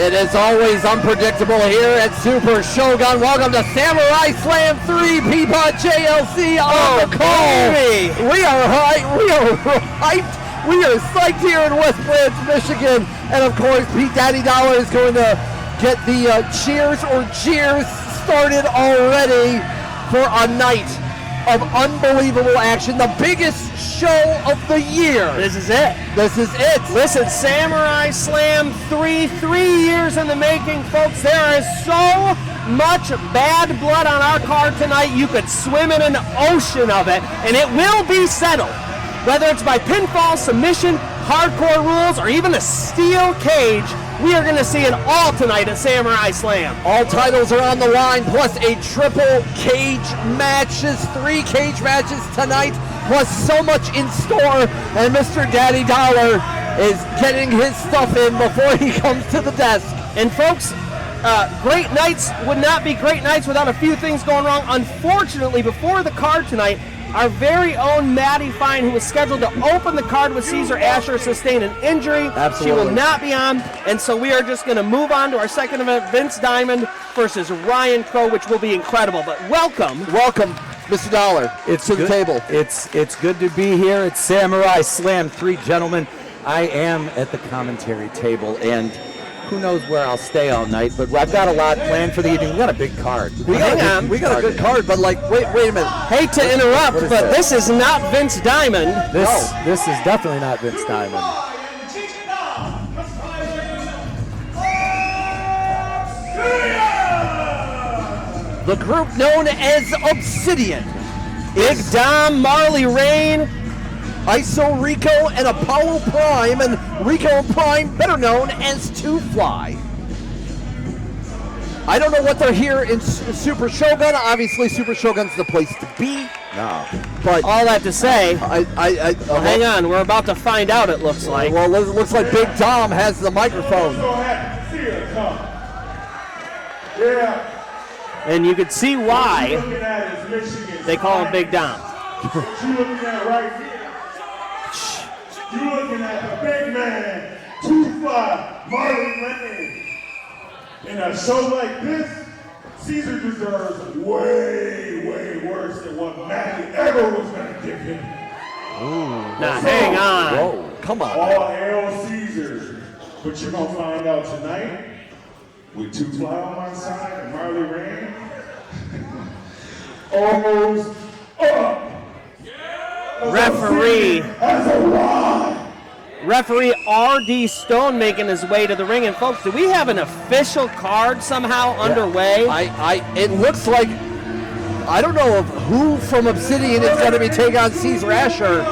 It is always unpredictable here at Super Shogun. Welcome to Samurai Slam 3 Peapod JLC on the call. Baby. We are hyped. We are psyched here in West Branch, Michigan. And of course, Pete Daddy Dollar is going to get the cheers or jeers started already for a night of unbelievable action. The biggest show of the year. This is it. This is it. Listen, Samurai Slam 3 years in the making, folks. There is so much bad blood on our card tonight, you could swim in an ocean of it, and it will be settled. Whether it's by pinfall, submission, hardcore rules, or even a steel cage, we are going to see it all tonight at Samurai Slam. All titles are on the line, plus a triple cage matches, 3 cage matches tonight, plus so much in store. And Mr. Daddy Dollar is getting his stuff in before he comes to the desk. And folks, great nights would not be great nights without a few things going wrong. Unfortunately, before the card tonight, our very own Maddie Fine, who was scheduled to open the card with Cesar Ashur, sustained an injury. Absolutely. She will not be on, and so we are just going to move on to our second event, Vince Diamond versus Ryan Crowe, which will be incredible. But welcome, Mr. Dollar. It's to good. The table. It's good to be here at Samurai Slam 3, gentlemen. I am at the commentary table, and who knows where I'll stay all night, but I've got a lot planned for the evening. We got a big card. We got a good card, but wait a minute. Hate to interrupt, but this is not Vince Diamond. This is definitely not Vince Diamond. The group known as Obsidian. Big Dom, Marley Rain, ISO Rico and Apollo Prime, and Rico and Prime better known as Two Fly. I don't know what they're here in Super Shogun. Obviously, Super Shogun's the place to be. No. But all that to say, hang on, we're about to find out, it looks like. Well, it looks like Big Dom has the microphone. Yeah. And you can see why they call him Big Dom. What you looking at right here? You looking at the big man, Two Fly, Marley Rain. In a show like this, Cesar deserves way worse than what Matthew ever was going to give him. Now, hang on. Whoa, come on. All hail Cesar. But you're going to find out tonight, with Two Fly on my side and Marley Rain, almost up. Referee R.D. Stone making his way to the ring. And folks, do we have an official card somehow underway? It looks like, I don't know who from Obsidian is going to be taking on Cesar Ashur.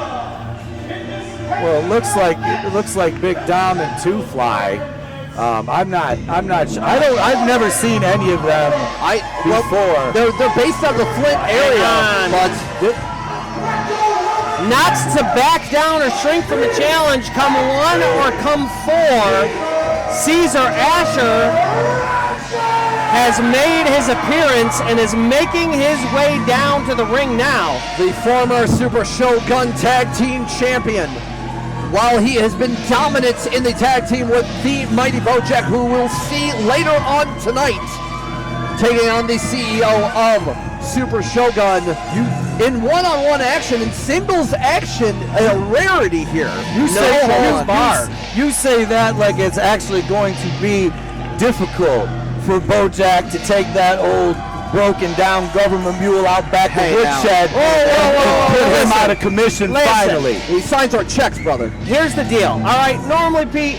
Well, it looks like Big Dom and Two Fly. I'm not sure. I've never seen any of them before. They're based on the Flint area, but not to back down or shrink from the challenge, come 1 or come 4. Cesar Ashur has made his appearance and is making his way down to the ring now. The former Super Shogun Tag Team Champion. While he has been dominant in the tag team with the mighty Bojack, who we'll see later on tonight, taking on the CEO of Super Shogun in one-on-one action, in singles action, a rarity here. You say that like it's actually going to be difficult for Bojack to take that old broken down government mule out back the woodshed and put him out of commission finally. He signs our checks, brother. Here's the deal. All right, normally, Pete.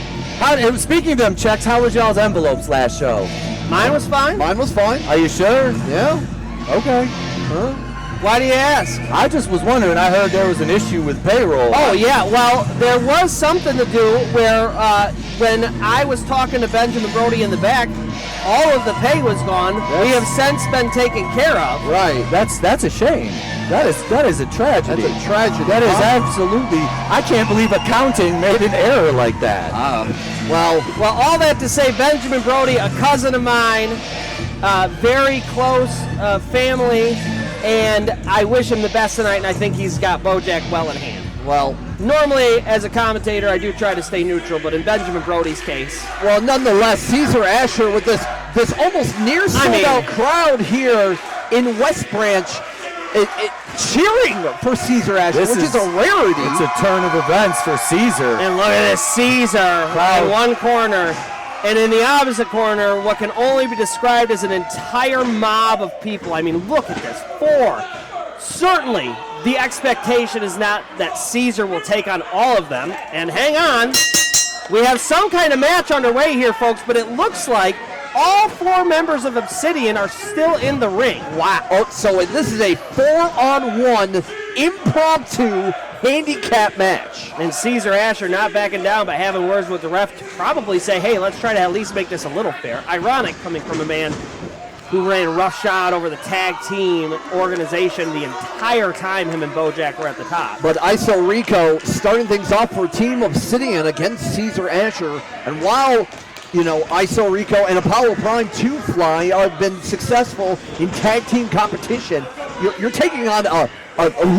Speaking of them checks, how was y'all's envelopes last show? Mine was fine. Mine was fine. Are you sure? Yeah. Okay. Why do you ask? I just was wondering. I heard there was an issue with payroll. Oh, yeah. Well, there was something to do where when I was talking to Benjamin Brody in the back, all of the pay was gone. We have since been taken care of. Right. That's a shame. That is a tragedy. That's a tragedy. That is absolutely. I can't believe accounting made an error like that. Well, all that to say, Benjamin Brody, a cousin of mine, very close family, and I wish him the best tonight, and I think he's got Bojack well in hand. Well, Normally, as a commentator, I do try to stay neutral, but in Benjamin Brody's case, Well, nonetheless, Cesar Ashur with this almost near sold-out crowd here in West Branch, cheering for Cesar Ashur, which is a rarity. It's a turn of events for Cesar. and look at this Cesar in one corner, and in the opposite corner, what can only be described as an entire mob of people. I mean, look at this, 4. Certainly, the expectation is not that Cesar will take on all of them. And hang on, we have some kind of match underway here, folks, but it looks like all 4 members of Obsidian are still in the ring. Wow. Oh, so this is a 4-on-1 impromptu handicap match. And Cesar Ashur not backing down, but having words with the ref to probably say, hey, let's try to at least make this a little fair. Ironic coming from a man who ran roughshod over the tag team organization the entire time him and Bojack were at the top. But Iso Rico starting things off for Team Obsidian against Cesar Ashur. And while, Iso Rico and Apollo Prime 2 Fly have been successful in tag team competition, you're taking on a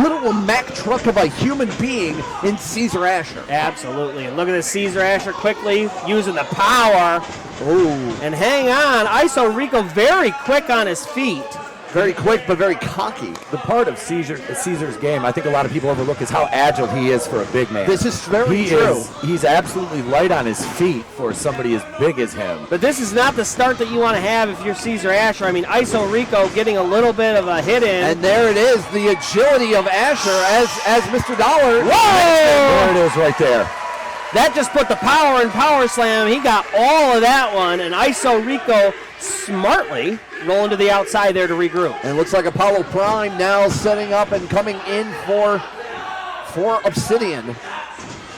literal Mack truck of a human being in Cesar Ashur. Absolutely. And look at this Cesar Ashur quickly using the power. Ooh. And hang on, Iso Rico very quick on his feet. Very quick, but very cocky. The part of Cesar's game, I think a lot of people overlook, is how agile he is for a big man. This is very true. He's absolutely light on his feet for somebody as big as him. But this is not the start that you want to have if you're Cesar Ashur. I mean, Iso Rico getting a little bit of a hit in. And there it is, the agility of Ashur as Mr. Dollar. Whoa! There it is right there. That just put the power in Power Slam. He got all of that one, and Iso Rico smartly rolling to the outside there to regroup. And it looks like Apollo Prime now setting up and coming in for Obsidian.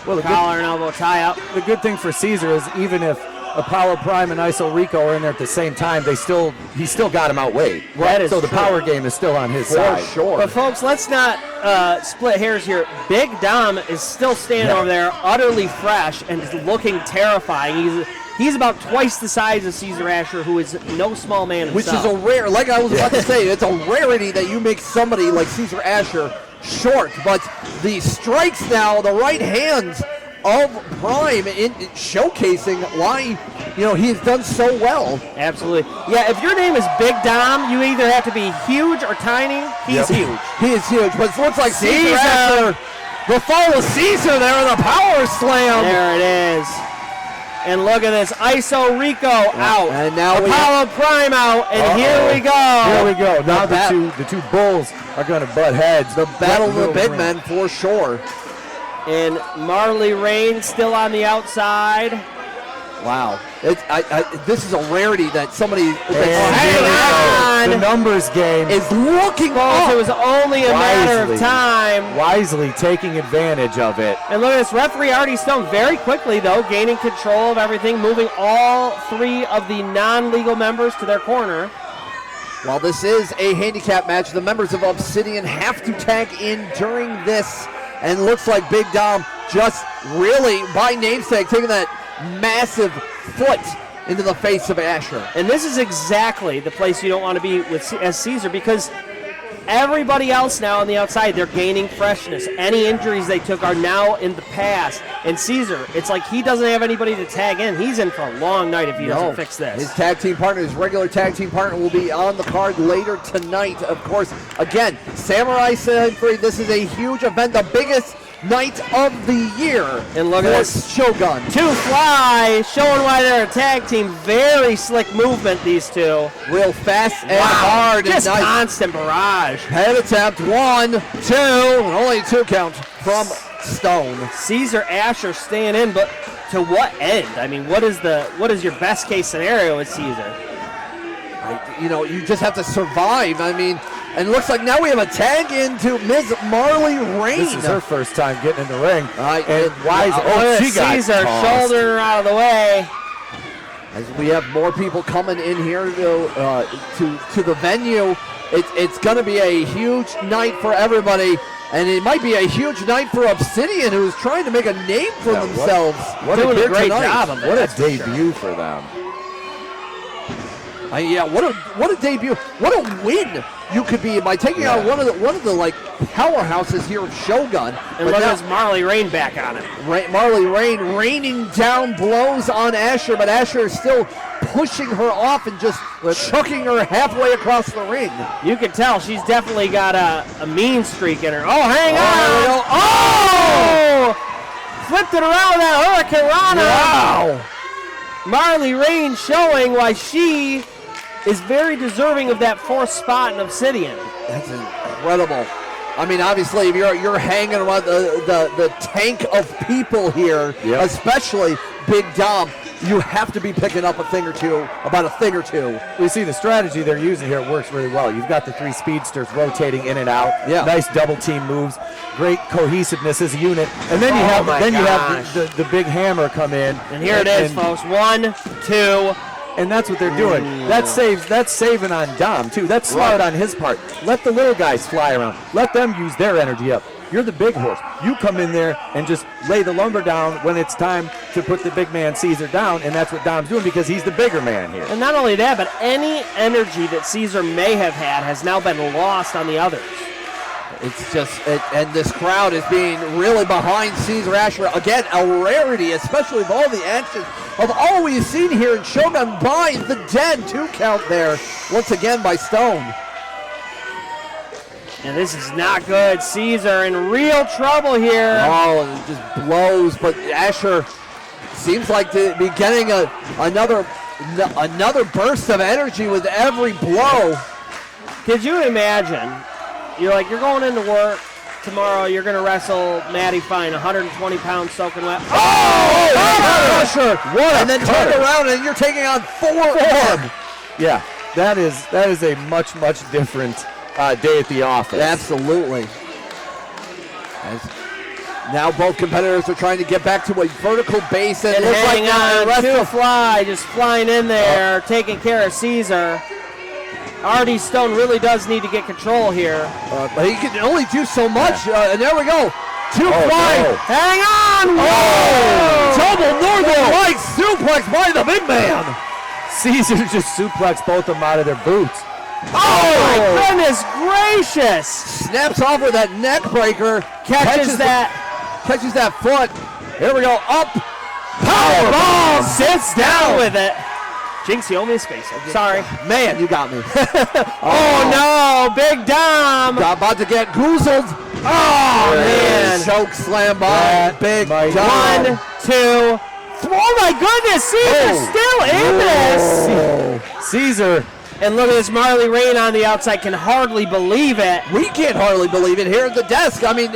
Well, Collar and elbow tie up. The good thing for Cesar is even if Apollo Prime and Iso Rico are in there at the same time, he still got him outweighed. That is so the true. power game is still on his side. Sure. But folks, let's not split hairs here. Big Dom is still standing over there, utterly fresh and looking terrifying. He's about twice the size of Cesar Ashur, who is no small man himself. Which is a rare, like I was about to say, it's a rarity that you make somebody like Cesar Ashur short. But the strikes now, the right hands of Prime in showcasing why he has done so well. Absolutely. Yeah, if your name is Big Dom, you either have to be huge or tiny. He's huge. He is huge, but it looks like Cesar Ashur, the fall of Cesar there in the power slam. There it is. And look at this, Iso Rico out, and now Apollo Prime out, and here we go. Here we go. Now the two bulls are going to butt heads. The battle of the big men for sure. And Marley Rain still on the outside. Wow. This is a rarity that somebody Hang on. The numbers game is looking up. It was only a matter of time. Wisely taking advantage of it. And look at this, referee Artie Stone very quickly, though, gaining control of everything, moving all 3 of the non-legal members to their corner. While this is a handicap match, the members of Obsidian have to tag in during this. And looks like Big Dom just really, by namesake, taking that massive foot into the face of Ashur. And this is exactly the place you don't want to be as Cesar, because everybody else now on the outside, they're gaining freshness. Any injuries they took are now in the past. And Cesar, it's like he doesn't have anybody to tag in. He's in for a long night if he doesn't fix this. His tag team partner, his regular tag team partner, will be on the card later tonight. Of course, again, Samurai Sign 3, this is a huge event, the biggest night of the year. And look at this. Shogun. 2 Fly, showing why they're a tag team. Very slick movement, these two. Real fast and hard. Just and nice. constant barrage. Head attempt, 1, 2, only 2 count from Stone. Cesar Ashur staying in, but to what end? I mean, what is your best case scenario with Cesar? You just have to survive. I mean, and it looks like now we have a tag into Ms. Marley Rain. This is her first time getting in the ring. And she got Cesar tossed. shouldering her out of the way. As we have more people coming in here to the venue, it's going to be a huge night for everybody. And it might be a huge night for Obsidian, who is trying to make a name for themselves. Doing a great job of it. What a debut for them. Yeah, what a debut! What a win you could be by taking out one of the like powerhouses here of Shogun. And look at Marley Rain back on it. Marley Rain raining down blows on Ashur, but Ashur is still pushing her off and just chucking her halfway across the ring. You can tell she's definitely got a mean streak in her. Oh, hang on! Oh! Flipped it around with that Hurricane Rana. Wow! Marley Rain showing why she is very deserving of that 4th spot in Obsidian. That's incredible. I mean, obviously, if you're hanging around the tank of people here, especially Big Dom, you have to be picking up about a thing or two. We see the strategy they're using here works really well. You've got the 3 speedsters rotating in and out. Yeah. Nice double team moves. Great cohesiveness as a unit. And then you have the big hammer come in. And here it is, folks. 1, 2. And that's what they're doing. That's saving on Dom, too. That's smart on his part. Let the little guys fly around. Let them use their energy up. You're the big horse. You come in there and just lay the lumber down when it's time to put the big man Cesar down, and that's what Dom's doing because he's the bigger man here. And not only that, but any energy that Cesar may have had has now been lost on the others. It's just, and this crowd is being really behind Cesar Ashur. Again, a rarity, especially with all the action of all we've seen here in Shogun by the Dead. 2 count there, once again by Stone. And this is not good. Cesar in real trouble here. Oh, and it just blows, but Ashur seems like to be getting another burst of energy with every blow. Could you imagine? You're going into work tomorrow. You're going to wrestle Matty Fine, 120 pounds soaking wet. Ashur! And then turn around and you're taking on 4 men. Yeah, that is a much different day at the office. Absolutely. Now both competitors are trying to get back to a vertical base and hang on to fly, just flying in there, taking care of Cesar. R.D. Stone really does need to get control here. But he can only do so much. And there we go. 2 fly. No. Hang on. Whoa. Double Northern Light suplex by the big man. Cesar just suplexed both of them out of their boots. Oh my goodness gracious! Snaps off with that neck breaker. Catches that foot. Here we go. Up. Powerbomb. Sits down with it. Jinx, you owe me a space. Sorry. Man, you got me. Oh no, Big Dom. About to get goozled. Oh man. Choke slam by Big Dom. 1, 2. Oh my goodness, Caesar's still in this. Caesar. And look at this Marley Rain on the outside, can hardly believe it. We can't hardly believe it here at the desk. I mean,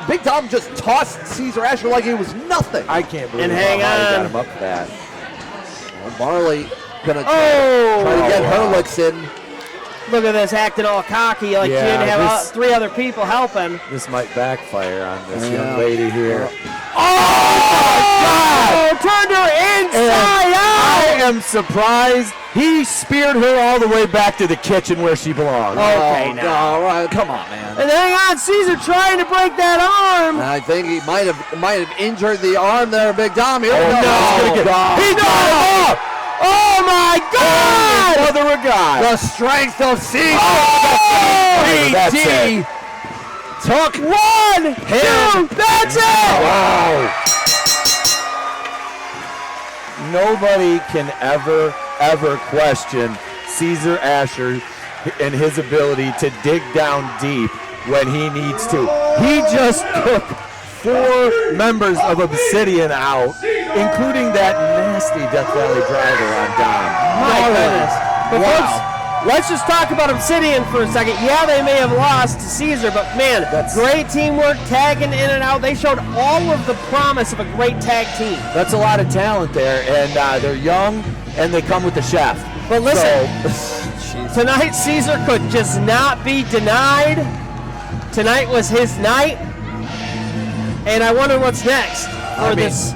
Big Dom just tossed Cesar Ashur like he was nothing. I can't believe and hang how on. he got him up for that. Well, Marley gonna try to get her licks in. Look at this, acting all cocky like she didn't have 3 other people helping. This might backfire on this young lady here. Oh, turned her inside out. I am surprised. He speared her all the way back to the kitchen where she belongs. Okay, now. All right, come on, man. And hang on, Cesar trying to break that arm. And I think he might have injured the arm there, Big Dom. Here we go. He got it up. Oh my God! Mother of God. The strength of Cesar. That's it. Took 1, 2, that's it! Wow. Nobody can ever question Cesar Ashur and his ability to dig down deep when he needs to. He just took 4 members of Obsidian out, including that nasty Death Valley driver on Dom. My goodness. But folks, let's just talk about Obsidian for a second. Yeah, they may have lost to Cesar, but man, great teamwork, tagging in and out. They showed all of the promise of a great tag team. That's a lot of talent there, and they're young, and they come with the shaft. But listen, tonight Cesar could just not be denied. Tonight was his night, and I wonder what's next for this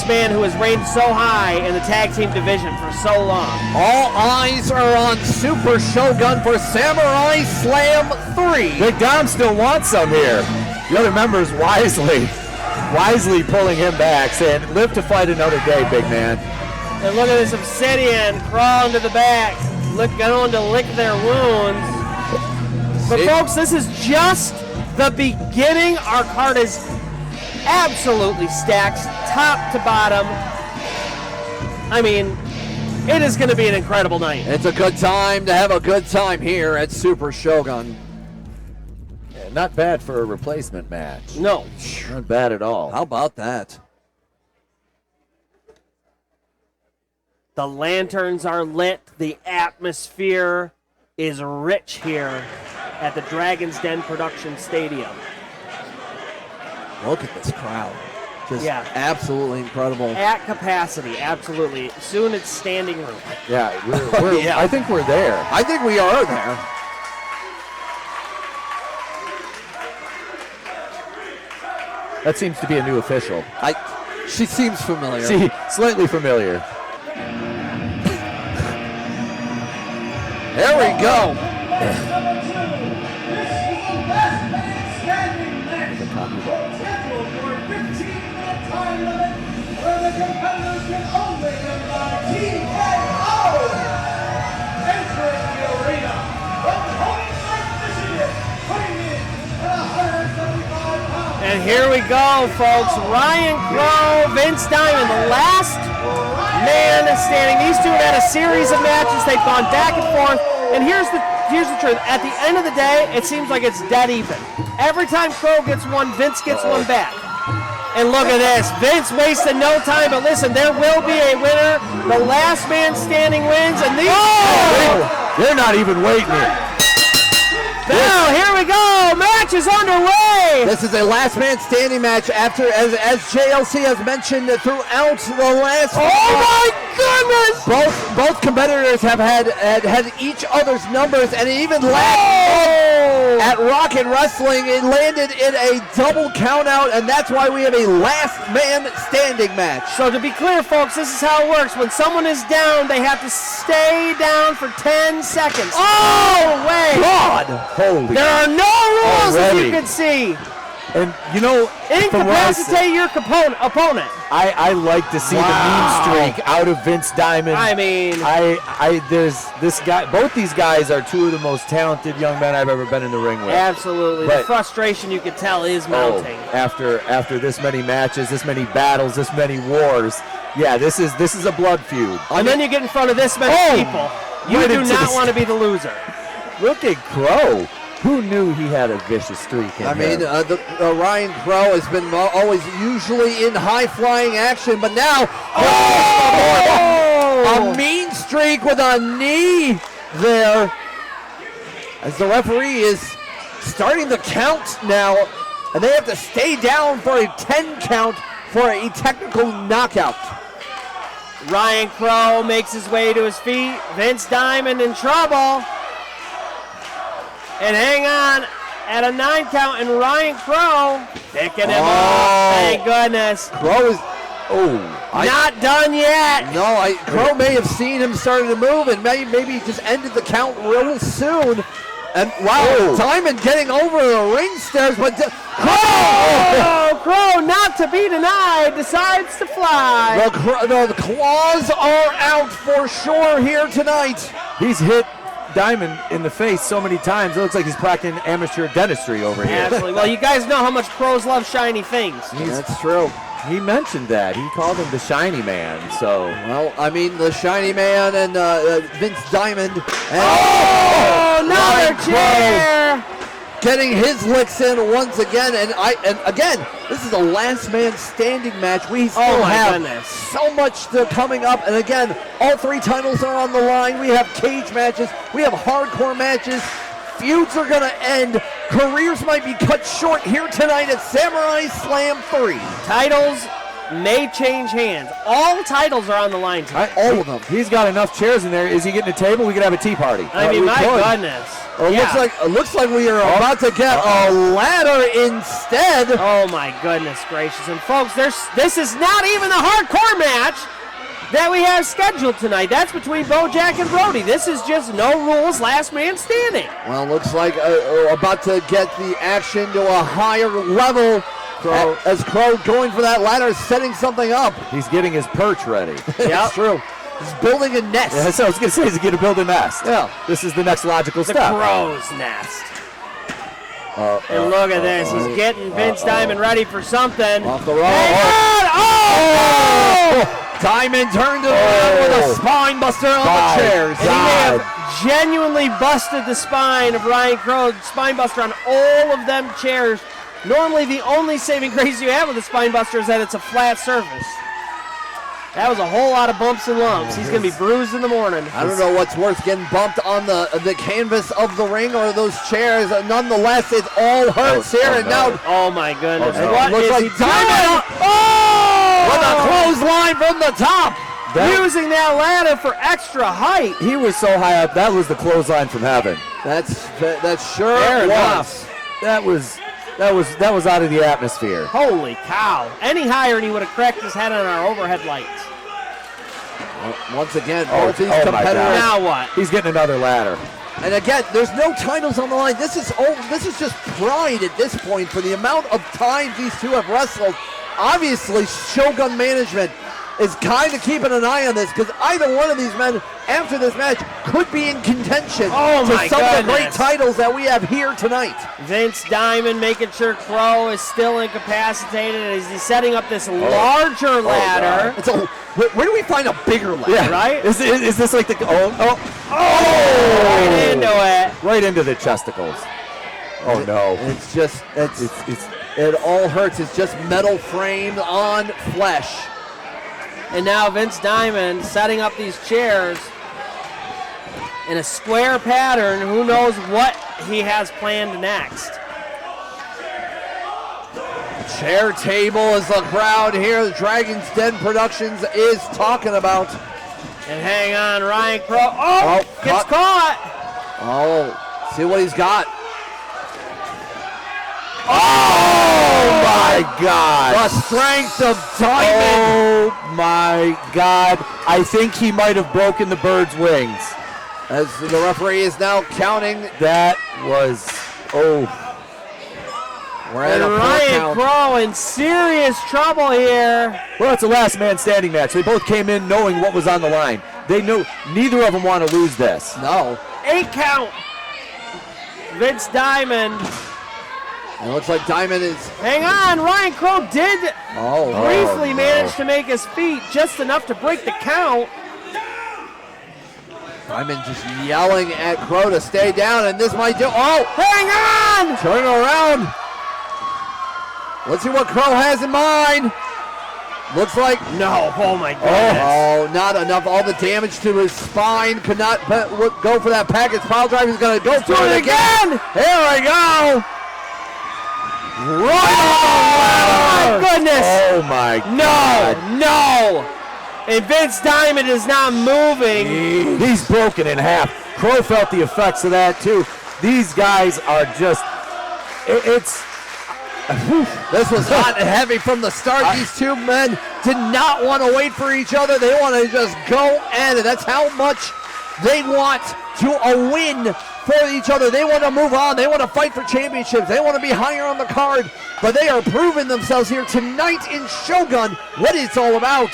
man who has reigned so high in the tag team division for so long. All eyes are on Super Shogun for Samurai Slam 3. Big Dom still wants some here. The other members wisely pulling him back, saying, live to fight another day, big man. And look at this Obsidian crawling to the back. going to lick their wounds. But folks, this is just the beginning. Our card is absolutely stacked, top to bottom. I mean, it is going to be an incredible night. It's a good time to have a good time here at Super Shogun. Yeah, not bad for a replacement match. No. Not bad at all. How about that? The lanterns are lit. The atmosphere is rich here at the Dragon's Den Production Stadium. Look at this crowd. Just Yeah. absolutely incredible. At capacity, absolutely. Soon it's standing room. Yeah, we're Yeah. I think we're there. I think we are there. That seems to be a new official. She seems familiar. See, slightly familiar. There we go. And here we go, folks. Ryan Crowe, Vince Diamond, the last man standing. These two have had a series of matches. They've gone back and forth. And here's the truth. At the end of the day, it seems like it's dead even. Every time Crowe gets one, Vince gets one back. And look at this. Vince wasted no time. But listen, there will be a winner. The last man standing wins. And these They're not even waiting. Now, here we go. Match is underway. This is a last man standing match after, as JLC has mentioned throughout the last. Oh my goodness! Both competitors have had each other's numbers, and even last at Rocket Wrestling, it landed in a double count out, and that's why we have a last man standing match. So to be clear, folks, this is how it works. When someone is down, they have to stay down for 10 seconds. Oh, wait! God! Holy. There are no rules, as Already. you can see. And you know, Incapacitate your opponent. I like to see the mean streak out of Vince Diamond. I mean, there's this guy. Both these guys are two of the most talented young men I've ever been in the ring with. absolutely. The But- frustration you can tell is mounting. After this many matches, this many battles, this many wars, yeah, this is a blood feud. And then you get in front of this many people. You right do into not the want to be the loser. Look at Crowe. Who knew he had a vicious streak in I mean, him? Ryan Crowe has been always usually in high-flying action, but now a mean streak with a knee there as the referee is starting the count now, and they have to stay down for a 10 count for a technical knockout. Ryan Crowe makes his way to his feet. Vince Diamond in trouble. And hang on at a 9 count, and Ryan Crowe picking him up. Thank goodness. Crowe is Not done yet. No, Crowe may have seen him starting to move and maybe just ended the count real soon. And wow, Diamond getting over the ring stairs, but Crowe, not to be denied, decides to fly. the claws are out for sure here tonight. He's hit Diamond in the face so many times, it looks like he's practicing amateur dentistry over here. Absolutely. Well, you guys know how much pros love shiny things. That's true. He mentioned that. He called him the shiny man, so. Well, I mean, the shiny man and Vince Diamond. And Another chair. Getting his licks in once again, and again, this is a last man standing match. We still have so much coming up, and again, all three titles are on the line. We have cage matches, we have hardcore matches, feuds are going to end, careers might be cut short here tonight at Samurai Slam 3. Titles may change hands. All titles are on the line tonight. All of them. He's got enough chairs in there. Is he getting a table? We could have a tea party. I mean, my goodness. It looks like we are about to get a ladder instead. Oh my goodness gracious! And folks, this is not even a hardcore match that we have scheduled tonight. That's between Bojack and Brody. This is just no rules, last man standing. Well, looks like we're about to get the action to a higher level. As Crowe going for that ladder, setting something up. He's getting his perch ready. That's true. He's building a nest. Yeah, so I was going to say, he's going to build a nest. Yeah. This is the next logical The step. crow's nest. And look at this. He's getting Vince Diamond ready for something. Off the rope. Hang on! Oh! Diamond turned it around with a spine buster on the chairs. And he may have genuinely busted the spine of Ryan Crowe. Spine buster on all of them chairs. Normally, the only saving grace you have with a spine buster is that it's a flat surface. That was a whole lot of bumps and lumps. He's going to be bruised in the morning. I don't know what's worse, getting bumped on the canvas of the ring or those chairs. Nonetheless, it all hurts here. And now, oh my goodness. it What looks is like he Diamond doing? with a clothesline from the top. Using that ladder for extra height. He was so high up, that was the clothesline from heaven. That sure Fair was. enough. That was out of the atmosphere. Holy cow. Any higher and he would have cracked his head on our overhead lights. Once again, Oh, both these oh my competitors. God. Now what? He's getting another ladder. And again, there's no titles on the line. This is just pride at this point for the amount of times these two have wrestled. Obviously, Shogun management is kind of keeping an eye on this because either one of these men, after this match, could be in contention Oh to my some of the great goodness. titles that we have here tonight. Vince Diamond making sure Crowe is still incapacitated as he's setting up this larger ladder. Where do we find a bigger ladder? Yeah, Right? Is this like the Right into it. right into the chesticles? Oh no! It all hurts. It's just metal framed on flesh. And now Vince Diamond setting up these chairs in a square pattern. Who knows what he has planned next? Chair table is the crowd here. The Dragon's Den Productions is talking about. And hang on, Ryan Crowe. Gets caught. Oh, see what he's got. Oh my God! The strength of Diamond. Oh my God! I think he might have broken the bird's wings. As the referee is now counting. That was We're at And a 4 Ryan count. Crowe in serious trouble here. Well, it's a last man standing match. They both came in knowing what was on the line. They knew neither of them want to lose this. No. 8 count. Vince Diamond. It looks like Diamond is. Hang on, Ryan Crowe did briefly no. manage to make his feet just enough to break the count. Diamond just yelling at Crowe to stay down, and this might do. Oh! Hang on! Turn around. Let's see what Crowe has in mind. Looks like. No, oh my goodness. Oh, not enough. All the damage to his spine could not go for that package. Pile driver is going to go for it again. Here we go. Right on the ladder. Oh my goodness. Oh my God! No. And Vince Diamond is not moving. He's broken in half. Crowe felt the effects of that too. These guys are just. This was hot and heavy from the start. These two men did not want to wait for each other. They want to just go at it. That's how much they want to win for each other. They want to move on. They want to fight for championships. They want to be higher on the card. But they are proving themselves here tonight in Shogun what it's all about.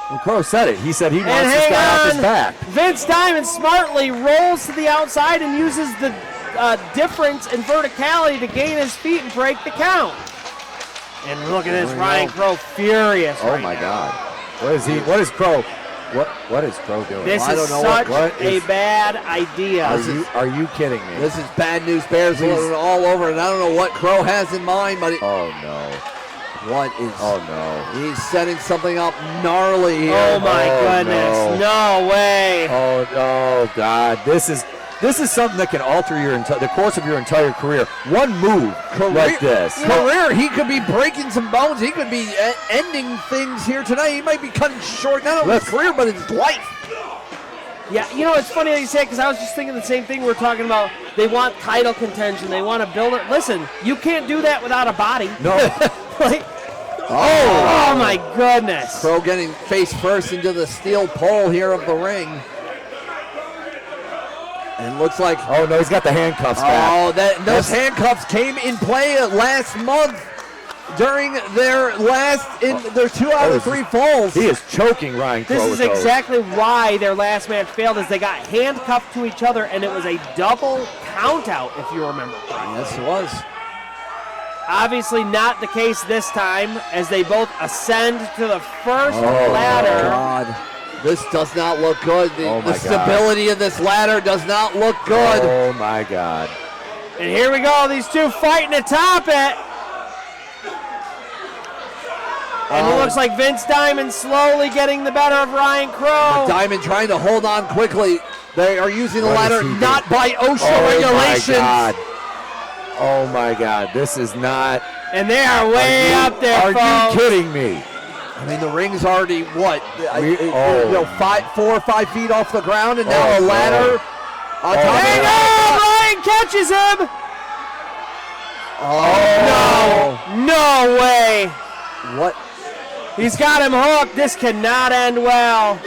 Well, Crowe said it. He said he wants And this hang guy off on. his back. Vince Diamond smartly rolls to the outside and uses the difference in verticality to gain his feet and break the count. And look at this, Ryan Crowe furious. Oh right my now. God! What is Crowe? What is Crowe doing? This I is don't know such what a is- bad idea. Are you kidding me? This is Bad News Bears all over, and I don't know what Crowe has in mind, but Oh no! what is? Oh no! He's setting something up gnarly here. Oh my Oh, goodness! No way! Oh no, God! This is something that can alter the course of your entire career. One move like this. Career, he could be breaking some bones. He could be ending things here tonight. He might be cutting short not only his career but his life. Yeah, you know, it's funny that you say it because I was just thinking the same thing. We're talking about they want title contention. They want to build it. Listen, you can't do that without a body. No. Like, oh my goodness! Crowe getting face first into the steel pole here of the ring. And looks like. Oh no, he's got the handcuffs back. Oh, those handcuffs came in play last month during their their 2 out of 3 falls. He is choking Ryan Crowe. This is exactly why their last match failed, is they got handcuffed to each other, and it was a double countout, if you remember. Yes, it was. Obviously not the case this time, as they both ascend to the first ladder. God. This does not look good. The my stability of this ladder does not look good. Oh, my God. And here we go, these two fighting to top it. And it looks like Vince Diamond slowly getting the better of Ryan Crowe. Diamond trying to hold on quickly. They are using the ladder not by OSHA regulations. My God. Oh, my God. This is not... And they are way up there, folks. Are you kidding me? I mean, the ring's already, what? 4 or 5 feet off the ground, and now a ladder. Hang on! Ryan catches him! No way! What? He's got him hooked. This cannot end well.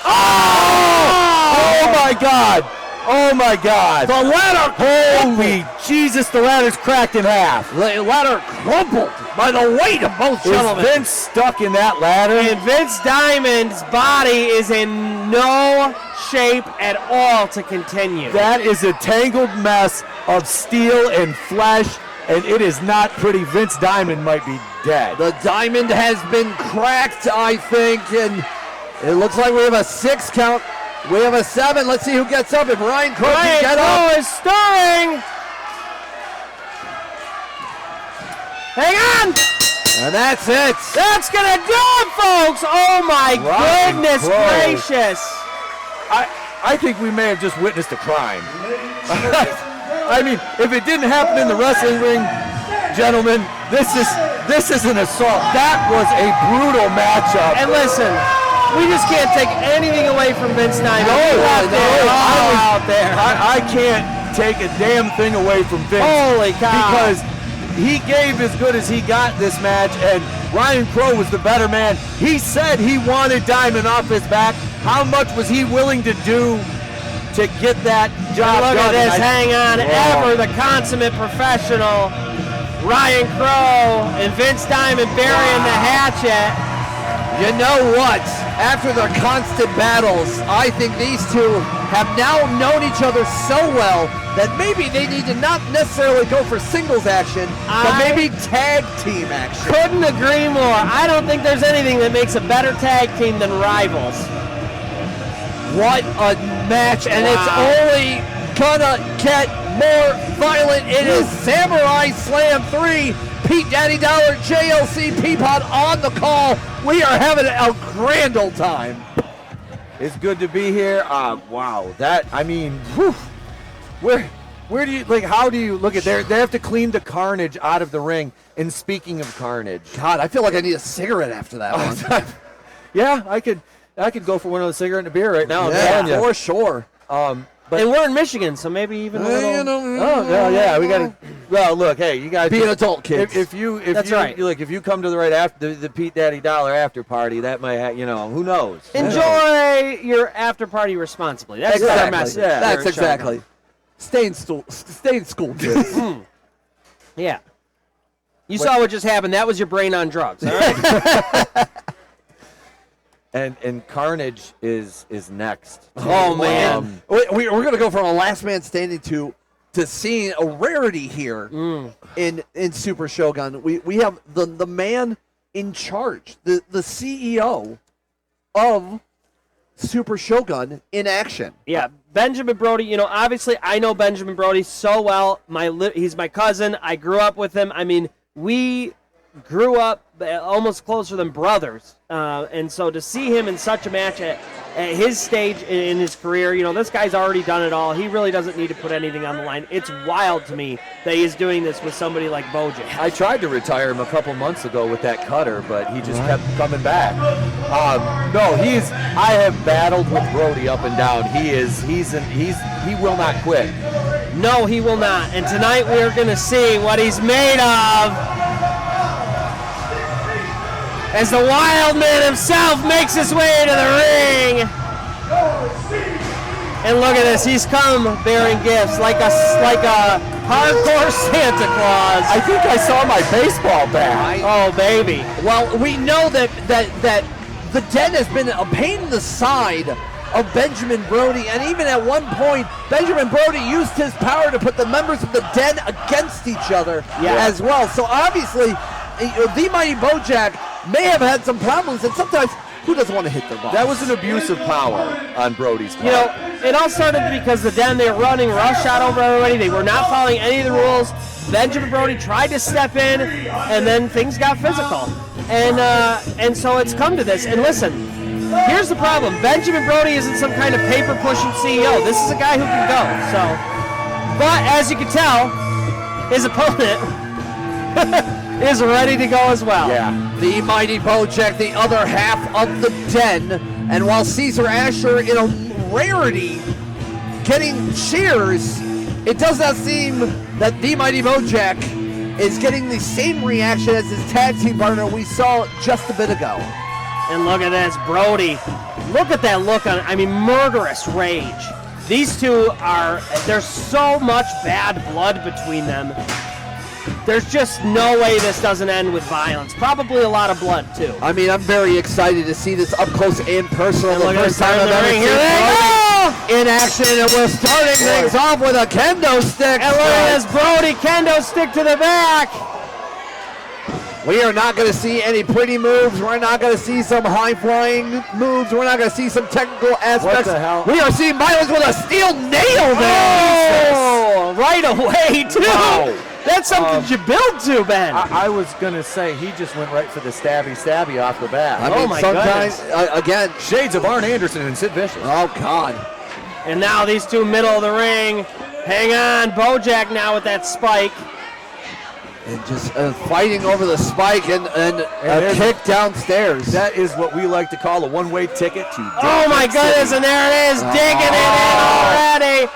Oh, my God. Oh, my God. The ladder. Holy Jesus, the ladder's cracked in half. The ladder crumpled by the weight of both gentlemen. Is Vince stuck in that ladder? And Vince Diamond's body is in no shape at all to continue. That is a tangled mess of steel and flesh, and it is not pretty. Vince Diamond might be dead. The diamond has been cracked, I think, and it looks like we have a 6 count. We have a 7. Let's see who gets up. If Ryan Crowe can get up. Ryan Crowe is stirring. Hang on. And that's it. That's going to do it, folks. Oh, my goodness gracious. I think we may have just witnessed a crime. I mean, if it didn't happen in the wrestling ring, gentlemen, this is an assault. That was a brutal matchup. And listen, we just can't take anything away from Vince Diamond. I can't take a damn thing away from Vince. Holy cow. Because he gave as good as he got this match, and Ryan Crowe was the better man. He said he wanted Diamond off his back. How much was he willing to do to get that job done? Look at this, hang on, ever the consummate professional, Ryan Crowe and Vince Diamond burying the hatchet. You know what? After their constant battles, I think these two have now known each other so well that maybe they need to not necessarily go for singles action, but maybe tag team action. Couldn't agree more. I don't think there's anything that makes a better tag team than Rivals. What a match, and it's only gonna get more violent. It is Samurai Slam 3. Pete Daddy Dollar, JLC Peapod on the call. We are having a grand old time. It's good to be here. Wow, that, I mean, whew. Where do you, like, how do you look at they have to clean the carnage out of the ring. And speaking of carnage. God, I feel like I need a cigarette after that one. Yeah, I could go for one of those cigarette and a beer right now. Yeah, for sure. But and we're in Michigan, so maybe even a little. We got to. Well, look, hey, you guys be an adult, kids. If you come to the right after the Pete Daddy Dollar after party, that might who knows. Enjoy your after party responsibly. That's our message. Yeah, that's exactly. Stay in school, kids. Yeah. You saw what just happened. That was your brain on drugs. All right. And Carnage is next. Oh, man. We're going to go from a last man standing to seeing a rarity here in Super Shogun. We have the man in charge, the CEO of Super Shogun in action. Yeah, Benjamin Brody. Obviously I know Benjamin Brody so well. He's my cousin. I grew up with him. I mean, we grew up almost closer than brothers. And so to see him in such a match at his stage in his career, this guy's already done it all. He really doesn't need to put anything on the line. It's wild to me that he's doing this with somebody like Bojack. I tried to retire him a couple months ago with that cutter, but he just kept coming back. I have battled with Brody up and down. He will not quit. No, he will not. And tonight we're going to see what he's made of as the Wild Man himself makes his way to the ring. And look at this, he's come bearing gifts like a Hardcore Santa Claus. I think I saw my baseball bat. Oh, baby. Well, we know that the Den has been a pain in the side of Benjamin Brody, and even at one point, Benjamin Brody used his power to put the members of the Den against each other as well. So obviously, the Mighty Bojack may have had some problems, and sometimes who doesn't want to hit their boss? That was an abuse of power on Brody's part. You know, it all started because the Den, they were running roughshod over everybody. They were not following any of the rules. Benjamin Brody tried to step in, and then things got physical. And so it's come to this. And listen, here's the problem. Benjamin Brody isn't some kind of paper-pushing CEO. This is a guy who can go. So, but as you can tell, his opponent is ready to go as well. Yeah. The Mighty Bojack, the other half of the Den, and while Cesar Ashur, in a rarity, getting cheers, it does not seem that the Mighty Bojack is getting the same reaction as his tag team partner we saw just a bit ago. And look at this, Brody. Look at that look on, murderous rage. These two there's so much bad blood between them. There's just no way this doesn't end with violence. Probably a lot of blood, too. I mean, I'm very excited to see this up close and personal. And The first time I've ever seen Brody in action, and we're starting things off with a kendo stick. And look at this, Brody kendo stick to the back. We are not going to see any pretty moves. We're not going to see some high-flying moves. We're not going to see some technical aspects. What the hell? We are seeing violence with a steel nail there. Oh, right away, too. Wow. That's something you build to, Ben. I was going to say he just went right for the stabby off the bat. I mean, my sometimes, again, Shades of Arn Anderson and Sid Vicious. oh, God. And now these two middle of the ring. Hang on, Bojack now with that spike. And just fighting over the spike and a kick downstairs. That is what we like to call a one-way ticket to Oh, my goodness, and there it is, digging it in already.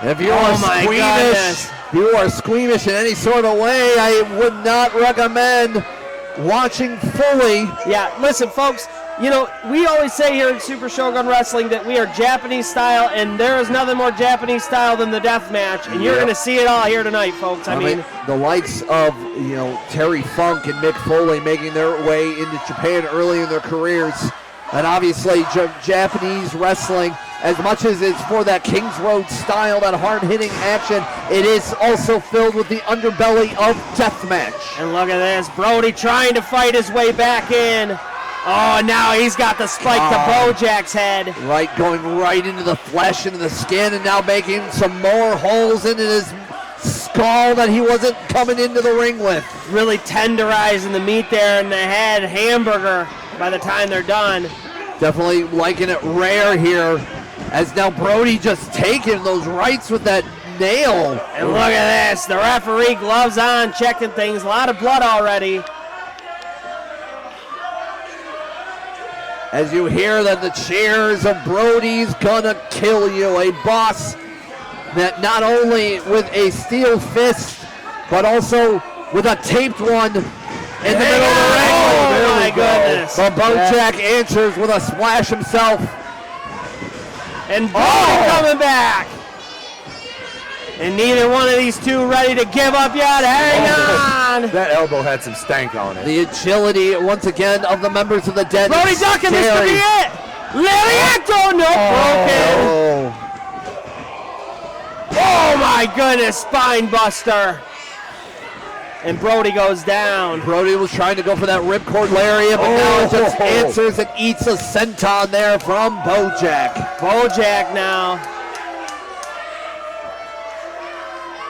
If you are goodness. if you are squeamish in any sort of way, I would not recommend watching fully. Yeah, listen, folks, you know, we always say here in Super Shogun Wrestling that we are Japanese style, and there is nothing more Japanese style than the death match, and you're going to see it all here tonight, folks. I mean, the likes of, Terry Funk and Mick Foley making their way into Japan early in their careers, and obviously Japanese wrestling, as much as it's for that Kings Road style, that hard-hitting action, it is also filled with the underbelly of deathmatch. And look at this, Brody trying to fight his way back in. Oh, now he's got the spike to Bojack's head. Right, going right into the flesh, into the skin, and now making some more holes into his skull that he wasn't coming into the ring with. Really tenderizing the meat there in the head, hamburger by the time they're done. Definitely liking it rare here, as now Brody just taking those rights with that nail. And look at this, the referee gloves on, checking things, a lot of blood already. As you hear that the cheers of Brody's gonna kill you, a boss that not only with a steel fist, but also with a taped one in the middle of the ring. Oh my goodness. But Bojack answers with a splash himself. And Brody coming back. And neither one of these two ready to give up yet. Hang on. That elbow had some stank on it. The agility, once again, of the members of the Den. Brody ducking, this could be it. Lariato, broken. Oh my goodness, spine buster. And Brody goes down. Brody was trying to go for that ripcord lariat, but now it just answers and eats a senton there from Bojack. Bojack now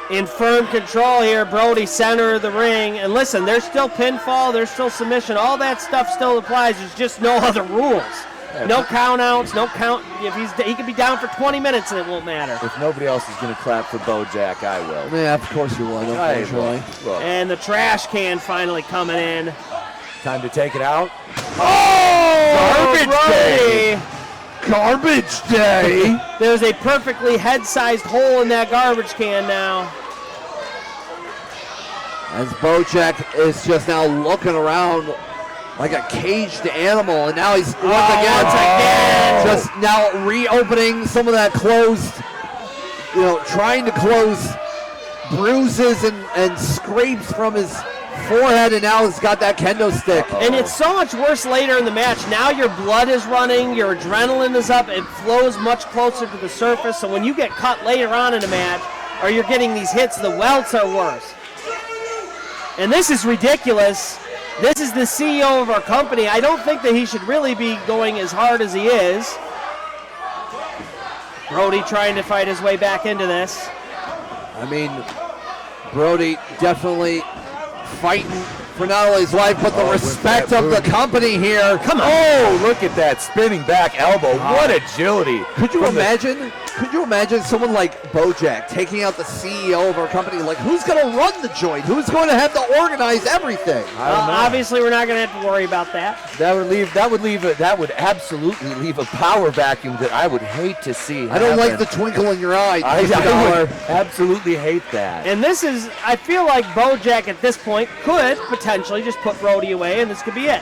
in firm control here. Brody center of the ring. And listen, there's still pinfall, there's still submission. All that stuff still applies. There's just no other rules. No count outs, no count. He could be down for 20 minutes and it won't matter. If nobody else is going to clap for Bojack, I will. Yeah, of course you will, unfortunately. Look, And the trash can finally coming in. time to take it out. Oh, Garbage day. Garbage day. There's a perfectly head-sized hole in that garbage can now. As Bojack is just now looking around like a caged animal, and now he's once again once again. just now reopening some of that closed trying to close bruises and scrapes from his forehead, and now he's got that kendo stick. And it's so much worse later in the match. Now your blood is running, your adrenaline is up, it flows much closer to the surface, so when you get cut later on in a match, or you're getting these hits, the welts are worse. And this is ridiculous. This is the CEO of our company. I don't think that he should really be going as hard as he is. Brody trying to fight his way back into this. I mean, Brody definitely fighting for not only his life, but the respect of the company here. Come on. Oh, look at that spinning back elbow. What agility. Could you imagine? Could you imagine someone like Bojack taking out the CEO of our company? Like, who's going to run the joint? Who's going to have to organize everything? Obviously, we're not going to have to worry about that. That would absolutely leave a power vacuum that I would hate to see. I don't like the twinkle in your eye. I would absolutely hate that. And this is, I feel like Bojack at this point could potentially just put Brody away, and this could be it.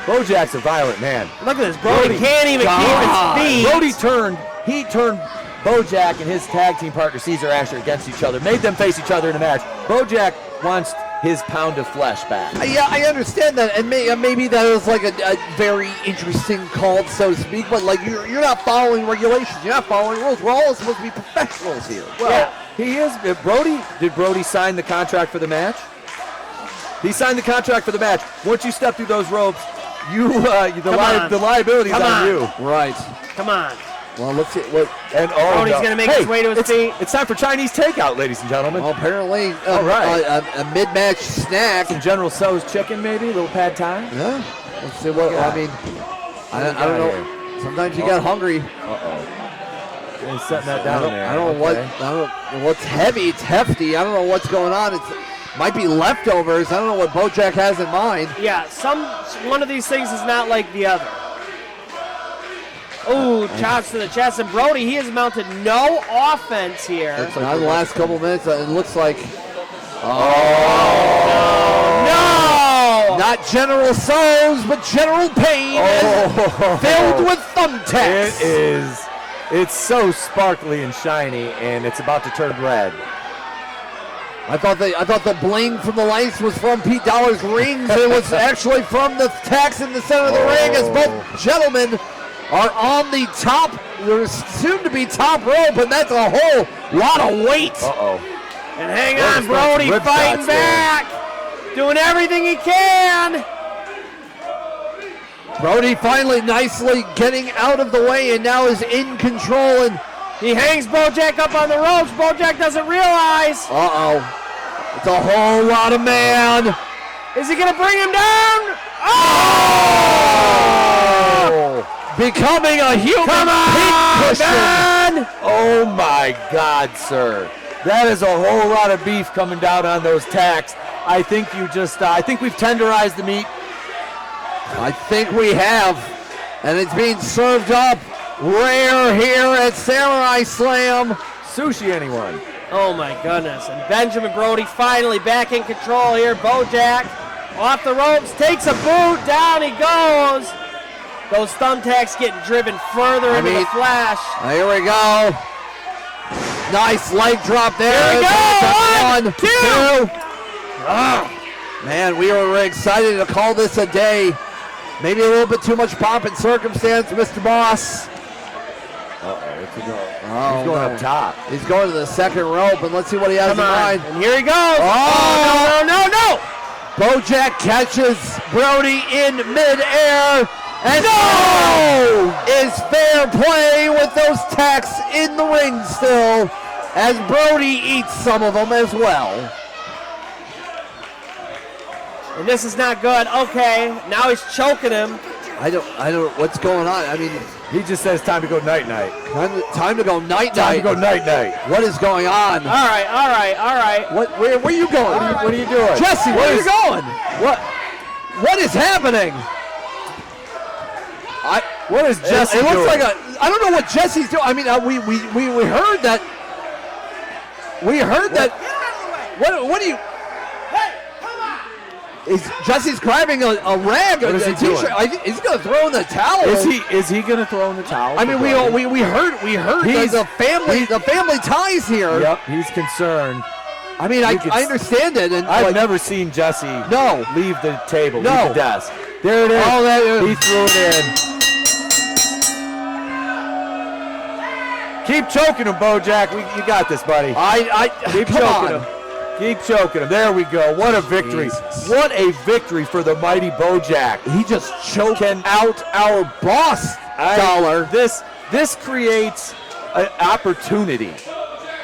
Bojack's a violent man. Look at this. Brody can't even keep his feet. Brody turned Bojack and his tag team partner Cesar Ashur against each other, made them face each other in a match. Bojack wants his pound of flesh back. Yeah, I understand that, and maybe that was like a very interesting call, so to speak, but like you're not following regulations. You're not following rules. We're all supposed to be professionals here. Well, he is. Did Brody sign the contract for the match? He signed the contract for the match. Once you step through those ropes, the liability's on you. Right. Come on. Well, let's see. Brody's going to make his way to his feet. It's time for Chinese takeout, ladies and gentlemen. Well, apparently, all right. A mid-match snack. Some General Tso's chicken, maybe? A little pad thai? Yeah. Let's see what, I mean, I don't know. Sometimes you get hungry. Uh-oh. He's setting that down there. I don't know what's heavy. It's hefty. I don't know what's going on. Might be leftovers. I don't know what Bojack has in mind. Yeah, one of these things is not like the other. Ooh, chops to the chest. And Brody, he has mounted no offense here. Not in the last couple minutes. It looks like... No! Not General Tso's, but General Payne filled with thumbtacks. It's so sparkly and shiny, and it's about to turn red. I thought the bling from the lights was from Pete Dollar's rings. It was actually from the tacks in the center of the ring, as both gentlemen are on the top, there's soon to be top rope, and that's a whole lot of weight. And hang on, Brody fighting back, doing everything he can. Brody finally nicely getting out of the way and now is in control, and he hangs Bojack up on the ropes. Bojack doesn't realize. It's a whole lot of man. Is he going to bring him down? Becoming a human man. Oh my God, sir. That is a whole lot of beef coming down on those tacks. I think I think we've tenderized the meat. I think we have. And it's being served up rare here at Samurai Slam. Sushi, anyone? Oh my goodness. And Benjamin Brody finally back in control here. Bojack off the ropes, takes a boot, down he goes. Those thumbtacks getting driven further into the flash. Here we go. Nice leg drop there. Here we go. 1, 2. Man, we were excited to call this a day. Maybe a little bit too much pomp and circumstance, Mr. Boss. What's he going? He's going up top. He's going to the second rope, and let's see what he has in mind. And here he goes. No. Bojack catches Brody in midair. And is fair play with those tacks in the ring still, as Brody eats some of them as well. And this is not good. Okay, now he's choking him. I don't. What's going on? I mean, he just says time to go night-night. Time to go night-night. Time to go night-night. What is going on? All right. Where are you going? What are you doing? Jesse, where are you going? What is happening? What is Jesse doing? It looks doing? like I don't know what Jesse's doing. I mean, we heard that. We heard that. What do you? Hey, come on! Jesse's grabbing a rag, a t-shirt. He's going to throw in the towel. Is he going to throw in the towel? I mean, we heard the family ties here. Yep, he's concerned. I mean, I understand it. And I've never seen Jesse leave the table, leave the desk. There it is. Oh, he threw it in. Keep choking him, Bojack. You got this, buddy. Keep choking him. Keep choking him. There we go. What a victory. Jesus. What a victory for the mighty Bojack. He just choked out our boss, Dollar. This creates an opportunity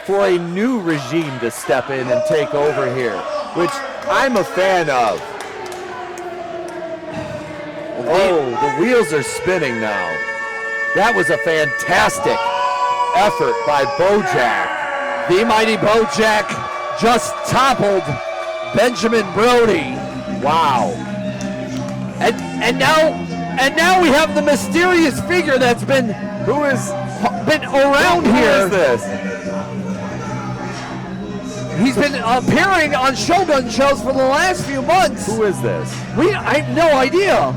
for a new regime to step in and take over here, which I'm a fan of. Oh, the wheels are spinning now. That was a fantastic effort by Bojack. The mighty Bojack just toppled Benjamin Brody. Wow. And now we have the mysterious figure that's been around here. Who is this? He's been appearing on Shogun shows for the last few months. Who is this? I have no idea.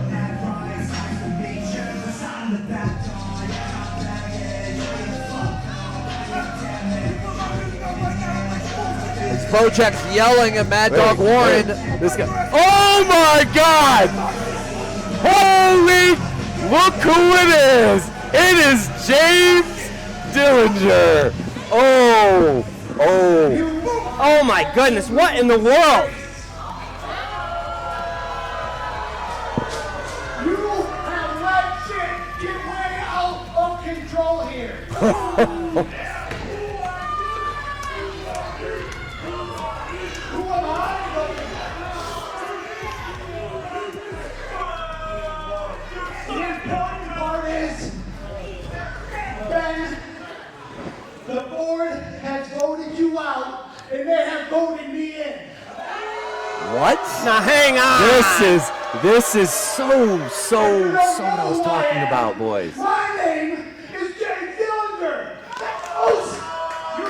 Bojack's yelling at Mad Dog Warren. This guy. Oh my God! Holy! Look who it is! It is James Dillinger. Oh my goodness! What in the world? You have let shit get way out of control here. The board has voted you out, and they have voted me in. What? Now hang on. This is so what I was talking about, boys. My name is James Dillinger. You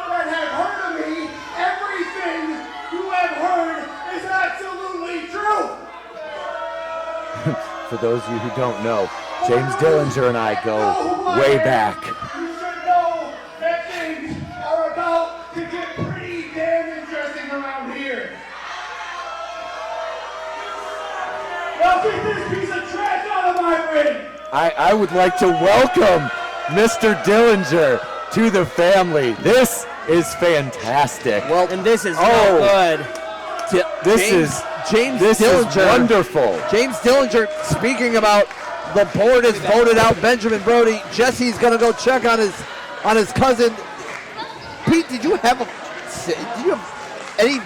that have heard of me, everything you have heard is absolutely true. For those of you who don't know, James Dillinger and I go way back. You should know that things are about to get pretty damn interesting around here. Now get this piece of trash out of my ring. I would like to welcome Mr. Dillinger to the family. This is fantastic. Well, and this is not good. This James is wonderful. James Dillinger speaking about the board has voted out Benjamin Brody. Jesse's gonna go check on his cousin. Pete, did you have any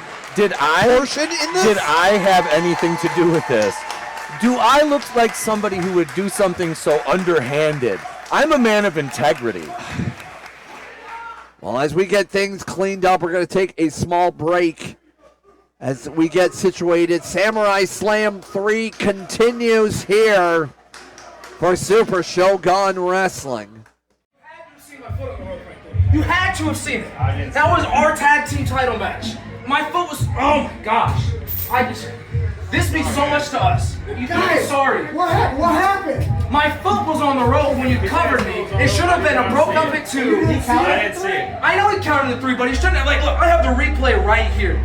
portion in this? Did I have anything to do with this? Do I look like somebody who would do something so underhanded? I'm a man of integrity. Well, as we get things cleaned up, we're going to take a small break as we get situated. Samurai Slam 3 continues here for Super Shogun Wrestling. You had to have seen it. That was our tag team title match. My foot was, oh my gosh. This means so much to us. I'm sorry. What happened? My foot was on the rope when you covered me. It should have been a broke up at 2. I didn't see it. I know he counted the 3, but he shouldn't have. Like, look, I have the replay right here.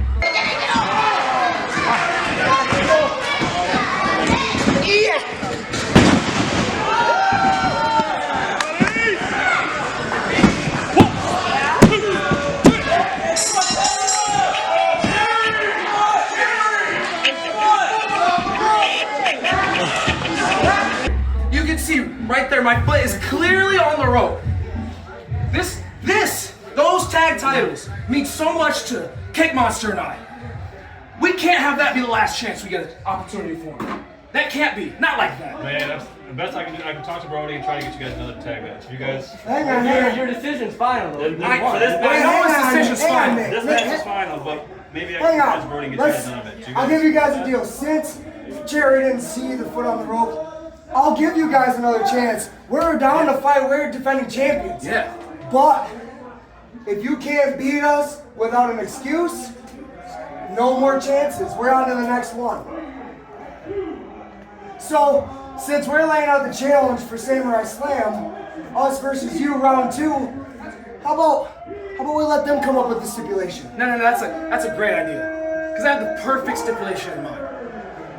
You can see right there, my foot is clearly on the rope. Those tag titles mean so much to Cake Monster and I. We can't have that be the last chance we get an opportunity for him. That can't be. Not like that. Man, that's the best I can do. I can talk to Brody and try to get you guys another tag match. You guys. Hang on. Your decision's final, though. I know his decision's final. This match is final, but maybe I Hang can talk to on. Brody and get you guys another match. I'll give you guys a deal. Since Jerry didn't see the foot on the rope, I'll give you guys another chance. We're down to fight. We're defending champions. Yeah. But if you can't beat us without an excuse, No more chances. We're on to the next one. So, since we're laying out the challenge for Samurai Slam, us versus you, round 2, how about we let them come up with the stipulation? No, that's a great idea. Because I have the perfect stipulation in mind.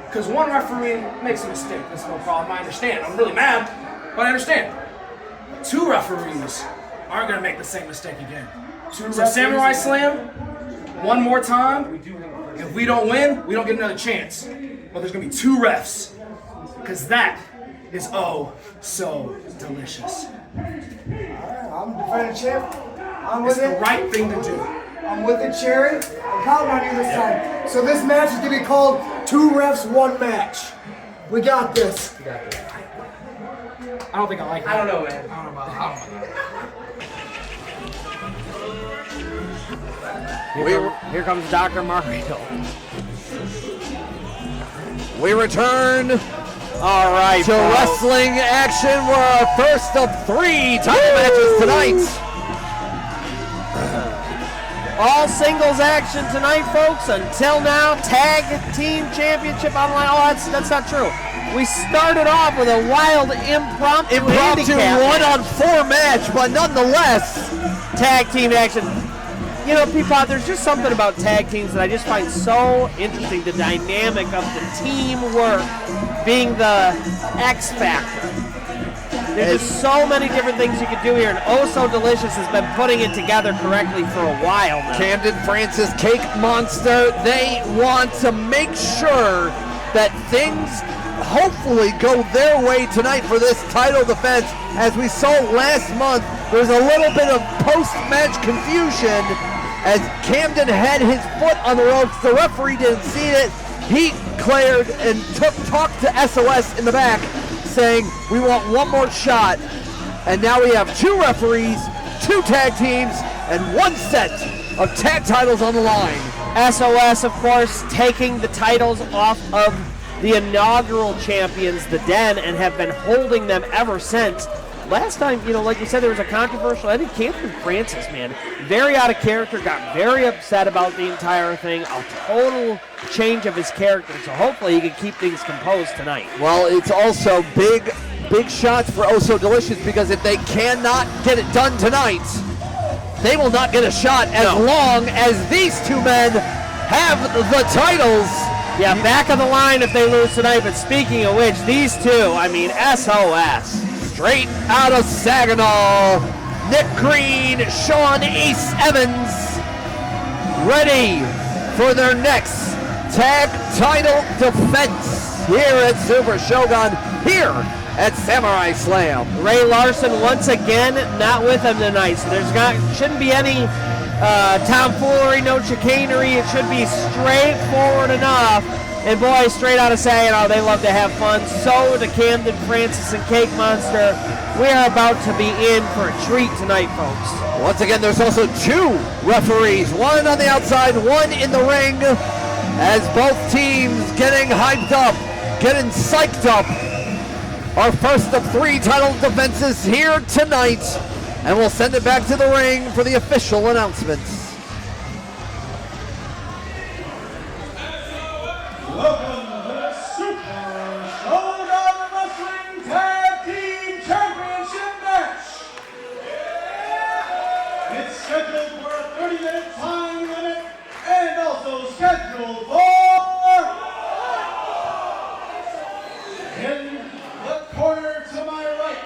Because one referee makes a mistake, that's no problem, I understand. I'm really mad, but I understand. 2 referees aren't going to make the same mistake again. So Samurai Slam, one more time. If we don't win, we don't get another chance. But there's going to be 2 refs. Because that is oh so delicious. Alright, I'm defending champ. I'm with It's it. the right thing to do. I'm with it, Cherry. I'm counting on you this time. So this match is going to be called 2 refs, 1 match. We got this. I don't think I like it. I don't know, man. I don't know about that. Here comes Dr. Mario. We return All right, to wrestling action. We're our first of 3 title matches tonight. All singles action tonight, folks. Until now, tag team championship online. Oh, that's not true. We started off with a wild impromptu handicap 1-on-4 match, but nonetheless, tag team action. You know, Peapod, there's just something about tag teams that I just find so interesting. The dynamic of the teamwork being the X factor. There's just so many different things you could do here, and Oh So Delicious has been putting it together correctly for a while now. Camden Francis, Cake Monster, they want to make sure that things hopefully go their way tonight for this title defense. As we saw last month, there's a little bit of post-match confusion as Camden had his foot on the ropes. The referee didn't see it. He cleared and talked to SOS in the back, saying, we want one more shot. And now we have 2 referees, 2 tag teams, and 1 set of tag titles on the line. SOS, of course, taking the titles off of the inaugural champions, the Den, and have been holding them ever since. Last time, you know, like you said, there was a controversial ending. Camden Francis, man, very out of character, got very upset about the entire thing. A total change of his character, so hopefully he can keep things composed tonight. Well, it's also big shots for Oh So Delicious, because if they cannot get it done tonight, they will not get a shot as long as these 2 men have the titles. Yeah, back of the line if they lose tonight, but speaking of which, these 2, I mean, SOS. Straight out of Saginaw, Nick Green, Sean Ace Evans, ready for their next tag title defense here at Super Shogun, here at Samurai Slam. Ray Larson once again not with them tonight, so shouldn't be any tomfoolery, no chicanery. It should be straightforward enough. And boy, straight out of Saginaw, they love to have fun. So do Camden Francis and Cake Monster. We are about to be in for a treat tonight, folks. Once again, there's also 2 referees, 1 on the outside, 1 in the ring, as both teams getting hyped up, getting psyched up. Our first of 3 title defenses here tonight, and we'll send it back to the ring for the official announcements. Welcome to the Super Shogun Wrestling Tag Team Championship match. It's scheduled for a 30-minute time limit and also scheduled for in the corner to my right,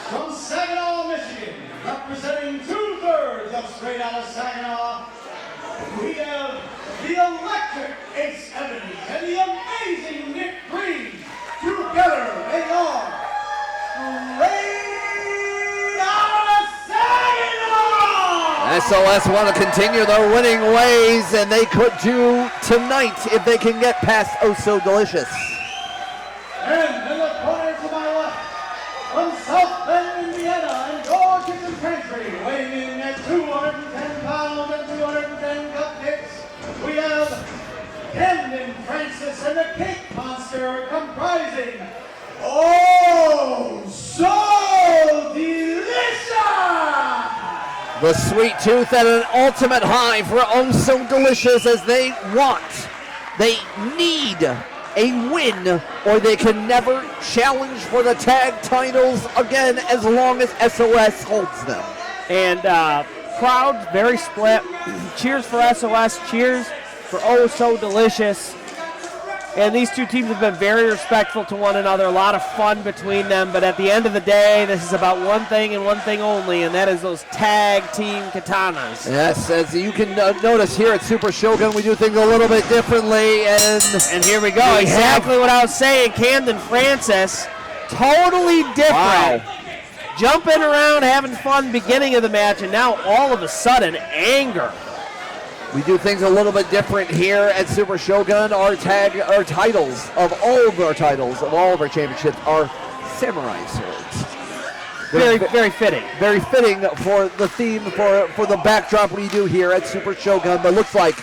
from Saginaw, Michigan, representing 2/3 of straight out of Saginaw, we have the electric Ace Evans and the amazing Nick Green. Together they are straight out of Saginaw! SOS want to continue their winning ways, and they could do tonight if they can get past Oh So Delicious. And in the corner to my left, from South Bend, Indiana, and George Kitchen Pantry, weighing in at 210 pounds and 210 cupcakes, we have Camden Francis and the Cake Monster, comprising Oh So Delicious! The Sweet Tooth at an ultimate high for Oh So Delicious as they need a win or they can never challenge for the tag titles again as long as SOS holds them. And crowd very split. Cheers for SOS, cheers for Oh So Delicious. And these two teams have been very respectful to one another. A lot of fun between them. But at the end of the day, this is about one thing and one thing only, and that is those tag team katanas. Yes, as you can notice here at Super Shogun, we do things a little bit differently. And here we go. Exactly what I was saying. Camden Francis, totally different. Wow. Jumping around, having fun beginning of the match, and now all of a sudden, anger. We do things a little bit different here at Super Shogun. Our titles of all of our titles of all of our championships are samurai swords. Very fitting. Very fitting for the theme, for the backdrop we do here at Super Shogun. But looks like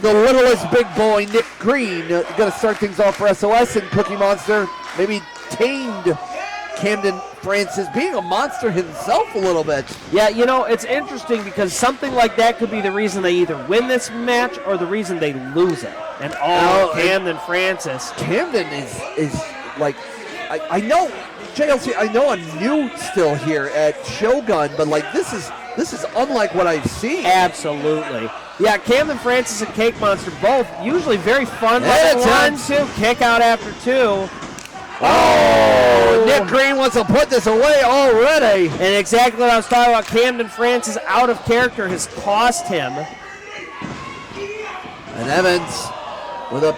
the littlest big boy, Nick Green, going to start things off for SOS, and Cookie Monster maybe tamed Camden Francis, being a monster himself a little bit. Yeah, you know, it's interesting because something like that could be the reason they either win this match or the reason they lose it. And Camden Francis. Camden is like, I know, JLC, I know I'm new still here at Shogun, but like this is unlike what I've seen. Absolutely. Yeah, Camden Francis and Cake Monster both usually very fun. One, two, kick out after two. Oh, Nick Green wants to put this away already. And exactly what I was talking about, Camden Francis out of character has cost him. And Evans with a...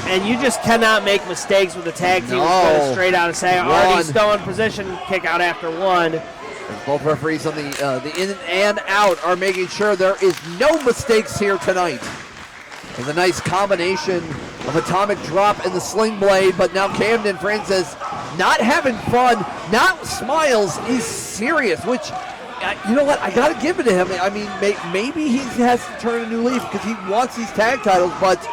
And you just cannot make mistakes with the tag team. No. Straight out and say, already still in position, kick out after one. And both referees on the in and out are making sure there is no mistakes here tonight. With a nice combination of atomic drop and the sling blade, but now Camden Francis not having fun, not smiles, he's serious, which, you know what, I got to give it to him. I mean, maybe he has to turn a new leaf because he wants these tag titles, but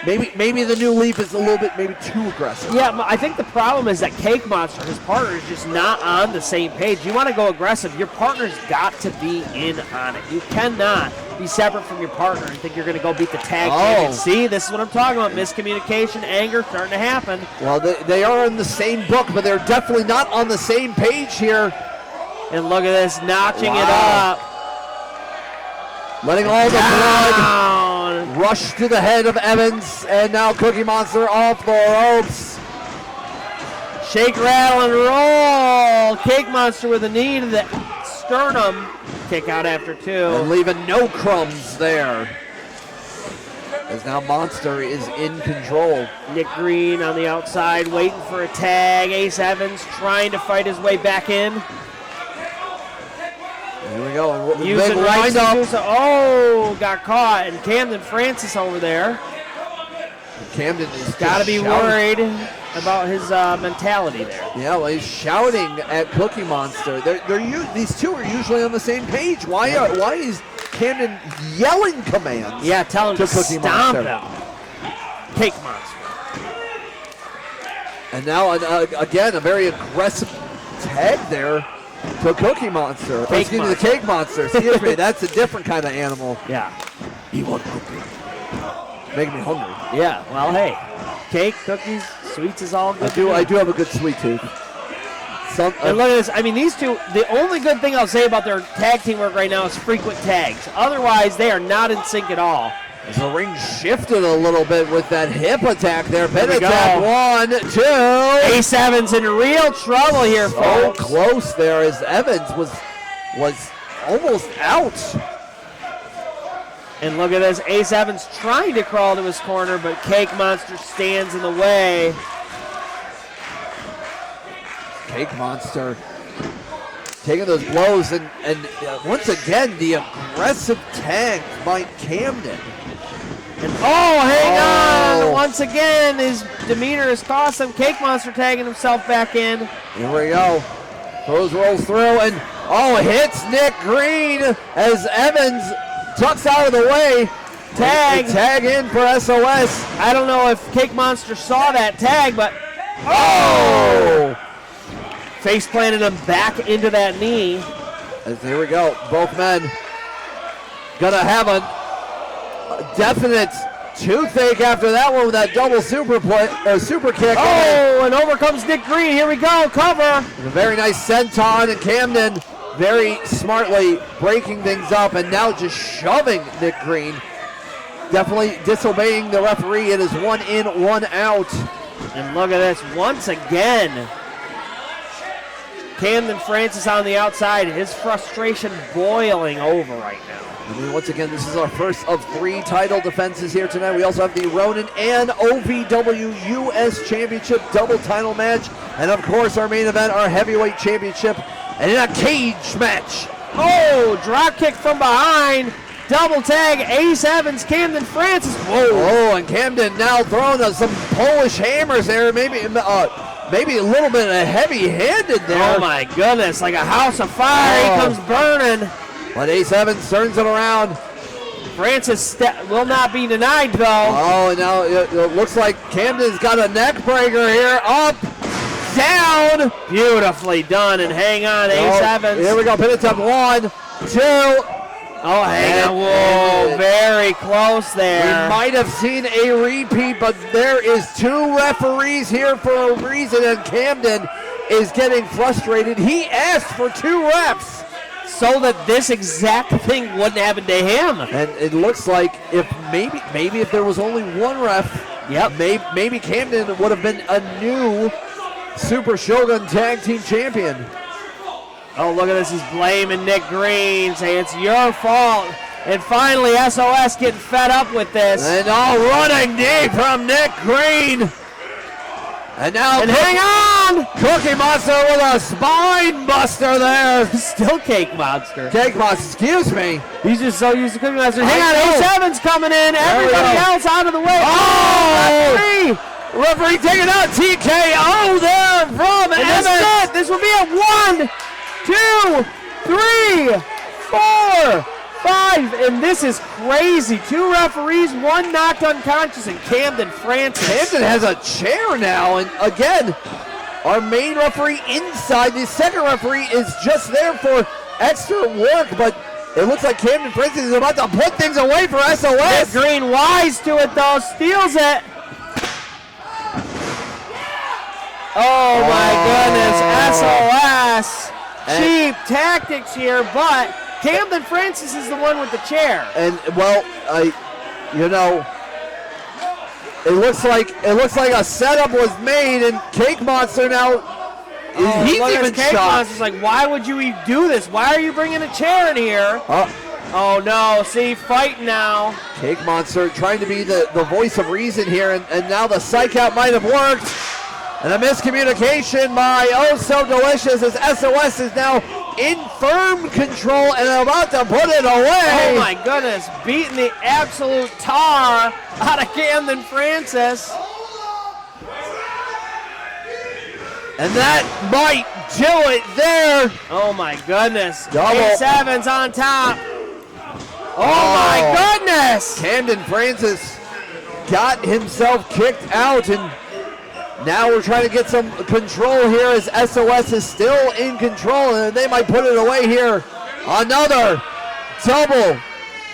maybe the new leaf is a little bit maybe too aggressive. Yeah, I think the problem is that Cake Monster, his partner, is just not on the same page. You want to go aggressive, your partner's got to be in on it. You cannot be separate from your partner and think you're going to go beat the tag champion. See, this is what I'm talking about. Miscommunication, anger starting to happen. Well, they are in the same book, but they're definitely not on the same page here. And look at this, notching it up. Letting all the blood rush to the head of Evans, and now Cookie Monster off the ropes. Shake, rattle, and roll. Cake Monster with a knee to the sternum. Kick out after two. And leaving no crumbs there. As now Monster is in control. Nick Green on the outside waiting for a tag. Ace Evans trying to fight his way back in. Here we go. Using right up. Oh, got caught. And Camden Francis over there. Camden is got to be worried about his mentality there. Yeah, well, he's shouting at Cookie Monster. These two are usually on the same page. Why is Camden yelling commands? Yeah, tell him to Cookie stomp Monster. him. Cake Monster. And now, again, a very aggressive tag there to Cookie Monster. The Cake Monster. Excuse me, that's a different kind of animal. Yeah. He wants cookie. Making me hungry. Yeah, well, hey, cake, cookies, sweets is all good. I do have a good sweet tooth. And look at this. I mean, these two, the only good thing I'll say about their tag team work right now is frequent tags. Otherwise, they are not in sync at all. The ring shifted a little bit with that hip attack there. Pin attack, 1, 2. Ace Evans in real trouble here, folks. So close there as Evans was almost out. And look at this, Ace Evans trying to crawl to his corner, but Cake Monster stands in the way. Cake Monster taking those blows, and once again, the aggressive tag by Camden. And hang on! Once again, his demeanor has cost him. Cake Monster tagging himself back in. Here we go. Rolls through, and hits Nick Green as Evans tucks out of the way. Tag in for SOS. I don't know if Cake Monster saw that tag, but face planted him back into that knee. As here we go. Both men gonna have a definite toothache after that one with that double super kick. Oh, and over comes Nick Green. Here we go. Cover. A very nice senton, and Camden very smartly breaking things up and now just shoving Nick Green. Definitely disobeying the referee. It is 1 in, 1 out. And look at this once again. Camden Francis on the outside, his frustration boiling over right now. I mean, once again, this is our first of 3 title defenses here tonight. We also have the Ronin and OVW US Championship double title match. And of course, our main event, our heavyweight championship, and in a cage match. Oh, drop kick from behind. Double tag, Ace Evans, Camden Francis. Whoa. Oh, and Camden now throwing some Polish hammers there. Maybe a little bit of heavy-handed there. Oh my goodness, like a house of fire. He comes burning. But Ace Evans turns it around. Francis will not be denied though. Oh, and now it looks like Camden's got a neck breaker here. Up, down. Beautifully done, and hang on, Ace Evans. Here we go, pin attempt, 1, 2. Oh, hang on, whoa, very close there. We might have seen a repeat, but there is 2 referees here for a reason, and Camden is getting frustrated. He asked for 2 refs so that this exact thing wouldn't happen to him. And it looks like if maybe if there was only 1 ref, maybe Camden would have been a new Super Shogun Tag Team Champion. Oh, look at this. He's blaming Nick Green, saying it's your fault. And finally, SOS getting fed up with this. And running knee from Nick Green. And now hang on! Cookie Monster with a spine buster there. Still Cake Monster. Cake Monster, excuse me. He's just so used to Cookie Monster. Hang on, Ace Evans coming in. Everybody else out of the way. Oh! Referee taking out TKO there from Evans. This is it. This will be a 1, 2, 3, 4, 5, and this is crazy. 2 referees, 1 knocked unconscious, and Camden Francis. Camden has a chair now, and again, our main referee inside. The second referee is just there for extra work, but it looks like Camden Francis is about to put things away for SOS. Nick Green wise to it though, steals it. Oh my goodness, SOS. Cheap tactics here, but Camden Francis is the one with the chair. And well, it looks like a setup was made, and Cake Monster now he's even Cake shocked. Monster's like, why would you do this? Why are you bringing a chair in here? Oh no, see, fighting now. Cake Monster trying to be the voice of reason here, and now the psych out might have worked. And a miscommunication by Oh So Delicious as SOS is now in firm control and about to put it away. Oh my goodness, beating the absolute tar out of Camden Francis. And that might do it there. Oh my goodness. Double. Ace Evans on top. Oh my goodness. Camden Francis got himself kicked out, and now we're trying to get some control here as SOS is still in control, and they might put it away here. Another double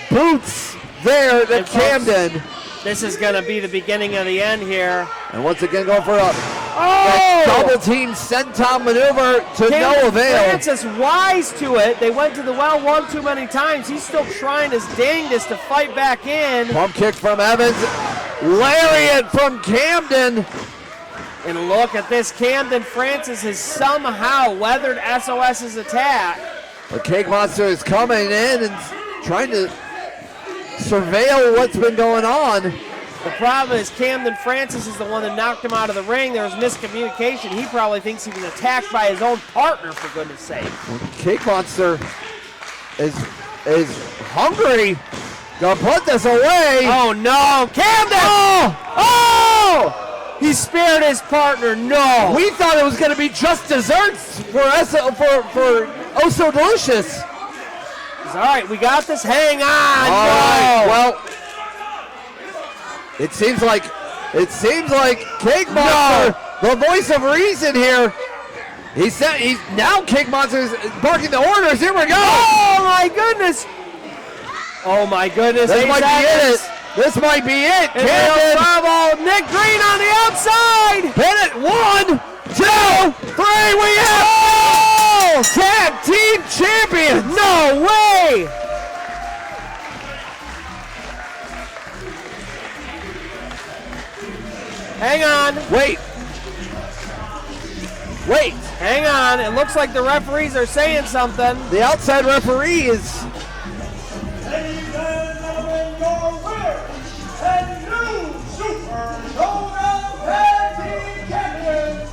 boots there to Camden. This is going to be the beginning of the end here. And once again going for a double team senton maneuver to no avail. Francis wise to it. They went to the well one too many times. He's still trying his dangest to fight back in. Pump kick from Evans. Lariat from Camden. And look at this, Camden Francis has somehow weathered SOS's attack. The Cake Monster is coming in and trying to surveil what's been going on. The problem is Camden Francis is the one that knocked him out of the ring. There was miscommunication. He probably thinks he was attacked by his own partner, for goodness sake. Cake Monster is hungry. Gonna put this away. Oh no, Camden! Oh! He spared his partner. No. We thought it was going to be just desserts for Oh So Delicious. All right, we got this. Hang on. All right. Well, it seems like Cake Monster, the voice of reason here, He's now King Monster's barking the orders. Here we go. Oh my goodness. Oh my goodness. This might be it. This might be it. Camden. Bravo. Nick Green on the outside. Hit it. 1, 2, 3. We have tag team champions. No way. Hang on. Wait. Hang on. It looks like the referees are saying something. The outside referee is. Ladies and gentlemen, your winner and new Super Shogun Tag Team Champions.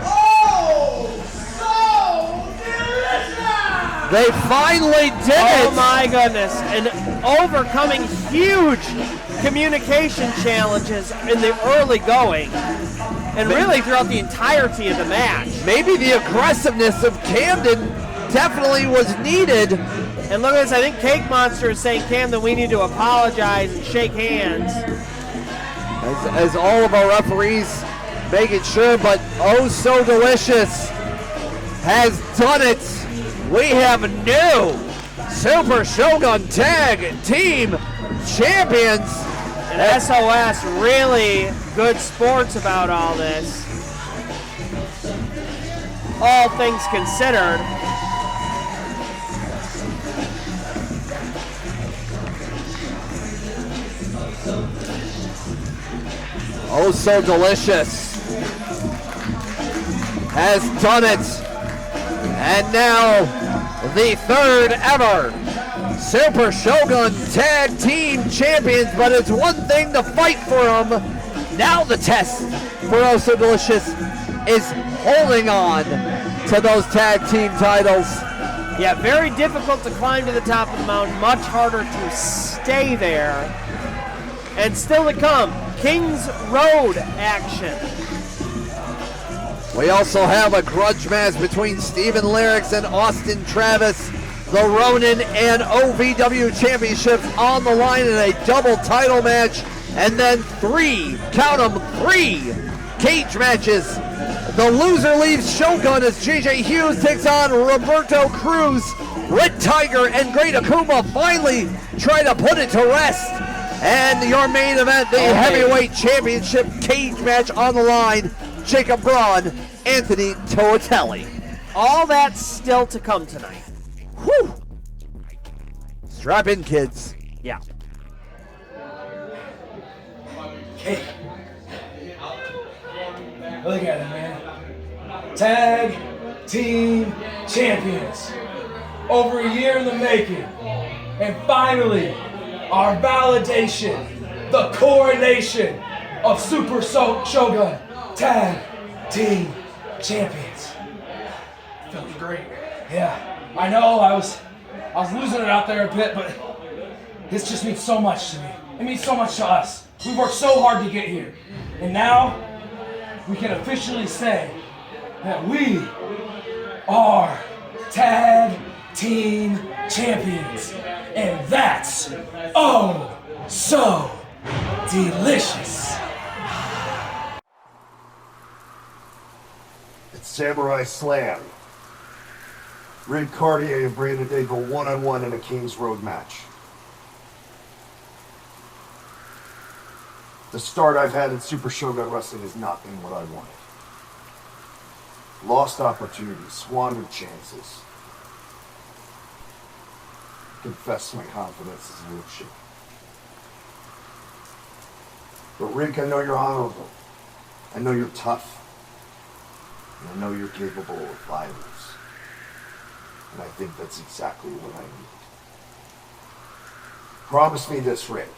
Oh, so delicious! They finally did it. Oh my goodness. And overcoming huge communication challenges in the early going. And really throughout the entirety of the match. Maybe the aggressiveness of Camden definitely was needed. And look at this, I think Cake Monster is saying, Camden, we need to apologize and shake hands. As all of our referees making sure, but oh so delicious has done it. We have new Super Shogun Tag Team Champions. And SOS really good sports about all this. All things considered. Oh so delicious has done it. And now the third ever Super Shogun Tag Team Champions, but it's one thing to fight for them. Now the test for Oh So Delicious is holding on to those tag team titles. Yeah, very difficult to climb to the top of the mountain, much harder to stay there. And still to come, King's Road action. We also have a grudge match between Steven Lyrics and Austin Travis. The Ronin and OVW Championships on the line in a double title match. And then 3, count them, 3 cage matches. The loser leaves Shogun as JJ Hughes takes on Roberto Cruz. Red Tiger and Great Akuma finally try to put it to rest. And your main event, the heavyweight championship cage match on the line. Jacob Braun, Anthony Toatele. All that's still to come tonight. Whew. Strap in, kids. Yeah. Hey. Look at it, man. Tag Team Champions. Over a year in the making. And finally, our validation, the coronation of Super Shogun Tag Team Champions. Feels great. Yeah. I know I was losing it out there a bit, but this just means so much to me. It means so much to us. We worked so hard to get here. And now we can officially say that we are Tag Team Champions. And that's oh so delicious. It's Samurai Slam. Ric Caurdiea and Brandon Day go one-on-one in a King's Road match. The start I've had in Super Shogun Wrestling has not been what I wanted. Lost opportunities, squandered chances. Confess my confidence is a little shaky. But Rick, I know you're honorable. I know you're tough. And I know you're capable of violence. And I think that's exactly what I need. Promise me this, Rick.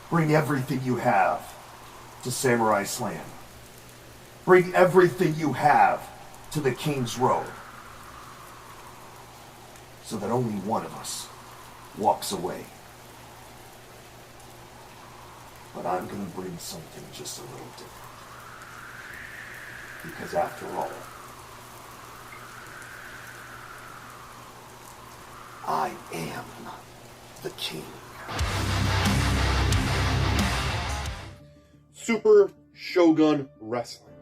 Bring everything you have to Samurai Slam. Bring everything you have to the King's Road. So that only one of us walks away. But I'm going to bring something just a little different. Because after all, I am the king. Super Shogun Wrestling.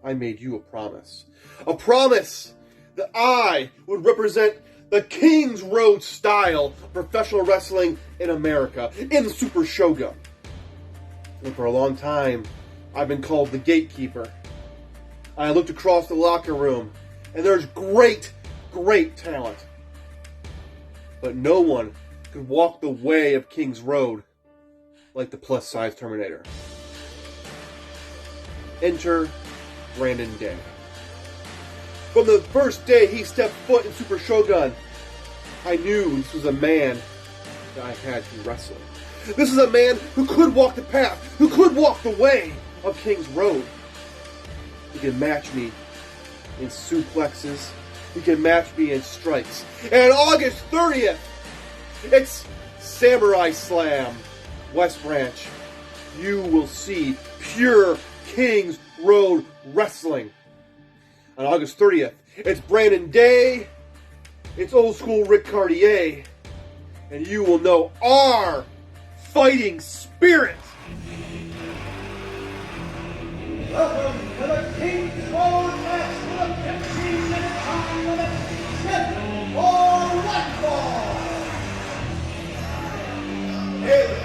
I made you a promise. A promise that I would represent the King's Road style of professional wrestling in America, in Super Shogun. And for a long time, I've been called the gatekeeper. I looked across the locker room, and there's great, great talent. But no one could walk the way of King's Road like the plus-size Terminator. Enter Brandon Day. From the first day he stepped foot in Super Shogun, I knew this was a man that I had to wrestle. This is a man who could walk the path, who could walk the way of King's Road. He can match me in suplexes. He can match me in strikes. And on August 30th, it's Samurai Slam, West Branch. You will see pure King's Road wrestling. On August 30th, it's Brandon Day, it's old school Ric Caurdiea, and you will know our fighting spirit. Welcome to the King's Road match for the 15-minute time limit scheduled for one fall. Erik,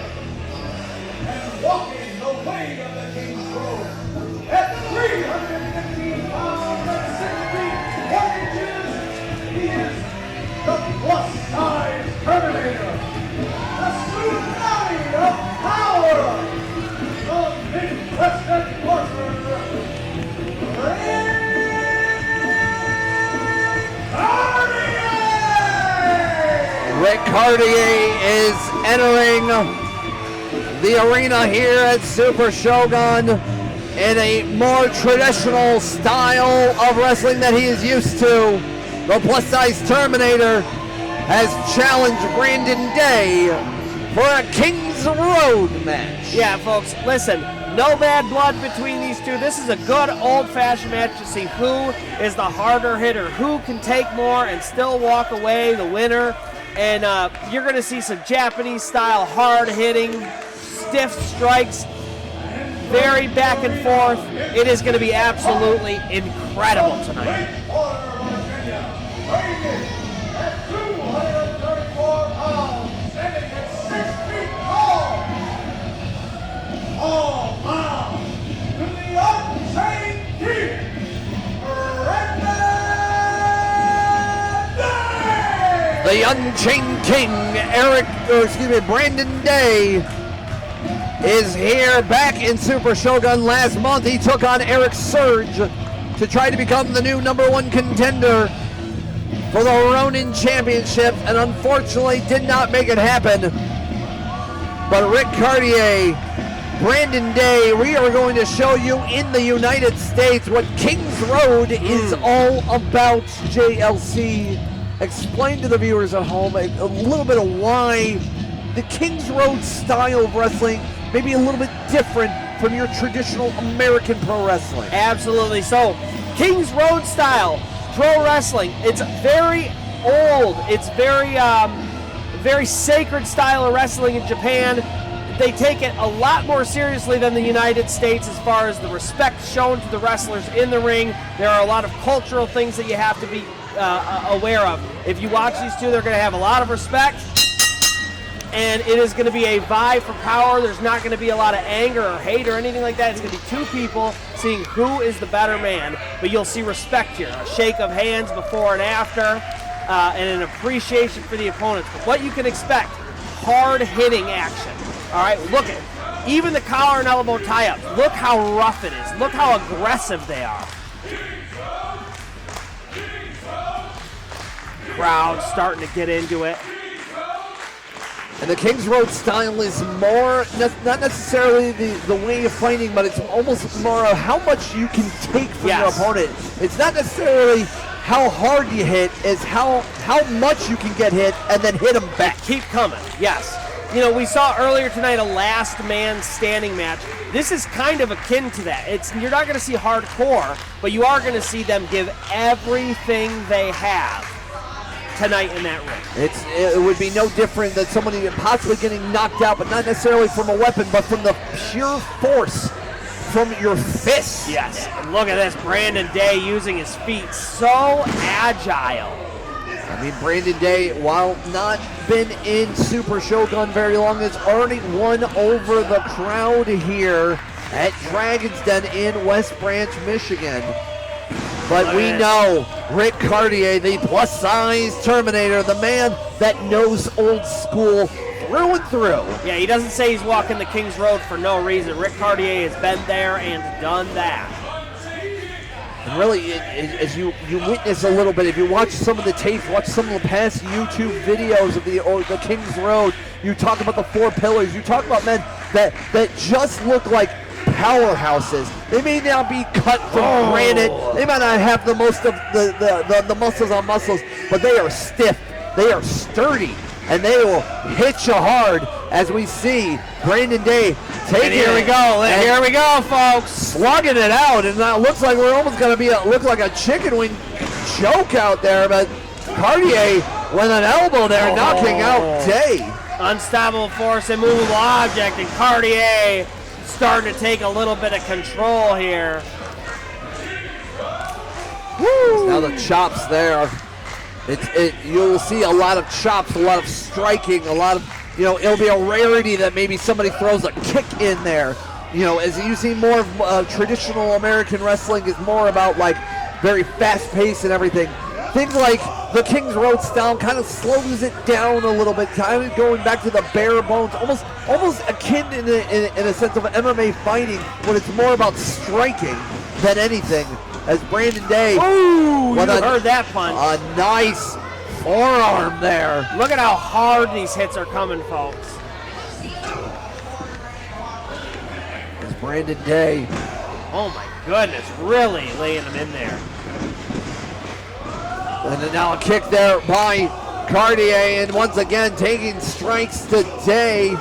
and walking the way of the King's Road at 315 pounds and 6 feet 1 inches, he is the plus-size Terminator, the tsunami of power, the Midwestern Warrior, Ric Caurdiea is entering the arena here at Super Shogun in a more traditional style of wrestling that he is used to. The plus-size Terminator has challenged Brandon Day for a King's Road match. Yeah, folks, listen, no bad blood between these two. This is a good old-fashioned match to see who is the harder hitter, who can take more and still walk away the winner. And you're going to see some Japanese-style hard-hitting, stiff strikes, very back and forth. It is going to be absolutely incredible tonight. At 234 pounds, standing at 6 feet tall. All bound to the Unchained King, Brandon Day! The Unchained King, Brandon Day, is here back in Super Shogun. Last month he took on Erik Surge to try to become the new #1 contender for the Ronin Championship, and unfortunately did not make it happen. But Ric Caurdiea, Brandon Day, we are going to show you in the United States what King's Road is all about. JLC, explain to the viewers at home a little bit of why the King's Road style of wrestling may be a little bit different from your traditional American pro wrestling. Absolutely. So, King's Road style pro wrestling, it's very old. It's very sacred style of wrestling in Japan. They take it a lot more seriously than the United States as far as the respect shown to the wrestlers in the ring. There are a lot of cultural things that you have to be aware of. If you watch these two, they're going to have a lot of respect, and it is going to be a vie for power. There's not going to be a lot of anger or hate or anything like that. It's going to be two people seeing who is the better man, but you'll see respect here, a shake of hands before and after, and an appreciation for the opponents. But what you can expect, hard-hitting action. All right, look at it. Even the collar and elbow tie-ups. Look how rough it is. Look how aggressive they are. Crowd starting to get into it. And the King's Road style is more, not necessarily the way of fighting, but it's almost more of how much you can take from your opponent. It's not necessarily how hard you hit, it's how much you can get hit and then hit them back. Keep coming, yes. You know, we saw earlier tonight a last man standing match. This is kind of akin to that. You're not going to see hardcore, but you are going to see them give everything they have tonight in that ring. It would be no different than somebody possibly getting knocked out, but not necessarily from a weapon, but from the pure force from your fists. Yes, and look at this, Brandon Day using his feet, so agile. I mean, Brandon Day, while not been in Super Shogun very long, has already won over the crowd here at Dragon's Den in West Branch, Michigan. But we know Ric Caurdiea, the plus-size Terminator, the man that knows old school through and through. Yeah, he doesn't say he's walking the King's Road for no reason. Ric Caurdiea has been there and done that. And really, as you witness a little bit, if you watch some of the tapes, watch some of the past YouTube videos of the King's Road, you talk about the 4 pillars, you talk about men that just look like powerhouses. They may not be cut from granite, they might not have the most of the muscles on muscles, but they are stiff, they are sturdy, and they will hit you hard, as we see Brandon Day taking here we go, folks. Slugging it out, and now it looks like we're almost going to look like a chicken wing choke out there, but Caurdiea with an elbow there, knocking out Day. Unstoppable force, immovable object, and Caurdiea starting to take a little bit of control here. Woo. Now the chops there. You'll see a lot of chops, a lot of striking, a lot of, it'll be a rarity that maybe somebody throws a kick in there. As you see more of traditional American wrestling is more about like very fast pace and everything. Things like the King's Road style kind of slows it down a little bit, kind of going back to the bare bones, almost akin in a sense of MMA fighting, when it's more about striking than anything. As Brandon Day, you heard that punch. A nice forearm there. Look at how hard these hits are coming, folks. As Brandon Day. Oh my goodness, really laying him in there. And then now a kick there by Caurdiea, and once again taking strikes to Day.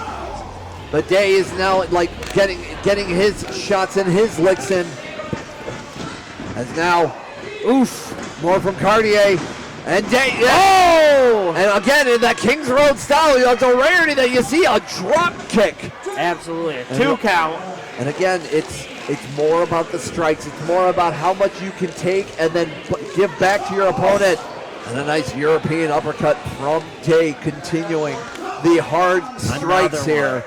But Day is now like getting his shots and his licks in. As now, more from Caurdiea. And Day, and again in that King's Road style, it's a rarity that you see a drop kick. Absolutely, a 2 count. And again, it's more about the strikes. It's more about how much you can take and then give back to your opponent. And a nice European uppercut from Day, continuing the hard strikes here.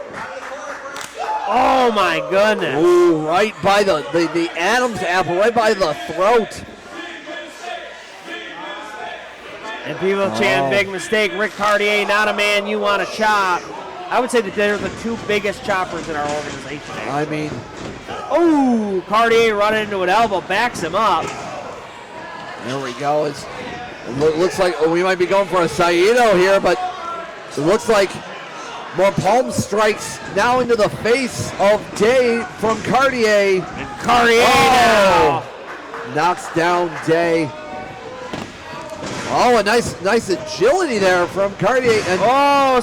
Oh my goodness. Ooh, right by the Adam's apple, right by the throat. And people chant big mistake. Ric Caurdiea, not a man you want to chop. I would say that they're the 2 biggest choppers in our organization. I mean, Caurdiea running into an elbow, backs him up. There we go. It looks like we might be going for a Saito here, but it looks like more palm strikes now into the face of Day from Caurdiea. And Caurdiea knocks down Day. Oh, a nice agility there from Caurdiea. And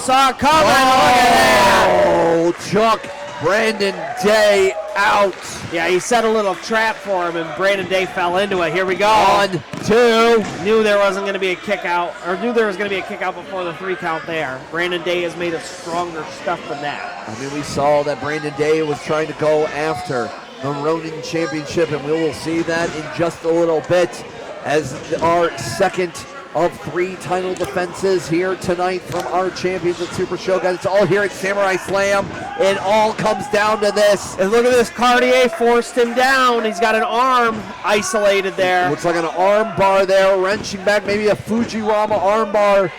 saw it coming. Look at that. Chuck Brandon Day out. Yeah, he set a little trap for him, and Brandon Day fell into it. Here we go. 1, 2. Knew there wasn't going to be a kick out, or knew there was going to be a kick out before the 3 count there. Brandon Day has made of stronger stuff than that. I mean, we saw that Brandon Day was trying to go after the Ronin Championship, and we will see that in just a little bit as our second of 3 title defenses here tonight from our champions at Super Shogun. It's all here at Samurai Slam. It all comes down to this. And look at this, Caurdiea forced him down. He's got an arm isolated there. Looks like an arm bar there, wrenching back, maybe a Fujirama arm bar,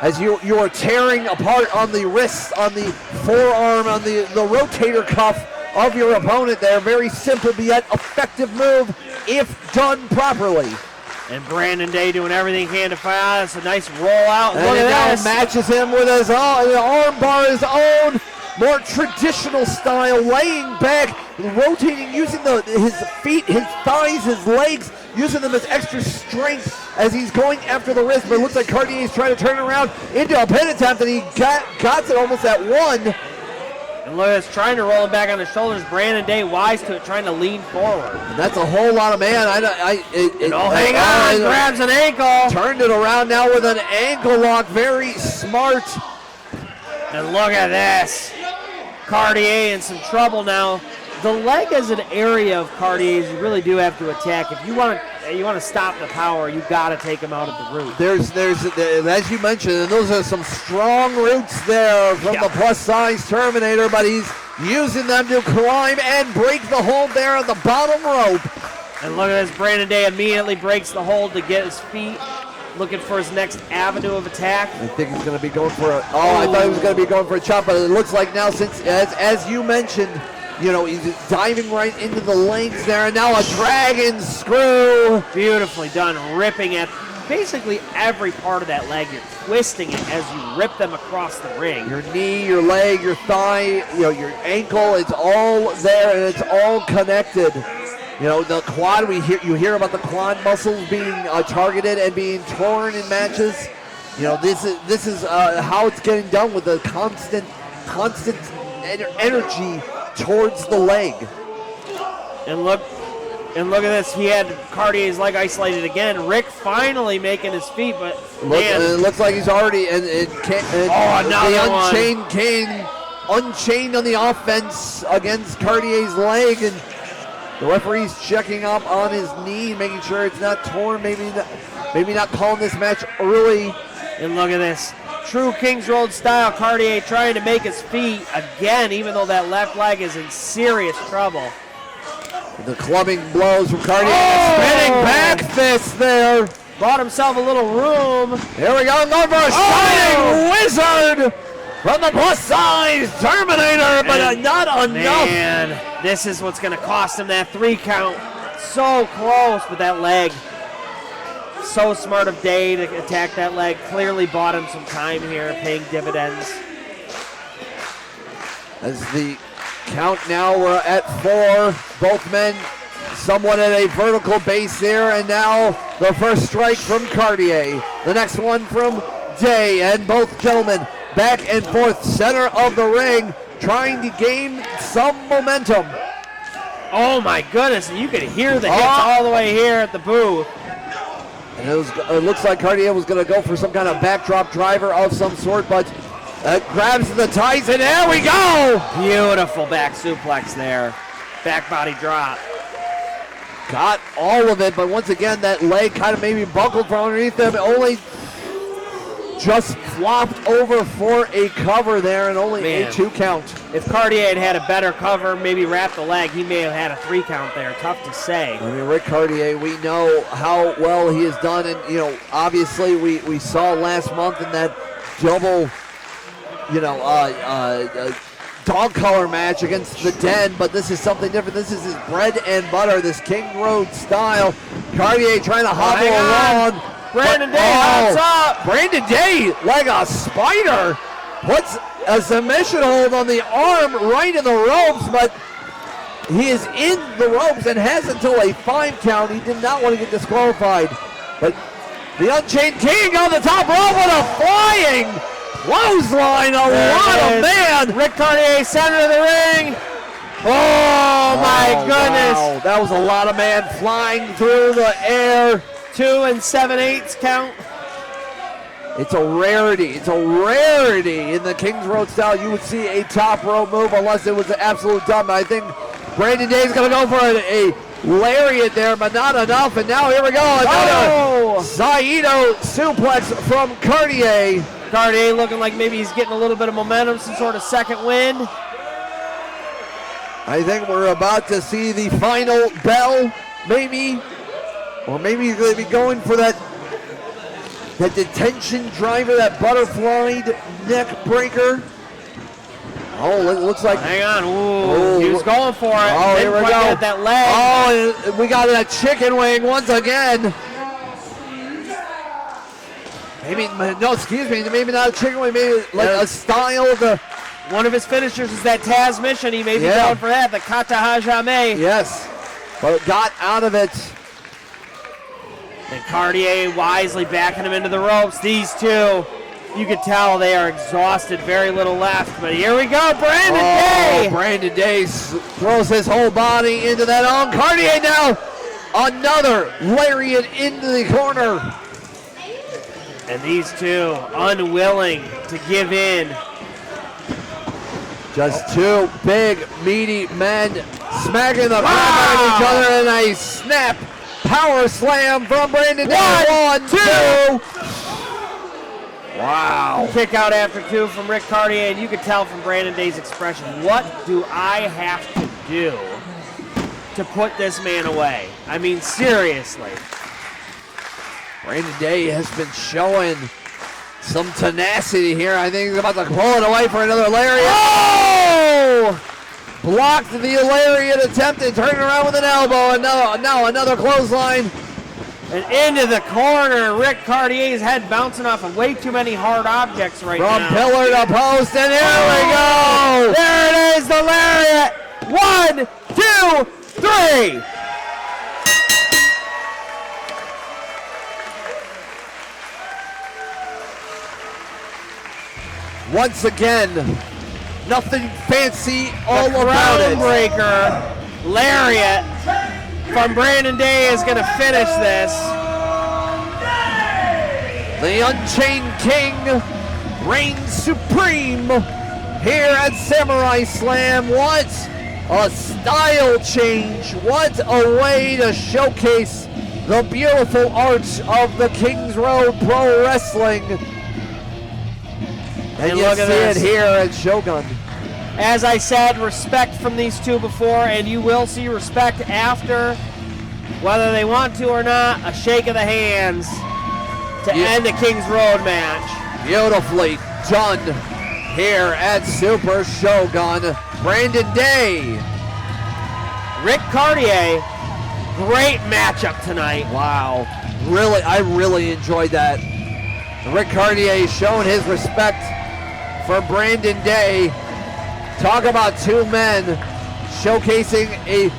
as you are tearing apart on the wrists, on the forearm, on the rotator cuff of your opponent there. Very simple but yet effective move if done properly. And Brandon Day doing everything he can to find out. It's a nice rollout. And it now matches him with his arm bar, his own more traditional style, laying back, rotating, using his feet, his thighs, his legs, using them as extra strength as he's going after the wrist. But it looks like Caurdiea is trying to turn it around into a pin attempt, and he got it almost at 1. And look, it's trying to roll him back on his shoulders. Brandon Day wise to it, trying to lean forward. And that's a whole lot of man. Hang on, grabs an ankle. Turned it around now with an ankle lock. Very smart. And look at this. Caurdiea in some trouble now. The leg is an area of Caurdiea's you really do have to attack. If you want to stop the power, you got to take him out at the root. There's as you mentioned, and those are some strong roots there from the plus-size Terminator, but he's using them to climb and break the hold there at the bottom rope. And look at this, Brandon Day immediately breaks the hold to get his feet, looking for his next avenue of attack. I think he's going to be going for a, I thought he was going to be going for a chop, but it looks like now, since, as you mentioned, you know, he's diving right into the legs there, and now a dragon screw. Beautifully done, ripping at basically every part of that leg. You're twisting it as you rip them across the ring. Your knee, your leg, your thigh, you know, your ankle, it's all there and it's all connected. You know, the quad, you hear about the quad muscles being targeted and being torn in matches. You know, this is how it's getting done with the constant energy towards the leg. And look at this. He had Caurdiea's leg isolated again. Rick finally making his feet, but it looks like he's already the Unchained King unchained on the offense against Caurdiea's leg, and the referee's checking up on his knee, making sure it's not torn. Maybe not calling this match early. And look at this. True Kings Road style, Caurdie trying to make his feet again, even though that left leg is in serious trouble. The clubbing blows from Caurdie. Spinning back fist there. Bought himself a little room. Here we go, going for a shining wizard from the plus size Terminator, but not enough. Man, this is what's going to cost him that 3 count. So close with that leg. So smart of Day to attack that leg. Clearly bought him some time here, paying dividends. As the count now, we're at 4. Both men somewhat at a vertical base here, and now the first strike from Caurdie. The next one from Day, and both gentlemen back and forth, center of the ring, trying to gain some momentum. Oh my goodness, and you can hear the hits all the way here at the booth. And it looks like Caurdie was going to go for some kind of backdrop driver of some sort, but grabs the ties, and there we go! Beautiful back suplex there. Back body drop. Got all of it, but once again, that leg kind of maybe buckled from underneath them. Only just flopped over for a cover there, and only a 2 count. If Caurdie had had a better cover, maybe wrapped the leg, he may have had a 3 count there. Tough to say. I mean, Ric Caurdiea, we know how well he has done, and you know, obviously we saw last month in that double, dog collar match against the Den, but this is something different. This is his bread and butter, this King Road style. Caurdie trying to hobble along. Brandon Day hops up. Brandon Day, like a spider, puts a submission hold on the arm right in the ropes, but he is in the ropes and has until a 5 count. He did not want to get disqualified, but the Unchained King on the top rope with a flying clothesline, a lot of man. Ric Caurdie, center of the ring. Oh my goodness. Wow. That was a lot of man flying through the air. 2 7/8 count. It's a rarity. It's a rarity in the Kings Road style. You would see a top rope move unless it was an absolute dump. I think Brandon Day is going to go for a lariat there, but not enough. And now here we go. Another Saito suplex from Caurdie. Caurdie looking like maybe he's getting a little bit of momentum, some sort of second wind. I think we're about to see the final bell, maybe. Or maybe he's going to be going for that detention driver, that butterflied neck breaker. Oh, it looks like. Hang on. Ooh, he was going for it. Oh, here we go. Get that leg. Oh, we got that chicken wing once again. Maybe not a chicken wing, maybe like a style of the. One of his finishers is that Taz mission. He may be going for that, the Kata Hajime. Yes, but got out of it. And Caurdie wisely backing him into the ropes. These two, you can tell they are exhausted. Very little left. But here we go, Brandon Day. Brandon Day throws his whole body into that on. Caurdie now, another lariat into the corner. And these two unwilling to give in. Just two big, meaty men smacking the crap out of each other in a snap power slam from Brandon Day. One, two. Wow. Kick out after two from Ric Caurdiea, and you could tell from Brandon Day's expression, what do I have to do to put this man away? I mean, seriously. Brandon Day has been showing some tenacity here. I think he's about to pull it away for another lariat. Oh! Blocked the lariat attempt and turned around with an elbow. And now another clothesline. And into the corner. Ric Caurdiea's head bouncing off of way too many hard objects right now. From pillar to post, and here we go. There it is, the lariat. 1, 2, 3. Once again, nothing fancy all about it. Groundbreaker lariat from Brandon Day is going to finish this. The Unchained King reigns supreme here at Samurai Slam. What a style change. What a way to showcase the beautiful art of the Kings Road Pro Wrestling. And you see it here at Shogun. As I said, respect from these two before, and you will see respect after, whether they want to or not. A shake of the hands to end the Kings Road match. Beautifully done here at Super Shogun. Brandon Day. Ric Caurdiea, great matchup tonight. Wow. Really, I really enjoyed that. Ric Caurdiea showing his respect for Brandon Day. Talk about two men showcasing a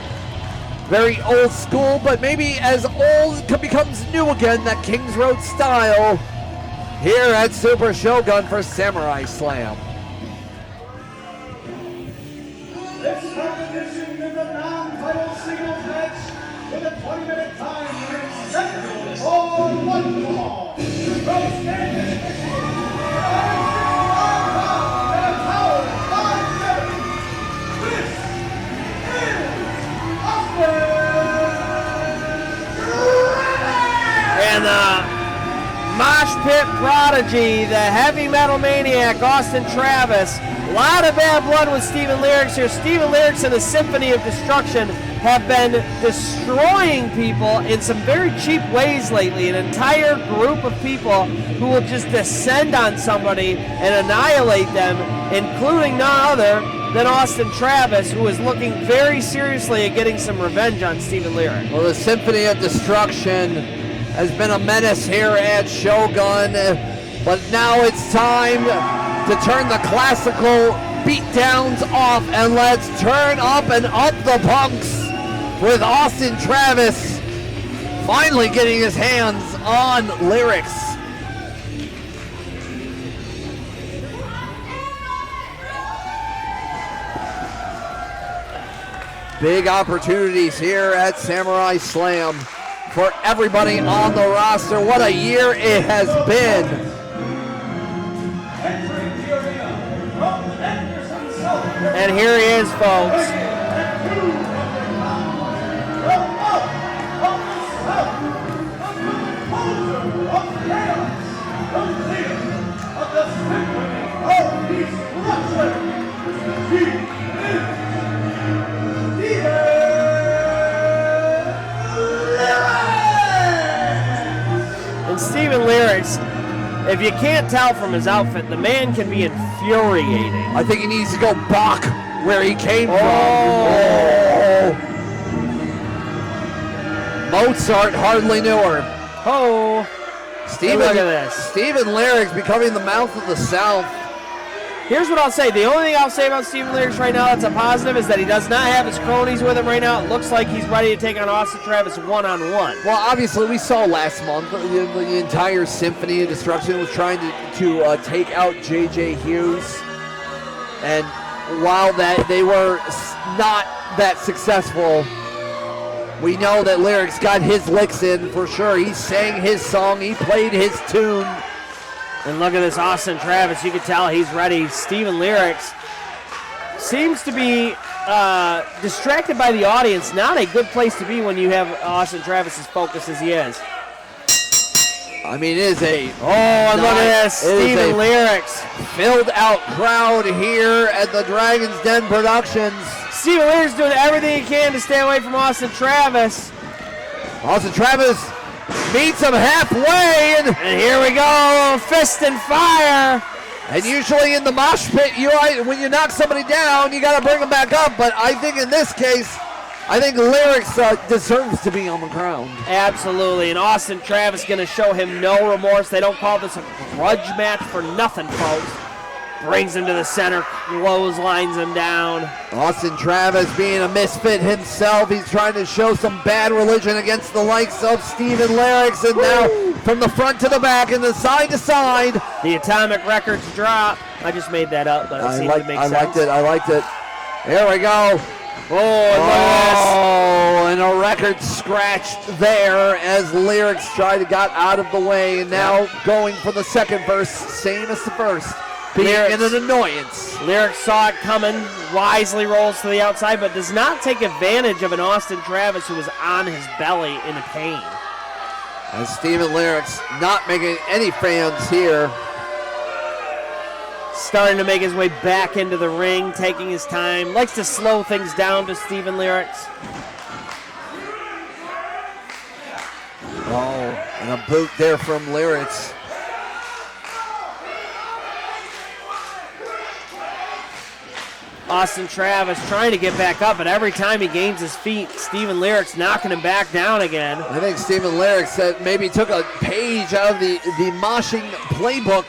very old school, but maybe as old becomes new again, that Kings Road style here at Super Shogun for Samurai Slam. This competition is a non-title singles match with a 20-minute time limit set on one fall. From standing and the Mosh Pit Prodigy, the heavy metal maniac, Austin Travis. A lot of bad blood with Steven Lyrics here. Steven Lyrics and the Symphony of Destruction have been destroying people in some very cheap ways lately. An entire group of people who will just descend on somebody and annihilate them, including none other than Austin Travis, who is looking very seriously at getting some revenge on Steven Lyric. Well, the Symphony of Destruction has been a menace here at Shogun, but now it's time to turn the classical beatdowns off, and let's turn up and up the punks with Austin Travis finally getting his hands on Lyrics. Big opportunities here at Samurai Slam for everybody on the roster. What a year it has been. And here he is, folks. And Steven Lyrics, if you can't tell from his outfit, the man can be infuriating. I think he needs to go back where he came from. Mozart hardly knew her. Oh, Steven, look at this. Steven Lyrics becoming the mouth of the South. Here's what I'll say. The only thing I'll say about Steven Lyrics right now that's a positive is that he does not have his cronies with him right now. It looks like he's ready to take on Austin Travis one-on-one. Well, obviously, we saw last month the entire Symphony of Destruction was trying to take out J.J. Hughes. And while that they were not that successful, we know that Lyrics got his licks in for sure. He sang his song. He played his tune. And look at this Austin Travis. You can tell he's ready. Steven Lyrics seems to be distracted by the audience. Not a good place to be when you have Austin Travis as focused as he is. I mean, it is a and look at this, Steven Lyrics. Filled out crowd here at the Dragon's Den Productions. Steven Lyrics doing everything he can to stay away from Austin Travis. Austin Travis meets him halfway, and here we go, fist and fire. And usually in the mosh pit, when you knock somebody down, you got to bring them back up. But I think in this case, I think Lyrics deserves to be on the ground. Absolutely, and Austin Travis going to show him no remorse. They don't call this a grudge match for nothing, folks. Brings him to the center, clotheslines him down. Austin Travis being a misfit himself. He's trying to show some bad religion against the likes of Steven Lyrics. And now from the front to the back and the side to side. The Atomic Records drop. I just made that up, but it seemed to make sense. I liked it. Here we go. And a record scratched there as Lyrics got out of the way. And now going for the second verse, same as the first. Being an annoyance. Lyrics saw it coming, wisely rolls to the outside, but does not take advantage of an Austin Travis who was on his belly in pain. As Steven Lyrics not making any fans here. Starting to make his way back into the ring, taking his time. Likes to slow things down to Steven Lyrics. And a boot there from Lyrics. Austin Travis trying to get back up, but every time he gains his feet, Steven Lyrics knocking him back down again. I think Steven Lyrics maybe took a page out of the moshing playbook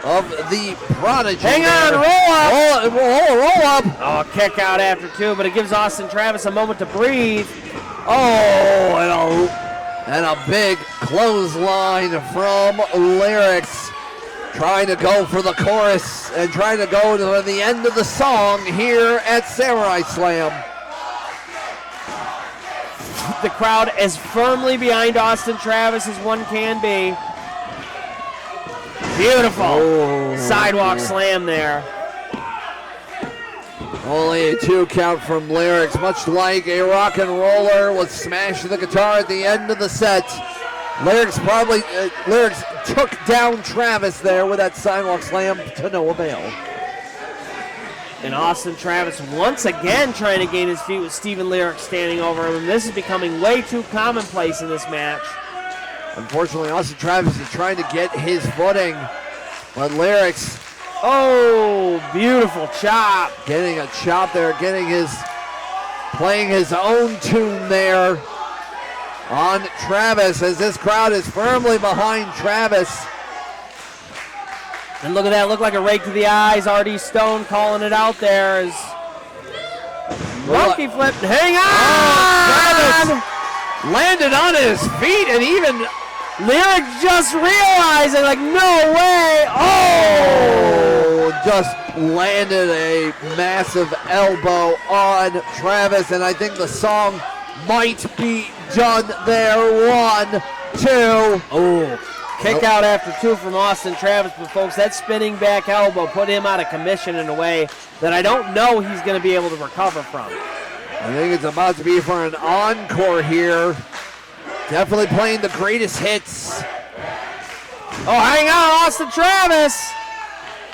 of the Prodigy. Hang on, roll up. Roll up. Oh, kick out after two, but it gives Austin Travis a moment to breathe. And a big clothesline from Lyrics. Trying to go for the chorus and trying to go to the end of the song here at Samurai Slam. The crowd as firmly behind Austin Travis as one can be. Beautiful sidewalk slam there. Only a 2 count from Lyrics, much like a rock and roller would smash the guitar at the end of the set. Lyrics took down Travis there with that sidewalk slam to no avail. And Austin Travis once again trying to gain his feet with Steven Lyrics standing over him. This is becoming way too commonplace in this match. Unfortunately, Austin Travis is trying to get his footing, but Lyrics, beautiful chop. Getting a chop there, playing his own tune there on Travis as this crowd is firmly behind Travis. And look at that, look like a rake to the eyes. R.D. Stone calling it out there as monkey flip. Hang on! Travis landed on his feet, and even Lyric just realizing, like, no way. Just landed a massive elbow on Travis, and I think the song might be done there. 1, 2. Kick out after 2 from Austin Travis, but folks, that spinning back elbow put him out of commission in a way that I don't know he's going to be able to recover from. I think it's about to be for an encore here. Definitely playing the greatest hits. Hang on, Austin Travis.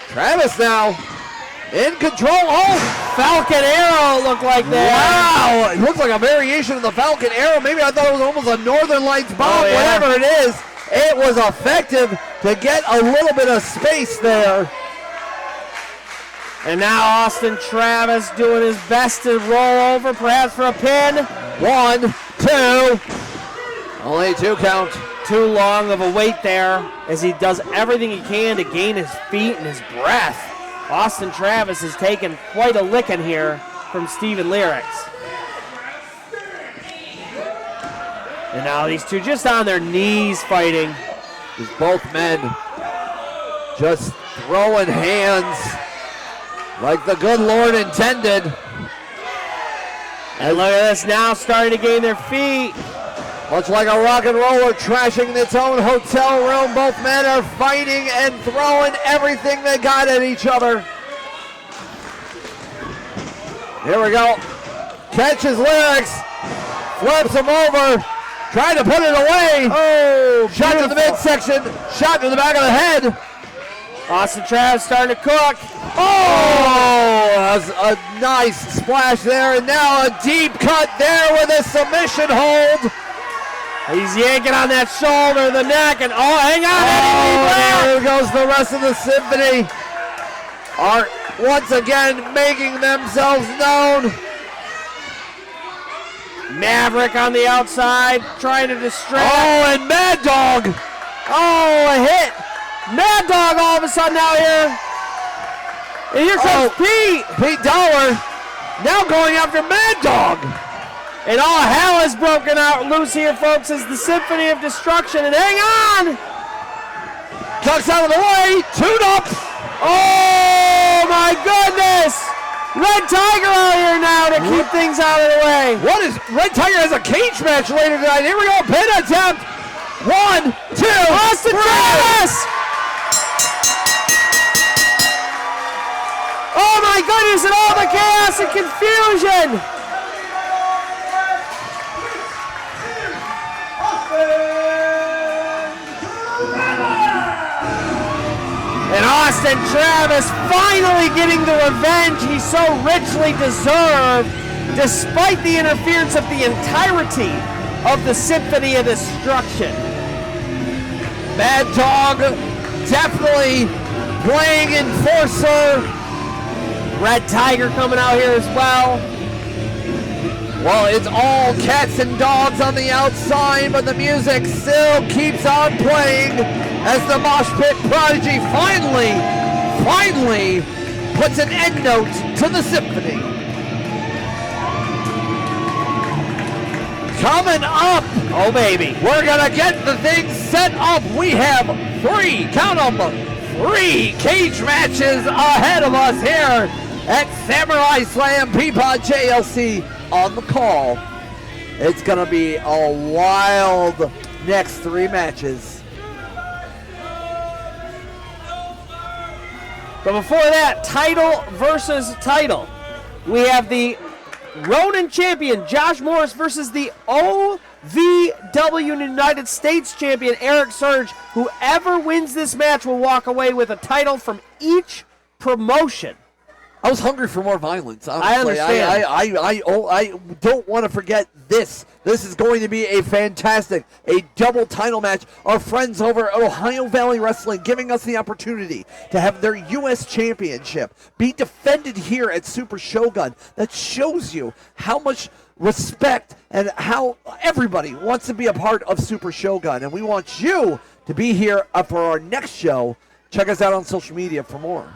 Travis now in control. Falcon Arrow looked like that. Wow, it looks like a variation of the Falcon Arrow. Maybe I thought it was almost a Northern Lights bomb. Whatever it is, it was effective to get a little bit of space there. And now Austin Travis doing his best to roll over, perhaps for a pin. 1, 2. Only 2 count. Too long of a wait there as he does everything he can to gain his feet and his breath. Austin Travis has taken quite a licking here from Steven Lyrics. And now these two just on their knees fighting. As both men just throwing hands like the good Lord intended. And look at this now, starting to gain their feet. Much like a rock and roller trashing its own hotel room, both men are fighting and throwing everything they got at each other. Here we go. Catches lyrics. Flips him over. Trying to put it away. Oh, shot to the midsection. Shot to the back of the head. Austin Travis starting to cook. Oh, that's a nice splash there. And now a deep cut there with a submission hold. He's yanking on that shoulder, the neck, and hang on. There goes the rest of the symphony. Are once again making themselves known. Maverick on the outside, trying to distract. Oh, and Mad Dog. Oh, a hit. Mad Dog all of a sudden out here. And here comes Pete. Pete Dollar now going after Mad Dog. And all hell is broken out loose here, folks, as the Symphony of Destruction. And hang on. Ducks out of the way. Tune-ups. Oh, my goodness. Red Tiger out here now to keep things out of the way. What is Red Tiger has a cage match later tonight. Here we go. Pin attempt. 1, 2, Austin Travis. Oh my goodness, and all the chaos and confusion. And Austin Travis finally getting the revenge he so richly deserved, despite the interference of the entirety of the Symphony of Destruction. Mad Dog definitely playing enforcer. Red Tiger coming out here as well. Well, it's all cats and dogs on the outside, but the music still keeps on playing as the Mosh Pit Prodigy finally puts an end note to the symphony. Coming up, oh baby, we're gonna get the thing set up. We have 3 cage matches ahead of us here at Samurai Slam Peapod JLC on the call. It's gonna be a wild next 3 matches. But before that, title versus title. We have the Ronin champion, Josh Morris, versus the OVW United States champion, Erik Surge. Whoever wins this match will walk away with a title from each promotion. I was hungry for more violence, honestly. I understand. I don't want to forget this. This is going to be a double title match. Our friends over at Ohio Valley Wrestling giving us the opportunity to have their U.S. Championship be defended here at Super Shogun. That shows you how much respect and how everybody wants to be a part of Super Shogun. And we want you to be here for our next show. Check us out on social media for more.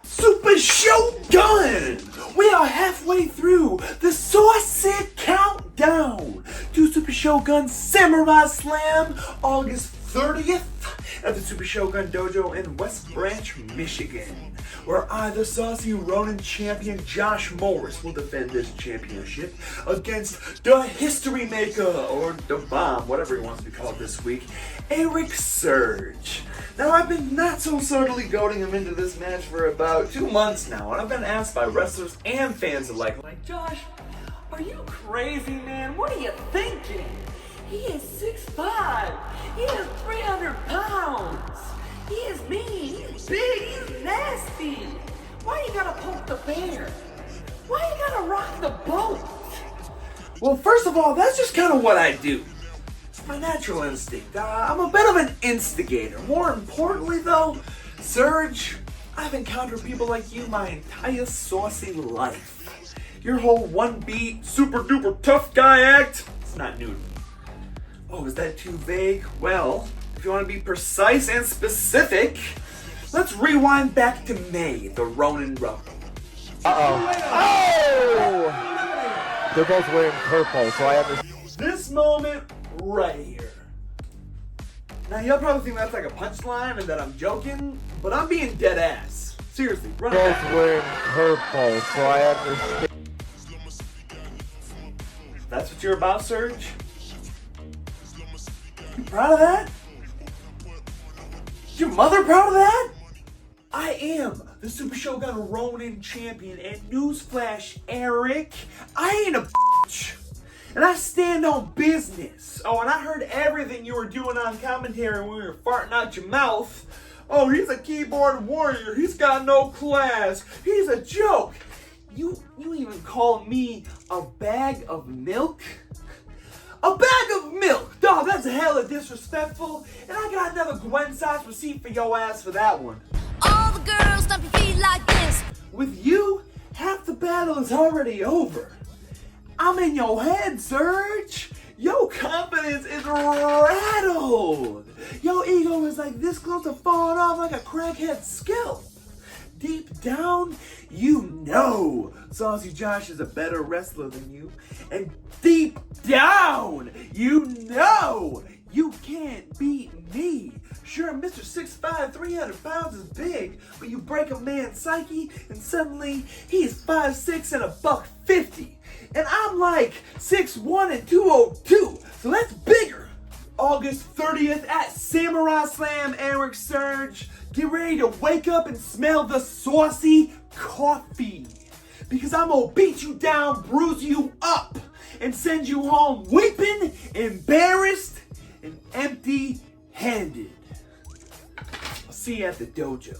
Super Shogun! We are halfway through the saucy countdown to Super Shogun Samurai Slam, August 30th at the Super Shogun Dojo in West Branch, Michigan, where I, the saucy Ronin champion Josh Morris, will defend this championship against the history maker, or the bomb, whatever he wants to be called this week, Erik Surge. Now, I've been not so subtly goading him into this match for about 2 months now, and I've been asked by wrestlers and fans alike, like, Josh, are you crazy, man? What are you thinking? He is 6'5". He is 300 pounds. He is mean. He's big. He's nasty. Why you gotta poke the bear? Why you gotta rock the boat? Well, first of all, that's just kind of what I do. It's my natural instinct. I'm a bit of an instigator. More importantly, though, Surge, I've encountered people like you my entire saucy life. Your whole one-beat, super-duper tough guy act, it's not new to me. Oh, is that too vague? Well, if you want to be precise and specific, let's rewind back to May, the Ronin Rumble. Oh! They're both wearing purple, so I understand. This moment right here. Now, you'll probably think that's like a punchline and that I'm joking, but I'm being dead ass. Seriously, run it Both back. wearing purple, so I understand. That's what you're about, Surge? You proud of that? Is your mother proud of that? I am the Super Shogun Ronin champion, and newsflash, Erik, I ain't a bitch. And I stand on business. Oh, and I heard everything you were doing on commentary when you were farting out your mouth. Oh, he's a keyboard warrior. He's got no class. He's a joke. You even call me a bag of milk? A bag of milk! Dog, that's hella disrespectful. And I got another Gwen size receipt for your ass for that one. All the girls stomp your feet like this. With you, half the battle is already over. I'm in your head, Serge. Your confidence is rattled. Your ego is like this close to falling off like a crackhead scalp. Deep down, you know Saucy Josh is a better wrestler than you. And deep down, you know you can't beat me. Sure, Mr. 6'5", 300 pounds is big, but you break a man's psyche and suddenly he's 5'6" and $150. And I'm like 6'1" and 202, so that's bigger. August 30th at Samurai Slam, Erik Surge. Get ready to wake up and smell the saucy coffee. Because I'm gonna beat you down, bruise you up, and send you home weeping, embarrassed, and empty-handed. I'll see you at the dojo.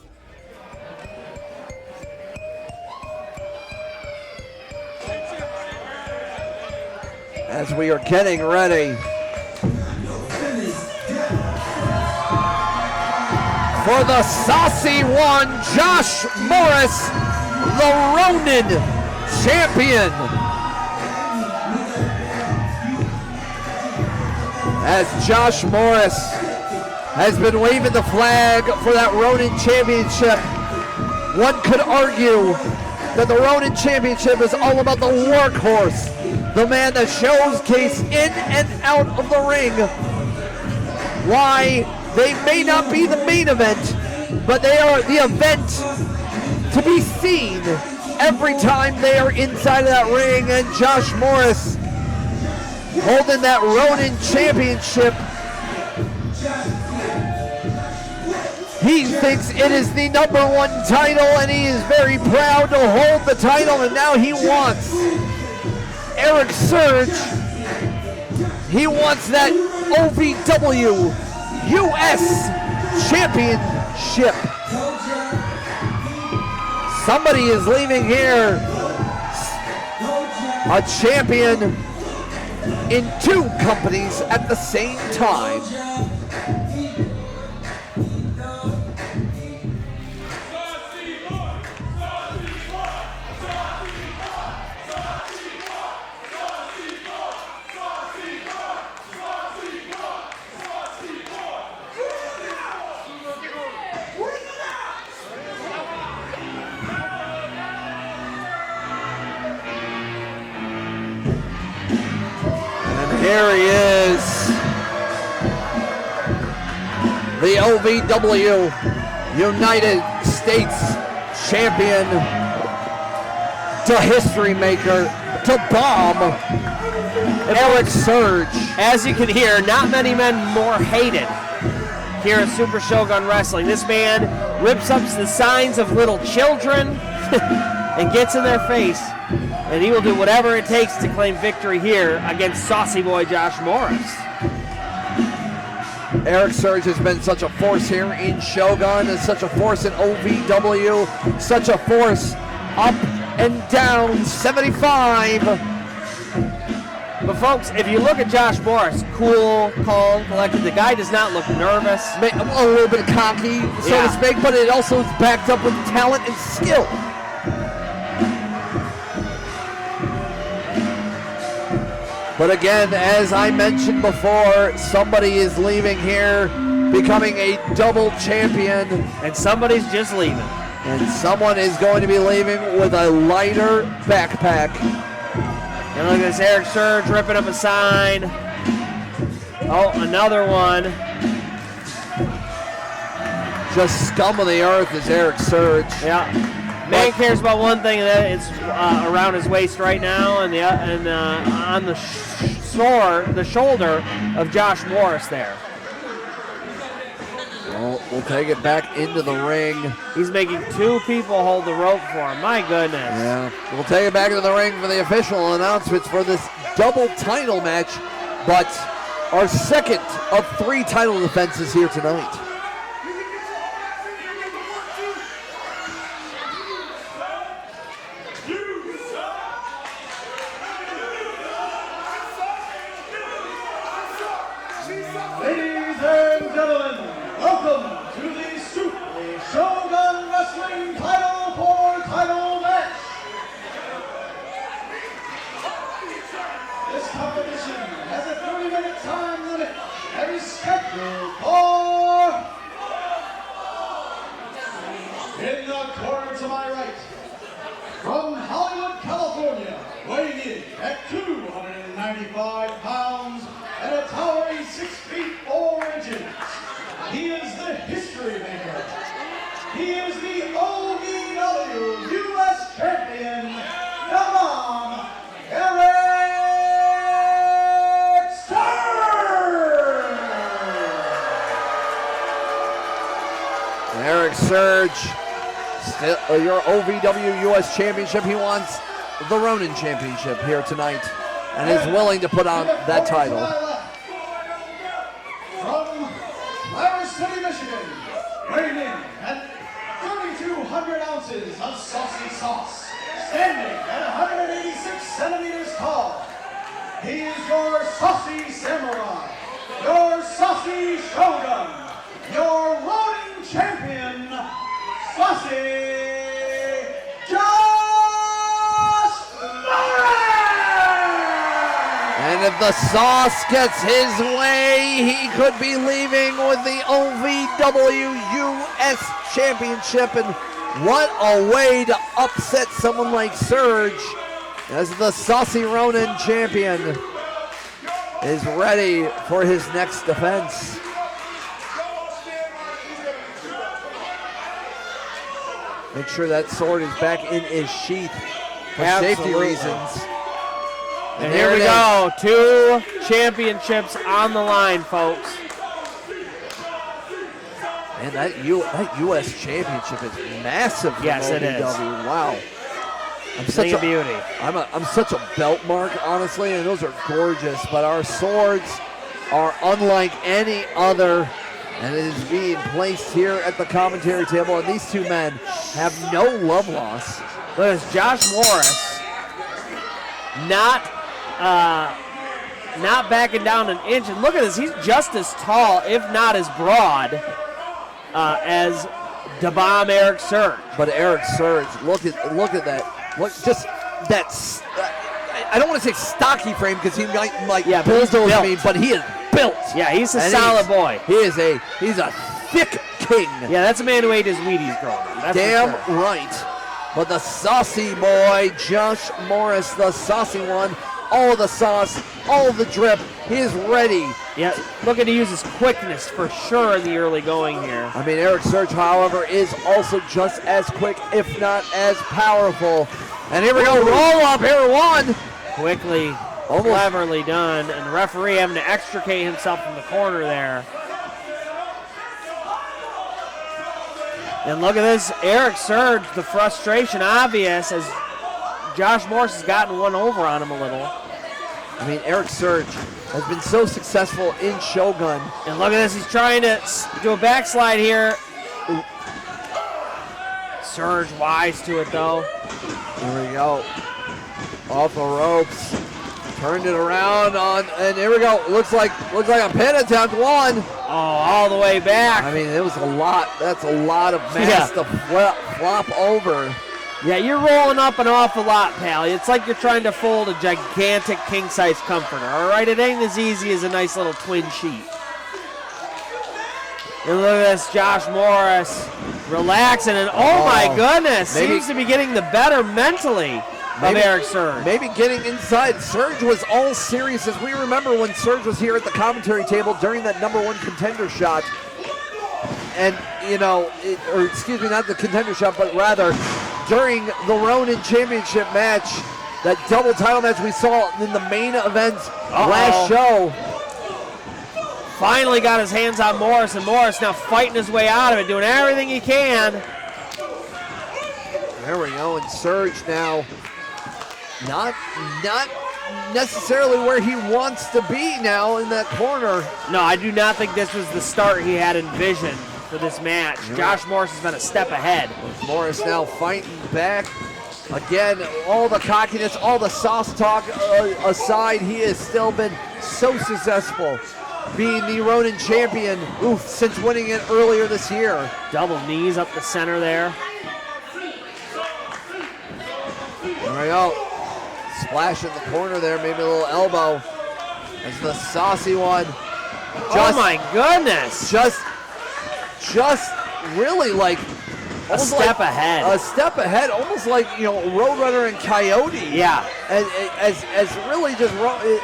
As we are getting ready for the saucy one, Josh Morris, the Ronin champion. As Josh Morris has been waving the flag for that Ronin championship, one could argue that the Ronin championship is all about the workhorse, the man that showcase in and out of the ring. Why they may not be the main event, but they are the event to be seen every time they are inside of that ring. And Josh Morris holding that Ronin championship. He thinks it is the #1 title, and he is very proud to hold the title, and now he wants Erik Surge. He wants that OVW US Championship. Somebody is leaving here a champion in 2 companies at the same time. Here he is, the OVW United States Champion, the history maker, the bomb, Erik Surge. As you can hear, not many men more hated here at Super Shogun Wrestling. This man rips up the signs of little children and gets in their face. And he will do whatever it takes to claim victory here against Saucy Boy Josh Morris. Erik Surge has been such a force here in Shogun, and such a force in OVW, such a force up and down 75. But folks, if you look at Josh Morris, cool, calm, collected. The guy does not look nervous. A little bit cocky, so to speak, but it also is backed up with talent and skill. But again, as I mentioned before, somebody is leaving here, becoming a double champion. And somebody's just leaving. And someone is going to be leaving with a lighter backpack. And look at this, Erik Surge ripping up a sign. Oh, another one. Just scum of the earth is Erik Surge. Yeah. Man cares about one thing, and that it's around his waist right now, and on the shoulder of Josh Morris there. We'll take it back into the ring. He's making 2 people hold the rope for him. My goodness. Yeah. We'll take it back into the ring for the official announcements for this double title match, but our second of 3 title defenses here tonight. Ladies and gentlemen, welcome to the Super Shogun Wrestling Title for Title match. This competition has a 30-minute time limit and is scheduled for... In the corner to my right, from Hollywood, California, weighing in at 295 pounds and a towering 6 feet 4 inches. He is the history maker. He is the OVW US Champion, the Bomb, Erik Erik Surge, still your OVW US Championship. He wants the Ronin Championship here tonight and is willing to put on that title. From Flower City, Michigan, weighing in at 3,200 ounces of saucy sauce, standing at 186 centimeters tall. He is your saucy samurai, your saucy shogun, your Ronin champion, Saucy Josh Morris! And if the sauce gets his way, he could be leaving with the OVW US Championship. And what a way to upset someone like Surge, as the Saucy Ronin champion is ready for his next defense. Make sure that sword is back in his sheath for safety reasons. And here we go. 2 championships on the line, folks. And that U.S. Championship is massive for Yes, it is. Wow. I'm Such a beauty. I'm such a belt mark, honestly, and those are gorgeous. But our swords are unlike any other, and it is being placed here at the commentary table. And these 2 men have no love lost. Look at this, Josh Morris, not backing down an inch. And look at this, he's just as tall, if not as broad, as the Bomb Erik Surge. But Erik Surge, look at that. Look, just that. I don't want to say stocky frame because he might bulldoze me, but he is built. Yeah, he's a solid boy. He's a thick king. Yeah, that's a man who ate his Wheaties growing up. That's damn for sure. right. But the saucy boy, Josh Morris, the saucy one, all the sauce, all the drip, he is ready. Yeah, looking to use his quickness for sure in the early going here. I mean, Erik Surge, however, is also just as quick, if not as powerful. And here we go, roll up, here one. Quickly, cleverly done, and the referee having to extricate himself from the corner there. And look at this, Erik Surge, the frustration obvious as Josh Morris has gotten one over on him a little. I mean, Erik Surge has been so successful in Shogun. And look at this, he's trying to do a backslide here. Ooh. Surge wise to it though. Here we go. Off the ropes. Turned it around and here we go. Looks like a pin attempt. One. Oh, all the way back. I mean, it was a lot. That's a lot of mass to flop over. Yeah, you're rolling up an awful lot, pal. It's like you're trying to fold a gigantic king-size comforter, all right? It ain't as easy as a nice little twin sheet. And look at this, Josh Morris relaxing, and oh my goodness, seems to be getting the better mentally of Erik Surge. Maybe getting inside. Surge was all serious, as we remember when Surge was here at the commentary table during that #1 contender shot. And, or excuse me, not the contender shot, but rather during the Ronin Championship match, that double title match we saw in the main event last show. Finally got his hands on Morris, and Morris now fighting his way out of it, doing everything he can. There we go, and Surge now not necessarily where he wants to be now in that corner. No, I do not think this was the start he had envisioned for this match. Yeah. Josh Morris has been a step ahead. Morris now fighting back. Again, all the cockiness, all the sauce talk aside, he has still been so successful being the Ronin champion since winning it earlier this year. Double knees up the center there. There we go. Splash in the corner there, maybe a little elbow. As the saucy one. Oh my goodness. Just really like a step ahead. A step ahead, almost like, Roadrunner and Coyote. Yeah. As really just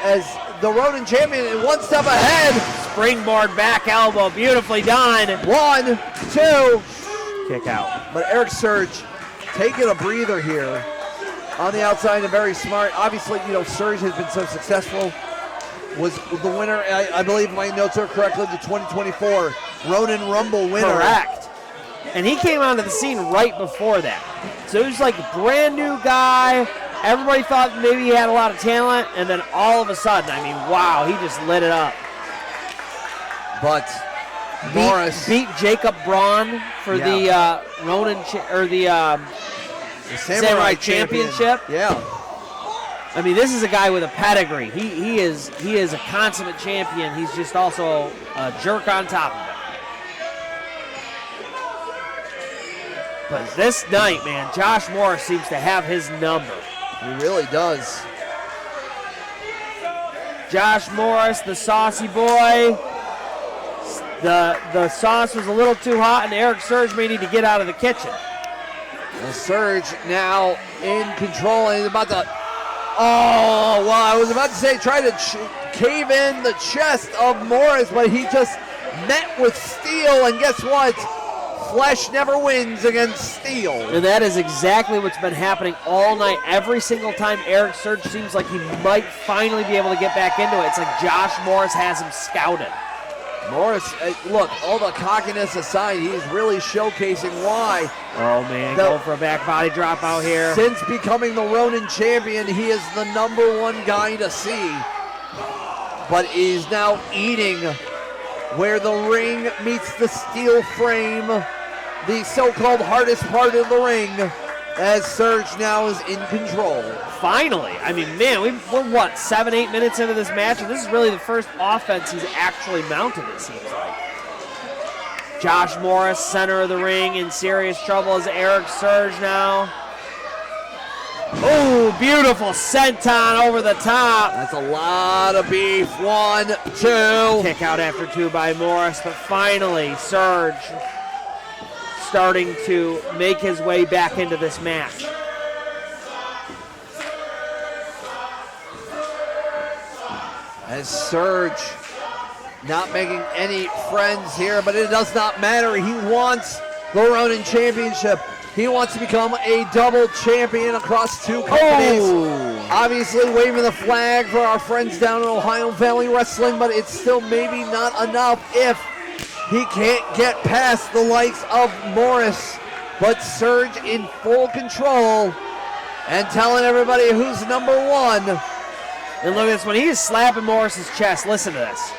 as the Ronin champion, and one step ahead. Springboard back elbow, beautifully done. 1, 2. Kick out. But Erik Surge taking a breather here on the outside and very smart. Obviously, Surge has been so successful. Was the winner, I believe my notes are correctly, the 2024 Ronin Rumble winner. Correct. And he came onto the scene right before that. So he was like a brand new guy. Everybody thought maybe he had a lot of talent, and then all of a sudden, wow, he just lit it up. But Morris beat Jacob Braun for the Ronin the Samurai Championship. Yeah. This is a guy with a pedigree. He is a consummate champion. He's just also a jerk on top of it. But this night, man, Josh Morris seems to have his number. He really does. Josh Morris, the saucy boy. The sauce was a little too hot, and Erik Surge may need to get out of the kitchen. The Surge now in control, and he's about to. Oh, well, I was about to say try to cave in the chest of Morris, but he just met with steel, and guess what? Flesh never wins against steel. And that is exactly what's been happening all night. Every single time Erik Surge seems like he might finally be able to get back into it, it's like Josh Morris has him scouted. Morris, look, all the cockiness aside, he's really showcasing why. Oh, man, going for a back body drop out here. Since becoming the Ronin champion, he is the #1 guy to see. But is now eating where the ring meets the steel frame, the so-called hardest part of the ring, as Surge now is in control. Finally. Man, we're what, 7-8 minutes into this match, and this is really the first offense he's actually mounted, it seems like. Josh Morris, center of the ring, in serious trouble as Erik Surge now. Oh, beautiful senton over the top. That's a lot of beef. 1, 2. Kick out after 2 by Morris, but finally Surge starting to make his way back into this match. As Surge not making any friends here, but it does not matter. He wants the Ronin Championship. He wants to become a double champion across 2 companies. Oh. Obviously waving the flag for our friends down in Ohio Valley Wrestling, but it's still maybe not enough if he can't get past the likes of Morris. But Surge in full control and telling everybody who's #1. And look at this, when he is slapping Morris's chest, listen to this.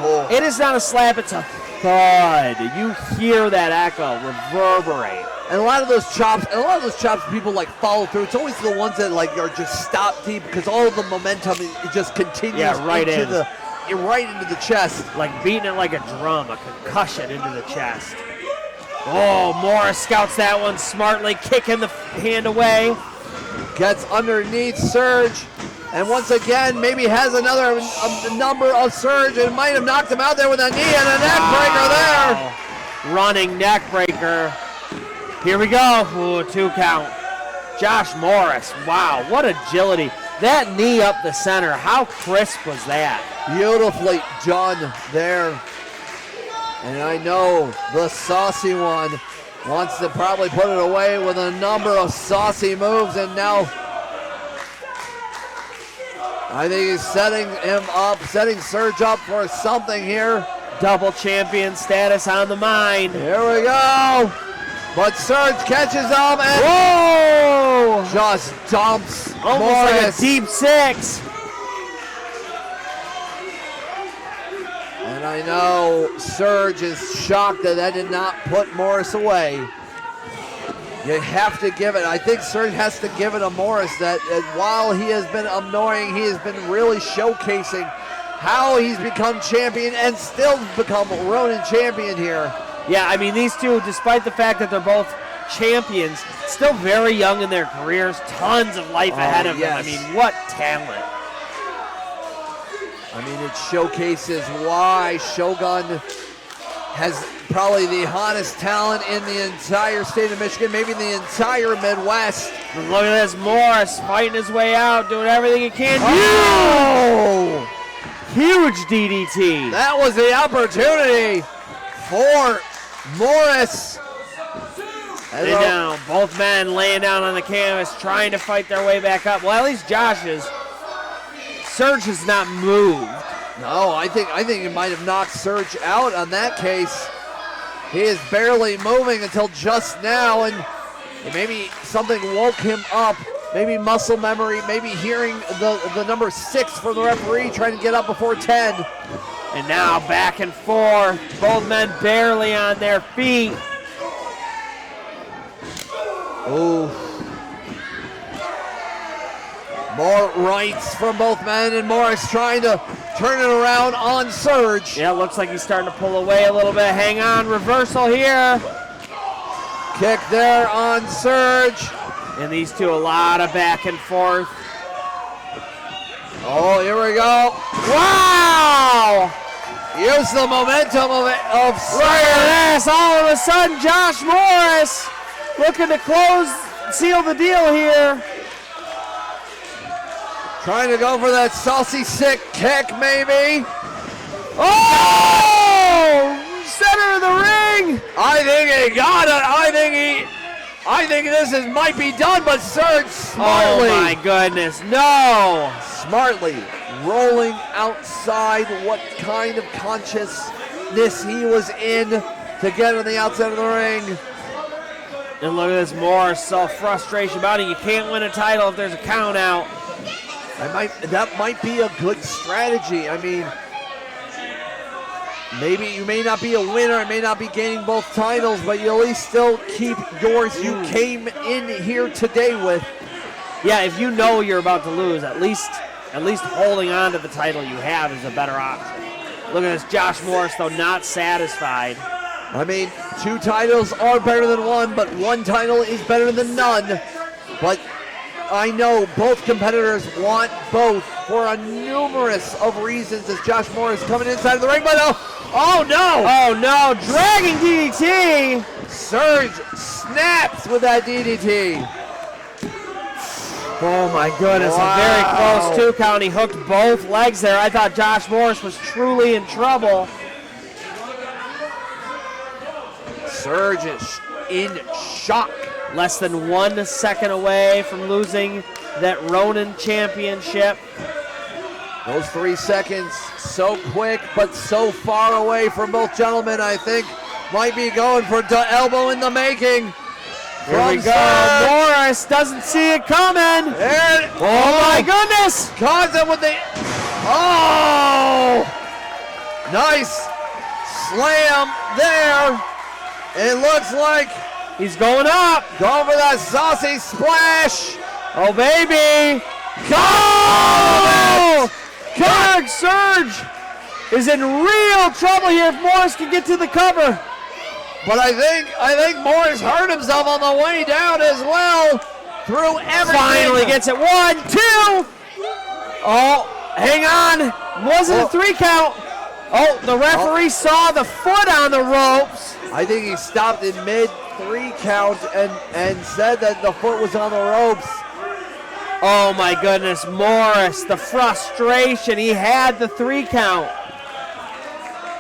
Oh. It is not a slap, it's a thud. You hear that echo reverberate. And a lot of those chops, people follow through. It's always the ones that are just stop deep because all of the momentum it just continues right into the chest. Like beating it like a drum, a concussion into the chest. Oh, Morris scouts that one smartly, kicking the hand away. Gets underneath Surge, and once again, maybe has another number of Surge, and might have knocked him out there with a knee and a neck breaker there. Running neck breaker. Here we go. Ooh, 2 count. Josh Morris. Wow, what agility. That knee up the center, how crisp was that? Beautifully done there. And I know the saucy one wants to probably put it away with a number of saucy moves, and now I think he's setting him up, setting Surge up for something here. Double champion status on the mind. Here we go. But Surge catches him and whoa! Just dumps almost Morris. Like a deep six. And I know Surge is shocked that did not put Morris away. You have to give it. I think Surge has to give it to Morris that while he has been annoying, he has been really showcasing how he's become champion and still become Ronin champion here. Yeah, I mean, these two, despite the fact that they're both champions, still very young in their careers, tons of life ahead of them. I mean, what talent. I mean, it showcases why Shogun has probably the hottest talent in the entire state of Michigan, maybe the entire Midwest. Look at this, Morris fighting his way out, doing everything he can. Oh! Huge DDT. That was the opportunity for Morris. And now both men laying down on the canvas, trying to fight their way back up. Well, at least Josh is. Surge has not moved. No, I think he might have knocked Surge out on that case. He is barely moving until just now, and maybe something woke him up. Maybe muscle memory, maybe hearing the number 6 from the referee trying to get up before 10. And now back and forth, both men barely on their feet. Oh. More rights from both men, and Morris trying to turn it around on Surge. Yeah, looks like he's starting to pull away a little bit. Hang on, reversal here. Kick there on Surge. And these two, a lot of back and forth. Oh, here we go. Wow! Use the momentum of Surge. Look at this. All of a sudden, Josh Morris looking to seal the deal here. Trying to go for that saucy sick kick, maybe. Oh! Center of the ring. I think he got it. I think this might be done, but Surge smartly. Oh my goodness, no! Smartly rolling outside what kind of consciousness he was in to get on the outside of the ring. And look at this, Morris, so frustration about it. You can't win a title if there's a count out. That might be a good strategy. I mean, maybe you may not be a winner, and may not be gaining both titles, but you at least still keep yours you came in here today with. Yeah, if you know you're about to lose, at least holding on to the title you have is a better option. Look at this, Josh Morris, though, not satisfied. I mean, 2 titles are better than 1, but 1 title is better than none. But I know both competitors want both for a numerous of reasons as Josh Morris coming inside of the ring, but oh no! Oh no, dragging DDT! Surge snaps with that DDT. Oh my goodness, wow. A very close 2 count. He hooked both legs there. I thought Josh Morris was truly in trouble. Surge is in shock. Less than 1 second away from losing that Ronin championship. Those 3 seconds, so quick, but so far away from both gentlemen, I think might be going for the elbow in the making. Here we go. Surge. Morris doesn't see it coming. Oh my goodness. Caught him with the, oh! Nice slam there. It looks like he's going up. Going for that saucy splash. Oh, baby. Oh! Dark Surge is in real trouble here if Morris can get to the cover. But I think Morris hurt himself on the way down as well. Through everything. Finally gets it. 1, 2. Oh, hang on. Wasn't a 3 count. Oh, the referee saw the foot on the ropes. I think he stopped in mid 3 count and said that the foot was on the ropes. Oh my goodness, Morris, the frustration. He had the 3 count.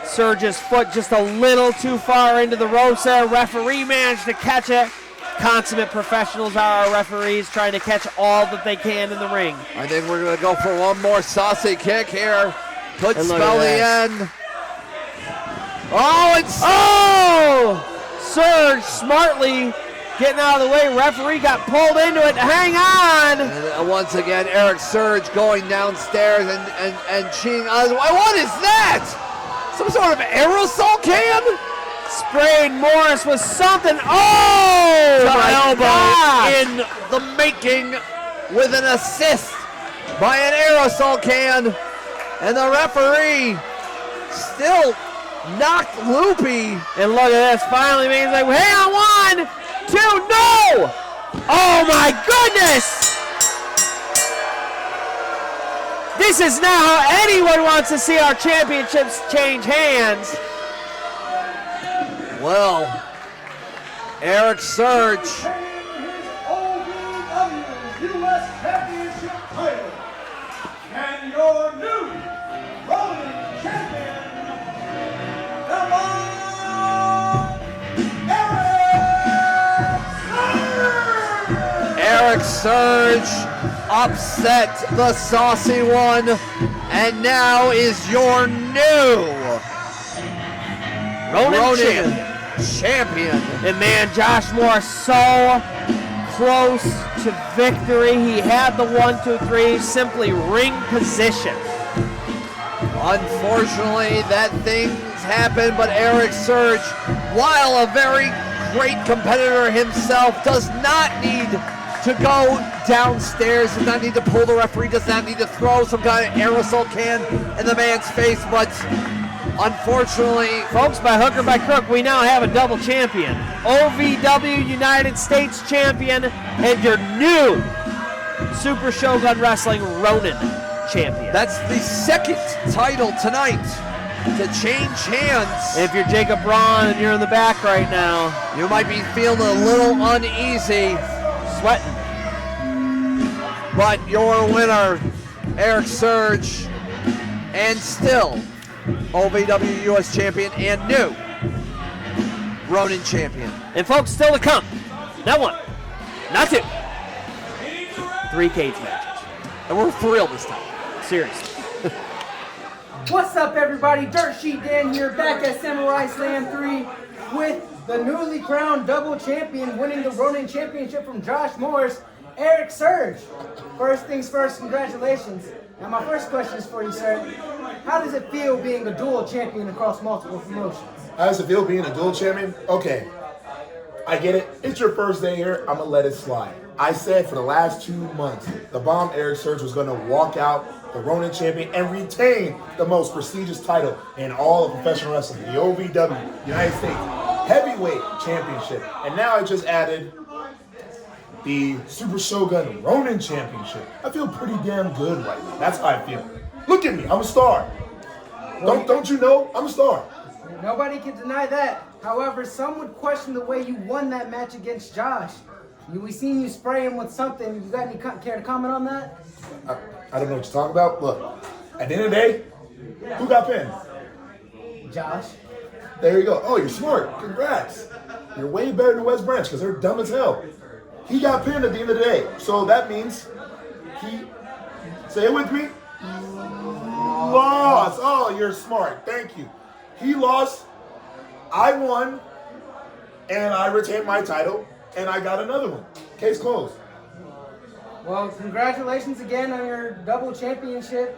Surge's foot just a little too far into the ropes there. Referee managed to catch it. consummate professionals are our referees, trying to catch all that they can in the ring. I think we're going to go for one more saucy kick here. Could And look spell the at end. Oh, it's... Oh! Surge smartly getting out of the way. Referee got pulled into it. Hang on! And once again, Erik Surge going downstairs and cheating on... What is that? Some sort of aerosol can? Spraying Morris with something. Oh! My elbow gosh. in the making with an assist by an aerosol can. And the referee still knocked loopy. And look at this. Finally, man, he's like, hang on, 1, 2, no! Oh my goodness! This is now how anyone wants to see our championships change hands. Well, Erik Surge. OVW US Championship title. And your new Ronin champion, Erik Surge upset the saucy one, and now is your new Ronin champion. And man, Josh Moore so close to victory. He had the 1, 2, 3, simply ring position. Unfortunately, that things happen, but Erik Surge, while a very great competitor himself, does not need to go downstairs, does not need to pull the referee, does not need to throw some kind of aerosol can in the man's face, but unfortunately, folks, by hook or by crook, we now have a double champion. OVW United States Champion and your new Super Shogun Wrestling Ronin champion. That's the second title tonight to change hands. If you're Jacob Braun and you're in the back right now, you might be feeling a little uneasy, sweating. But your winner, Erik Surge, and still OVW US Champion and new Ronin Champion. And folks, still to come. Not 1, not 2, 3 cage matches. And we're for real this time. Seriously. What's up, everybody? Dirt Sheet Dan here, back at Samurai Slam 3 with the newly crowned double champion winning the Ronin Championship from Josh Morris, Erik Surge. First things first, congratulations. Now my first question is for you, sir. How does it feel being a dual champion across multiple promotions? How does it feel being a dual champion? Okay, I get it. It's your first day here. I'm going to let it slide. I said for the last 2 months, the bomb Erik Surge was going to walk out the Ronin champion and retain the most prestigious title in all of professional wrestling, the OVW United States Heavyweight Championship. And now I just added the Super Shogun Ronin Championship. I feel pretty damn good right now. That's how I feel. Look at me, I'm a star. Don't you know? I'm a star. Nobody can deny that. However, some would question the way you won that match against Josh. We seen you spray him with something. You got any care to comment on that? I don't know what you're talking about. Look, at the end of the day, who got pinned? Josh. There you go. Oh, you're smart. Congrats. You're way better than West Branch because they're dumb as hell. He got pinned at the end of the day. So that means he, say it with me, lost. Oh, you're smart. Thank you. He lost. I won. And I retained my title. And I got another one. Case closed. Well, congratulations again on your double championship.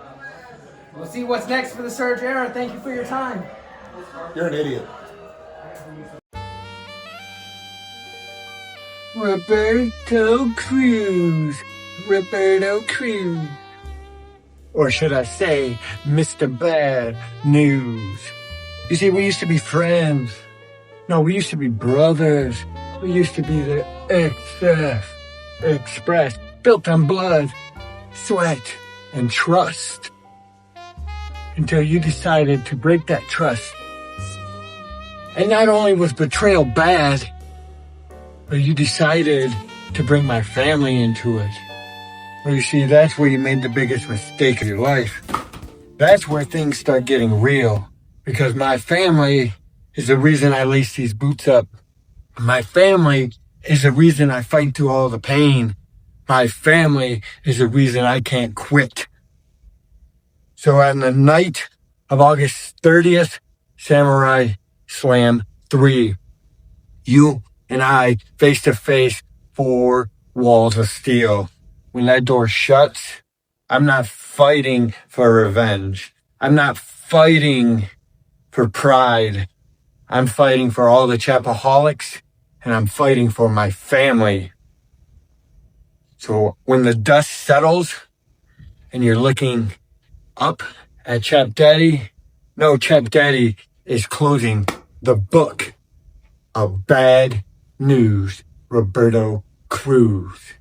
We'll see what's next for the Surge era. Thank you for your time. You're an idiot. Roberto Cruz. Roberto Cruz. Or should I say, Mr. Bad News. You see, we used to be friends. No, we used to be brothers. We used to be the XF Express, built on blood, sweat, and trust. Until you decided to break that trust. And not only was betrayal bad, but you decided to bring my family into it. Well, you see, that's where you made the biggest mistake of your life. That's where things start getting real. Because my family is the reason I lace these boots up. My family is the reason I fight through all the pain. My family is the reason I can't quit. So on the night of August 30th, Samurai Slam 3, you and I face to face, 4 walls of steel. When that door shuts, I'm not fighting for revenge. I'm not fighting for pride. I'm fighting for all the Chapaholics, and I'm fighting for my family. So when the dust settles and you're looking up at Chap Daddy, no, Chap Daddy is closing the book of Bad News Roberto Cruz.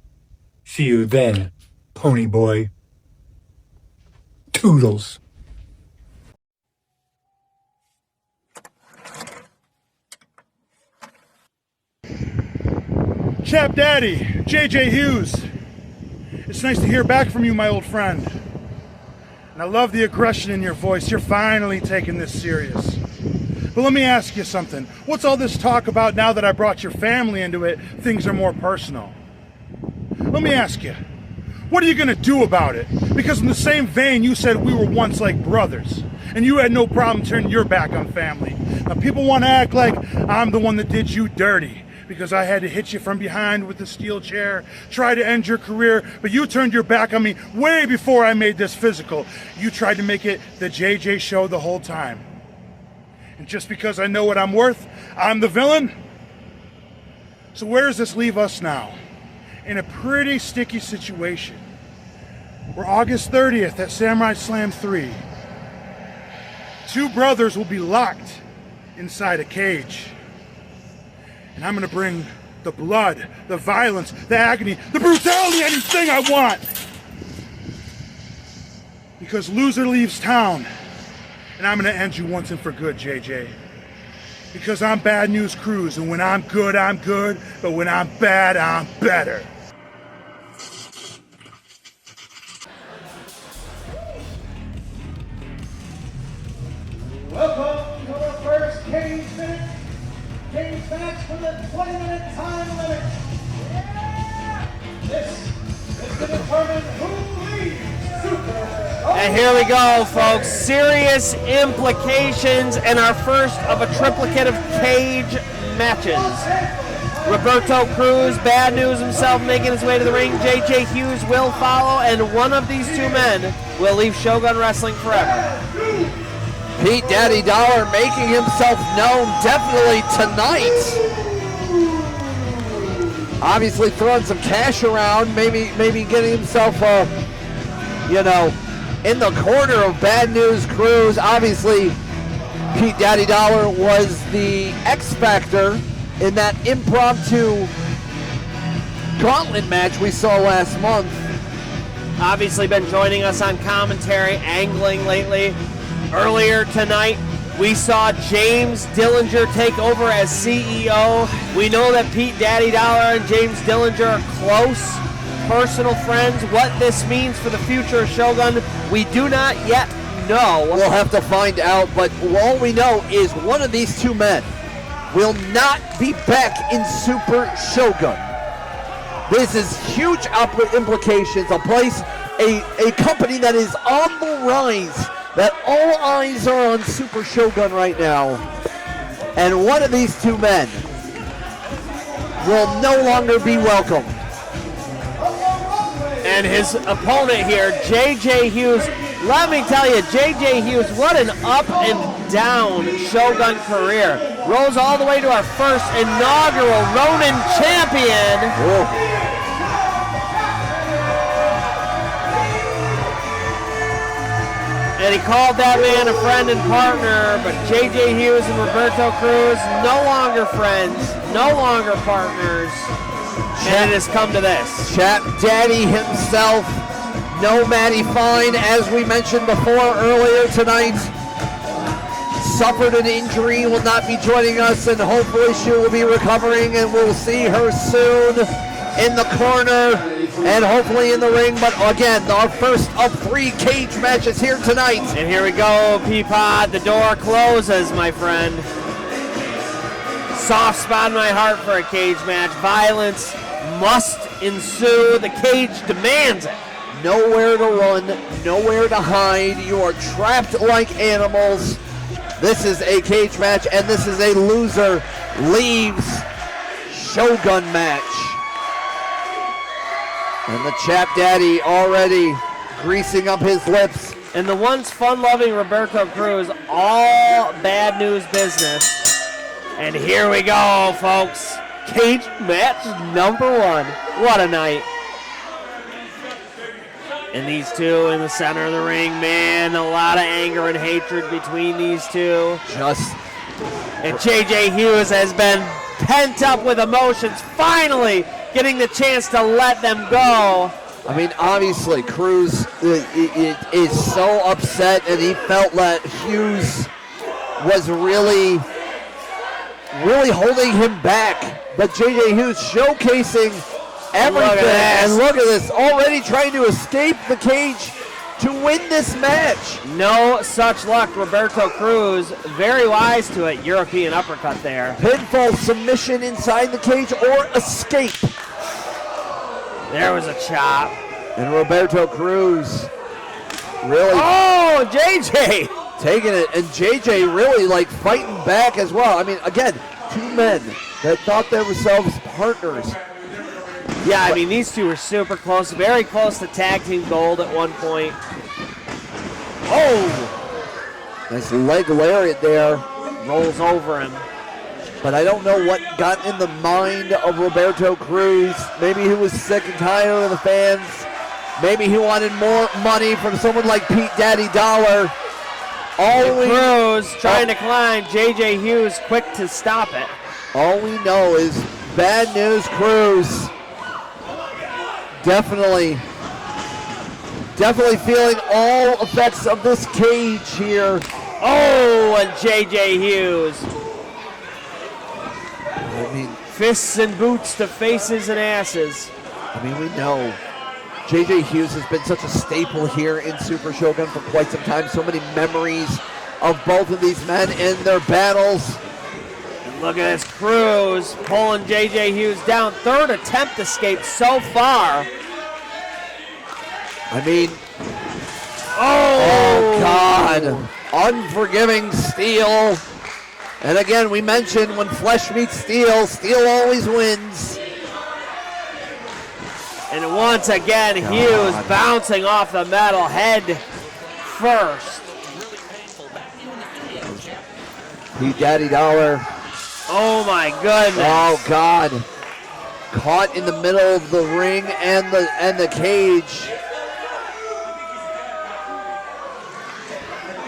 See you then, Pony Boy. Toodles. Chap Daddy, JJ Hughes. It's nice to hear back from you, my old friend. And I love the aggression in your voice. You're finally taking this serious. But let me ask you something. What's all this talk about now that I brought your family into it? Things are more personal. Let me ask you, what are you going to do about it? Because in the same vein, you said we were once like brothers. And you had no problem turning your back on family. Now people want to act like I'm the one that did you dirty, because I had to hit you from behind with the steel chair, try to end your career, but you turned your back on me way before I made this physical. You tried to make it the JJ show the whole time. And just because I know what I'm worth, I'm the villain? So where does this leave us now? In a pretty sticky situation. We're August 30th at Samurai Slam 3. 2 brothers will be locked inside a cage. And I'm gonna bring the blood, the violence, the agony, the brutality, anything I want. Because loser leaves town. And I'm gonna end you once and for good, JJ. Because I'm Bad News Cruz, and when I'm good, but when I'm bad, I'm better. Welcome to our first cage match for the 20-minute time limit. This is to determine who leads Super. And here we go, folks. Serious implications in our first of a triplicate of cage matches. Roberto Cruz, Bad News himself, making his way to the ring. JJ Hughes will follow, and one of these 2 men will leave Shogun Wrestling forever. Pete Daddy Dollar making himself known definitely tonight. Obviously throwing some cash around, maybe getting himself, in the corner of Bad News Cruz. Obviously, Pete Daddy Dollar was the X Factor in that impromptu gauntlet match we saw last month. Obviously been joining us on commentary, angling lately. Earlier tonight, we saw James Dillinger take over as CEO. We know that Pete Daddy Dollar and James Dillinger are close, personal friends. What this means for the future of Shogun, we do not yet know. We'll have to find out, but all we know is one of these 2 men will not be back in Super Shogun. This is huge implications. A company that is on the rise, that all eyes are on Super Shogun right now. And one of these 2 men will no longer be welcome. And his opponent here, JJ Hughes. Let me tell you, JJ Hughes, what an up and down Shogun career. Rose all the way to our first inaugural Ronin champion. Whoa. And he called that man a friend and partner, but JJ Hughes and Roberto Cruz, no longer friends, no longer partners, and it has come to this. Chap Daddy himself, no Matty Fine, as we mentioned before earlier tonight, suffered an injury, will not be joining us, and hopefully she will be recovering, and we'll see her soon in the corner and hopefully in the ring. But again, our first of 3 cage matches here tonight. And here we go, Peapod. The door closes, my friend. Soft spot in my heart for a cage match. Violence must ensue. The cage demands it. Nowhere to run, nowhere to hide. You are trapped like animals. This is a cage match, and this is a loser leaves Shogun match. And the Chap Daddy already greasing up his lips. And the once fun-loving Roberto Cruz, all bad news business. And here we go, folks. Cage match number 1. What a night. And these two in the center of the ring, man, a lot of anger and hatred between these two. And J.J. Hughes has been pent up with emotions, finally getting the chance to let them go. I mean, obviously, Cruz is so upset, and he felt that Hughes was really holding him back. But J.J. Hughes showcasing everything. And look at this, already trying to escape the cage to win this match. No such luck. Roberto Cruz, very wise to it. European uppercut there. Pinfall submission inside the cage or escape. There was a chop. And Roberto Cruz really. Oh, JJ! Taking it. And JJ really like fighting back as well. I mean, again, two men that thought themselves partners. Yeah, I mean, these two were super close, very close to tag team gold at one point. Oh! Nice leg lariat there. Rolls over him. But I don't know what got in the mind of Roberto Cruz. Maybe he was sick and tired of the fans. Maybe he wanted more money from someone like Pete Daddy Dollar. Cruz trying to climb. J.J. Hughes quick to stop it. All we know is Bad News Cruz definitely feeling all effects of this cage here. Oh, and J.J. Hughes. I mean, fists and boots to faces and asses. I mean, we know J.J. Hughes has been such a staple here in Super Shogun for quite some time. So many memories of both of these men and their battles. And look at this, Cruz pulling J.J. Hughes down. Third attempt escape so far. I mean, oh God, unforgiving steel. And again, we mentioned when flesh meets steel, steel always wins. And once again, Hughes bouncing off the metal head first. Pete Daddy Dollar. Oh my goodness. Oh God. Caught in the middle of the ring and the cage.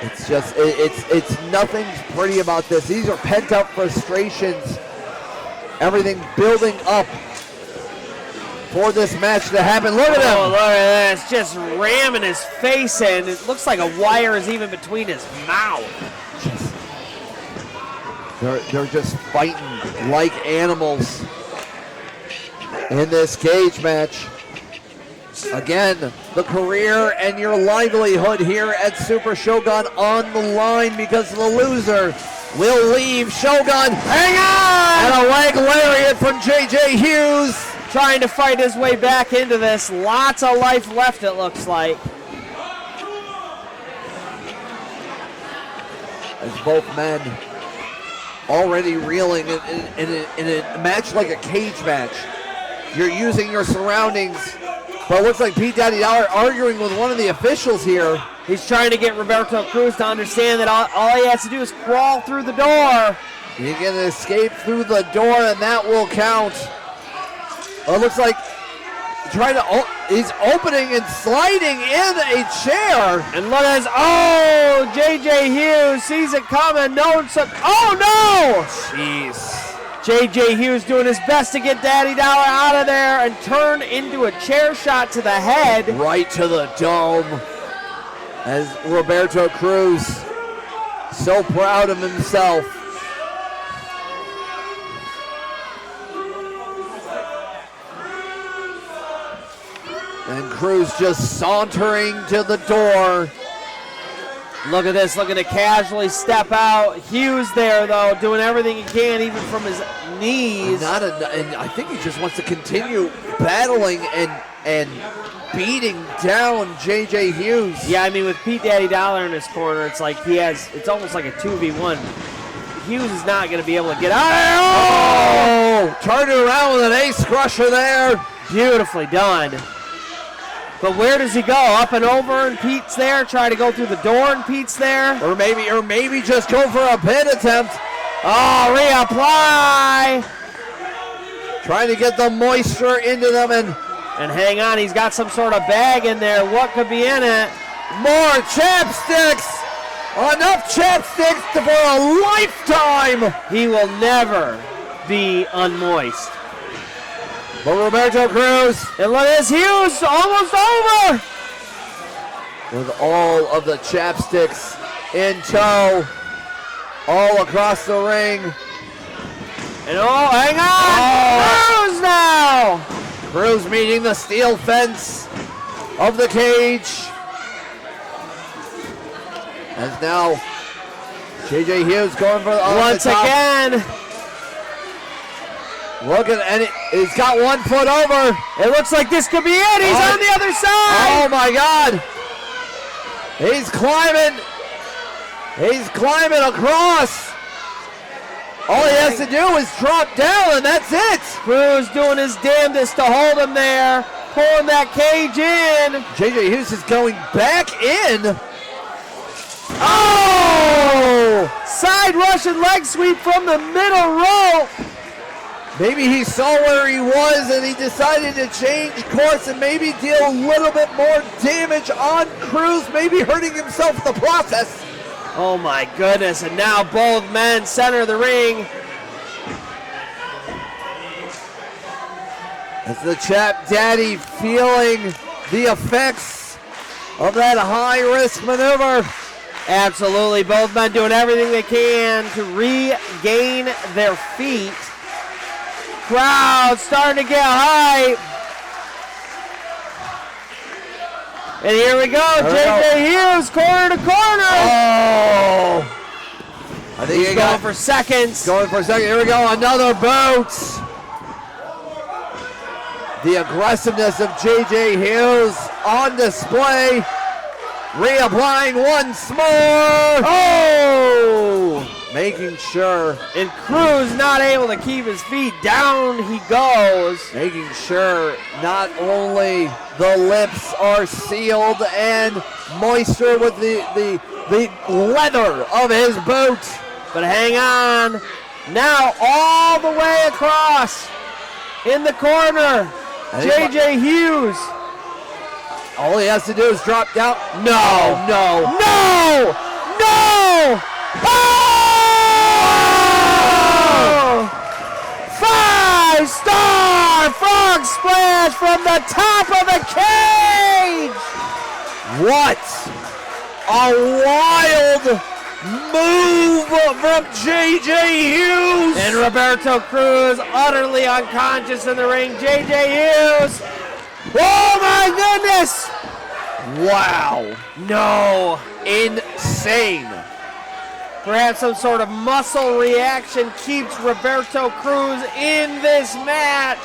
It's just, it's nothing pretty about this. These are pent up frustrations. Everything building up for this match to happen. Look at him. Oh, look at this. Just ramming his face in. It looks like a wire is even between his mouth. They're just fighting like animals in this cage match. Again, the career and your livelihood here at Super Shogun on the line because the loser will leave Shogun. Hang on! And a leg lariat from J.J. Hughes. Trying to fight his way back into this. Lots of life left, it looks like. As both men already reeling in a match like a cage match. You're using your surroundings. But it looks like Pete Daddy Dollar arguing with one of the officials here. He's trying to get Roberto Cruz to understand that all he has to do is crawl through the door. He can escape through the door, and that will count. It looks like he's opening and sliding in a chair. And look at this. Oh, J.J. Hughes sees it coming. Oh, no! Jeez. J.J. Hughes doing his best to get Daddy Dollar out of there and turn into a chair shot to the head. Right to the dome. As Roberto Cruz, so proud of himself. And Cruz just sauntering to the door. Look at this, looking to casually step out. Hughes there, though, doing everything he can, even from his knees. And I think he just wants to continue battling and beating down J.J. Hughes. Yeah, I mean, with Pete Daddy Dollar in his corner, it's like it's almost like a 2v1. Hughes is not going to be able to get out. Oh! Turned it around with an ace crusher there. Beautifully done. But where does he go? Up and over, and Pete's there. Try to go through the door, and Pete's there. Or maybe just go for a pin attempt. Oh, reapply. Trying to get the moisture into them and hang on. He's got some sort of bag in there. What could be in it? More chapsticks. Enough chapsticks for a lifetime. He will never be unmoist. But Roberto Cruz. And look at this, Hughes almost over. With all of the chapsticks in tow. All across the ring. And hang on. Cruz now. Cruz meeting the steel fence of the cage. As now J.J. Hughes going for once again. Looking, and he's got 1 foot over. It looks like this could be it. He's on the other side. Oh my God. He's climbing. He's climbing across. All he has to do is drop down, and that's it. Cruz doing his damnedest to hold him there, pulling that cage in. J.J. Hughes is going back in. Oh! Side Russian leg sweep from the middle rope. Maybe he saw where he was and he decided to change course and maybe deal a little bit more damage on Cruz, maybe hurting himself in the process. Oh my goodness, and now both men center the ring. As the Chap Daddy feeling the effects of that high-risk maneuver. Absolutely, both men doing everything they can to regain their feet. Crowd starting to get hype. And here we go, J.J. Hughes, corner to corner. Oh! I think he's going for seconds. Going for a second. Here we go, another boot. The aggressiveness of J.J. Hughes on display. Reapplying once more. Oh! Making sure. And Cruz not able to keep his feet. Down he goes. Making sure not only the lips are sealed and moisture with the leather of his boot. But hang on. Now all the way across in the corner. J.J. Hughes. All he has to do is drop down. No. Oh! 5-star frog splash from the top of the cage. What a wild move from J.J. Hughes. And Roberto Cruz utterly unconscious in the ring. J.J. Hughes. Oh my goodness! Wow. No. Insane. Perhaps some sort of muscle reaction keeps Roberto Cruz in this match.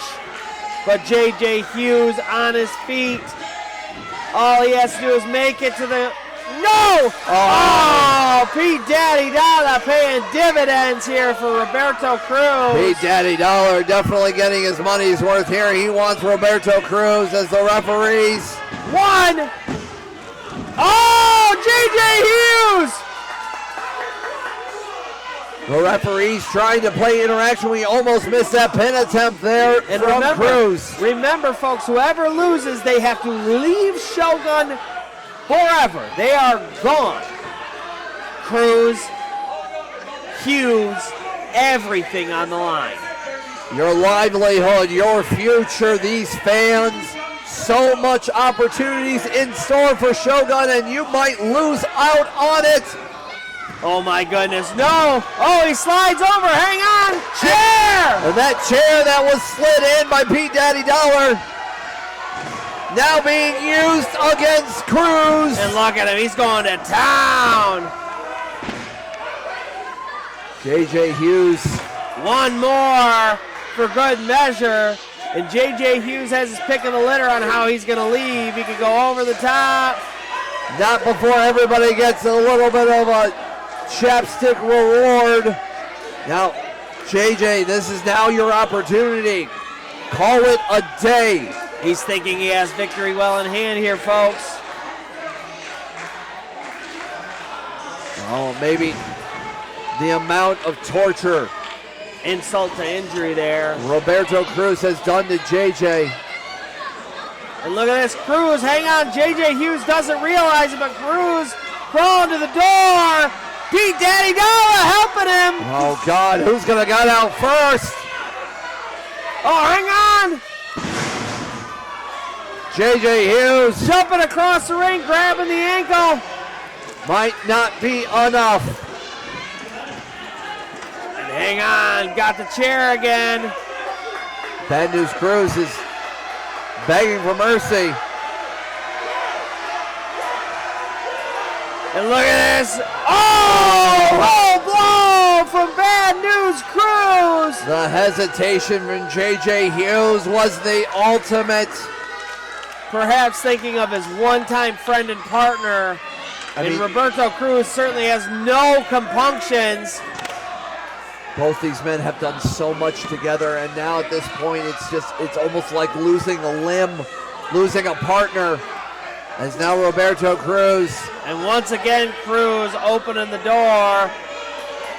But J.J. Hughes on his feet. All he has to do is make it to the... No! Oh, Pete Daddy Dollar paying dividends here for Roberto Cruz. Pete Daddy Dollar definitely getting his money's worth here. He wants Roberto Cruz as the referees. One. Oh, J.J. Hughes. The referees trying to play interaction. We almost missed that pin attempt there and from Cruz. Remember, folks, whoever loses, they have to leave Shogun forever. They are gone. Cruz, Hughes, everything on the line. Your livelihood, your future, these fans, so much opportunities in store for Shogun, and you might lose out on it. Oh my goodness, no! Oh, he slides over, hang on! Chair! And that chair that was slid in by Pete Daddy Dollar. now being used against Cruz. And look at him, he's going to town. JJ Hughes. One more for good measure. And JJ Hughes has his pick of the litter on how he's going to leave. He could go over the top. Not before everybody gets a little bit of a chapstick reward. Now, JJ, this is now your opportunity. Call it a day. He's thinking he has victory well in hand here, folks. Oh, maybe the amount of torture. Insult to injury there. Roberto Cruz has done to JJ. And look at this, Cruz, hang on. JJ Hughes doesn't realize it, but Cruz crawling to the door. Pete Daddy Dollar helping him. Oh, God, who's going to get out first? Oh, hang on. JJ Hughes. Jumping across the ring, grabbing the ankle. Might not be enough. And hang on, got the chair again. Bad News Cruz is begging for mercy. And look at this. Oh, low blow from Bad News Cruz. The hesitation from JJ Hughes was the ultimate. Perhaps thinking of his one-time friend and partner. Roberto Cruz certainly has no compunctions. Both these men have done so much together, and now at this point it's almost like losing a limb, losing a partner. As now Roberto Cruz. And once again, Cruz opening the door,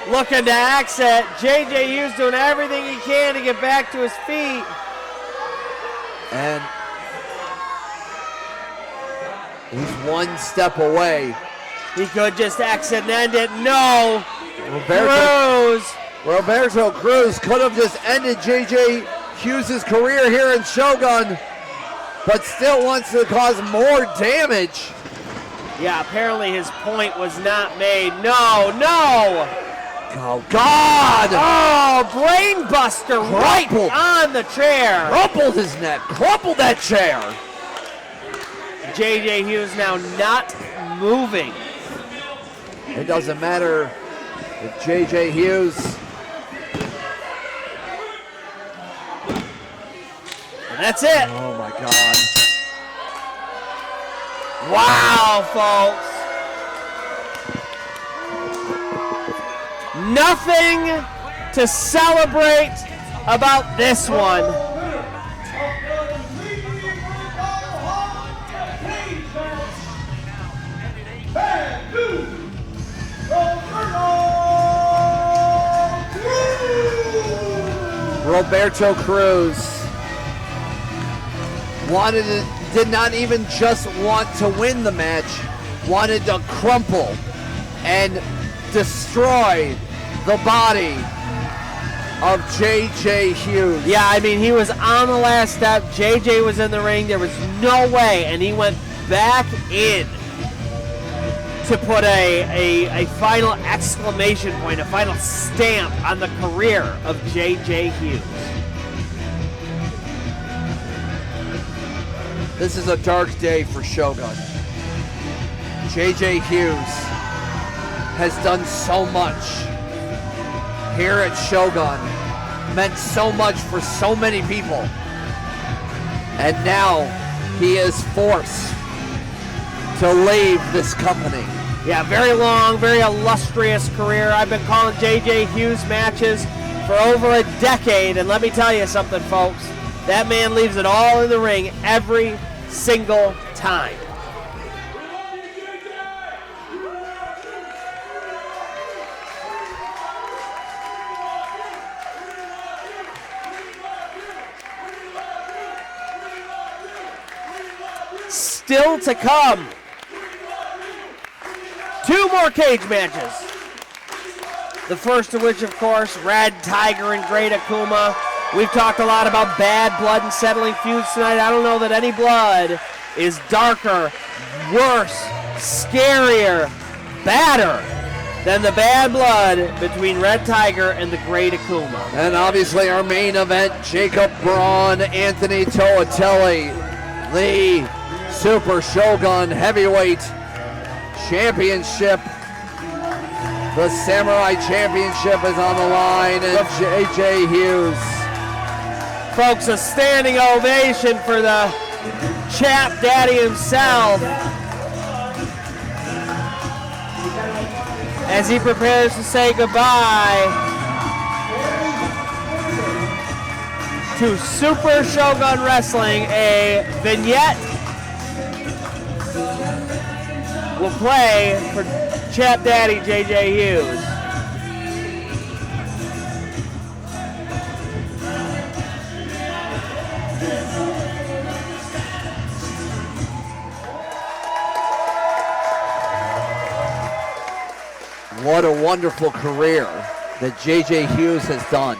looking to exit. JJ Hughes doing everything he can to get back to his feet. And he's one step away. He could just exit and end it. No. Roberto Cruz could have just ended JJ Hughes' career here in Shogun, but still wants to cause more damage. Yeah, apparently his point was not made. No. Oh, God! Oh, brain buster right on the chair. Crumpled his neck, crumpled that chair. JJ Hughes now not moving. It doesn't matter if JJ Hughes. And that's it. Oh, my God. Wow, folks. Nothing to celebrate about this one. Roberto Cruz did not even just want to win the match, wanted to crumple and destroy the body of JJ Hughes. Yeah, I mean, he was on the last step. JJ was in the ring. There was no way, and he went back in to put a final exclamation point, a final stamp on the career of JJ Hughes. This is a dark day for Shogun. JJ Hughes has done so much here at Shogun, meant so much for so many people, and now he is forced to leave this company. Yeah, very long, very illustrious career. I've been calling JJ Hughes matches for over a decade, and let me tell you something, folks. That man leaves it all in the ring every single time. Still to come, 2 more cage matches. The first of which, of course, Red Tiger and Great Akuma. We've talked a lot about bad blood and settling feuds tonight. I don't know that any blood is darker, worse, scarier, badder than the bad blood between Red Tiger and the Great Akuma. And obviously our main event, Jacob Braun, Anthony Toatele the Super Shogun Heavyweight Championship. The Samurai Championship is on the line, and JJ Hughes. Folks, a standing ovation for the Chap Daddy himself as he prepares to say goodbye to Super Shogun Wrestling. A vignette will play for Chap Daddy JJ Hughes. What a wonderful career that JJ Hughes has done.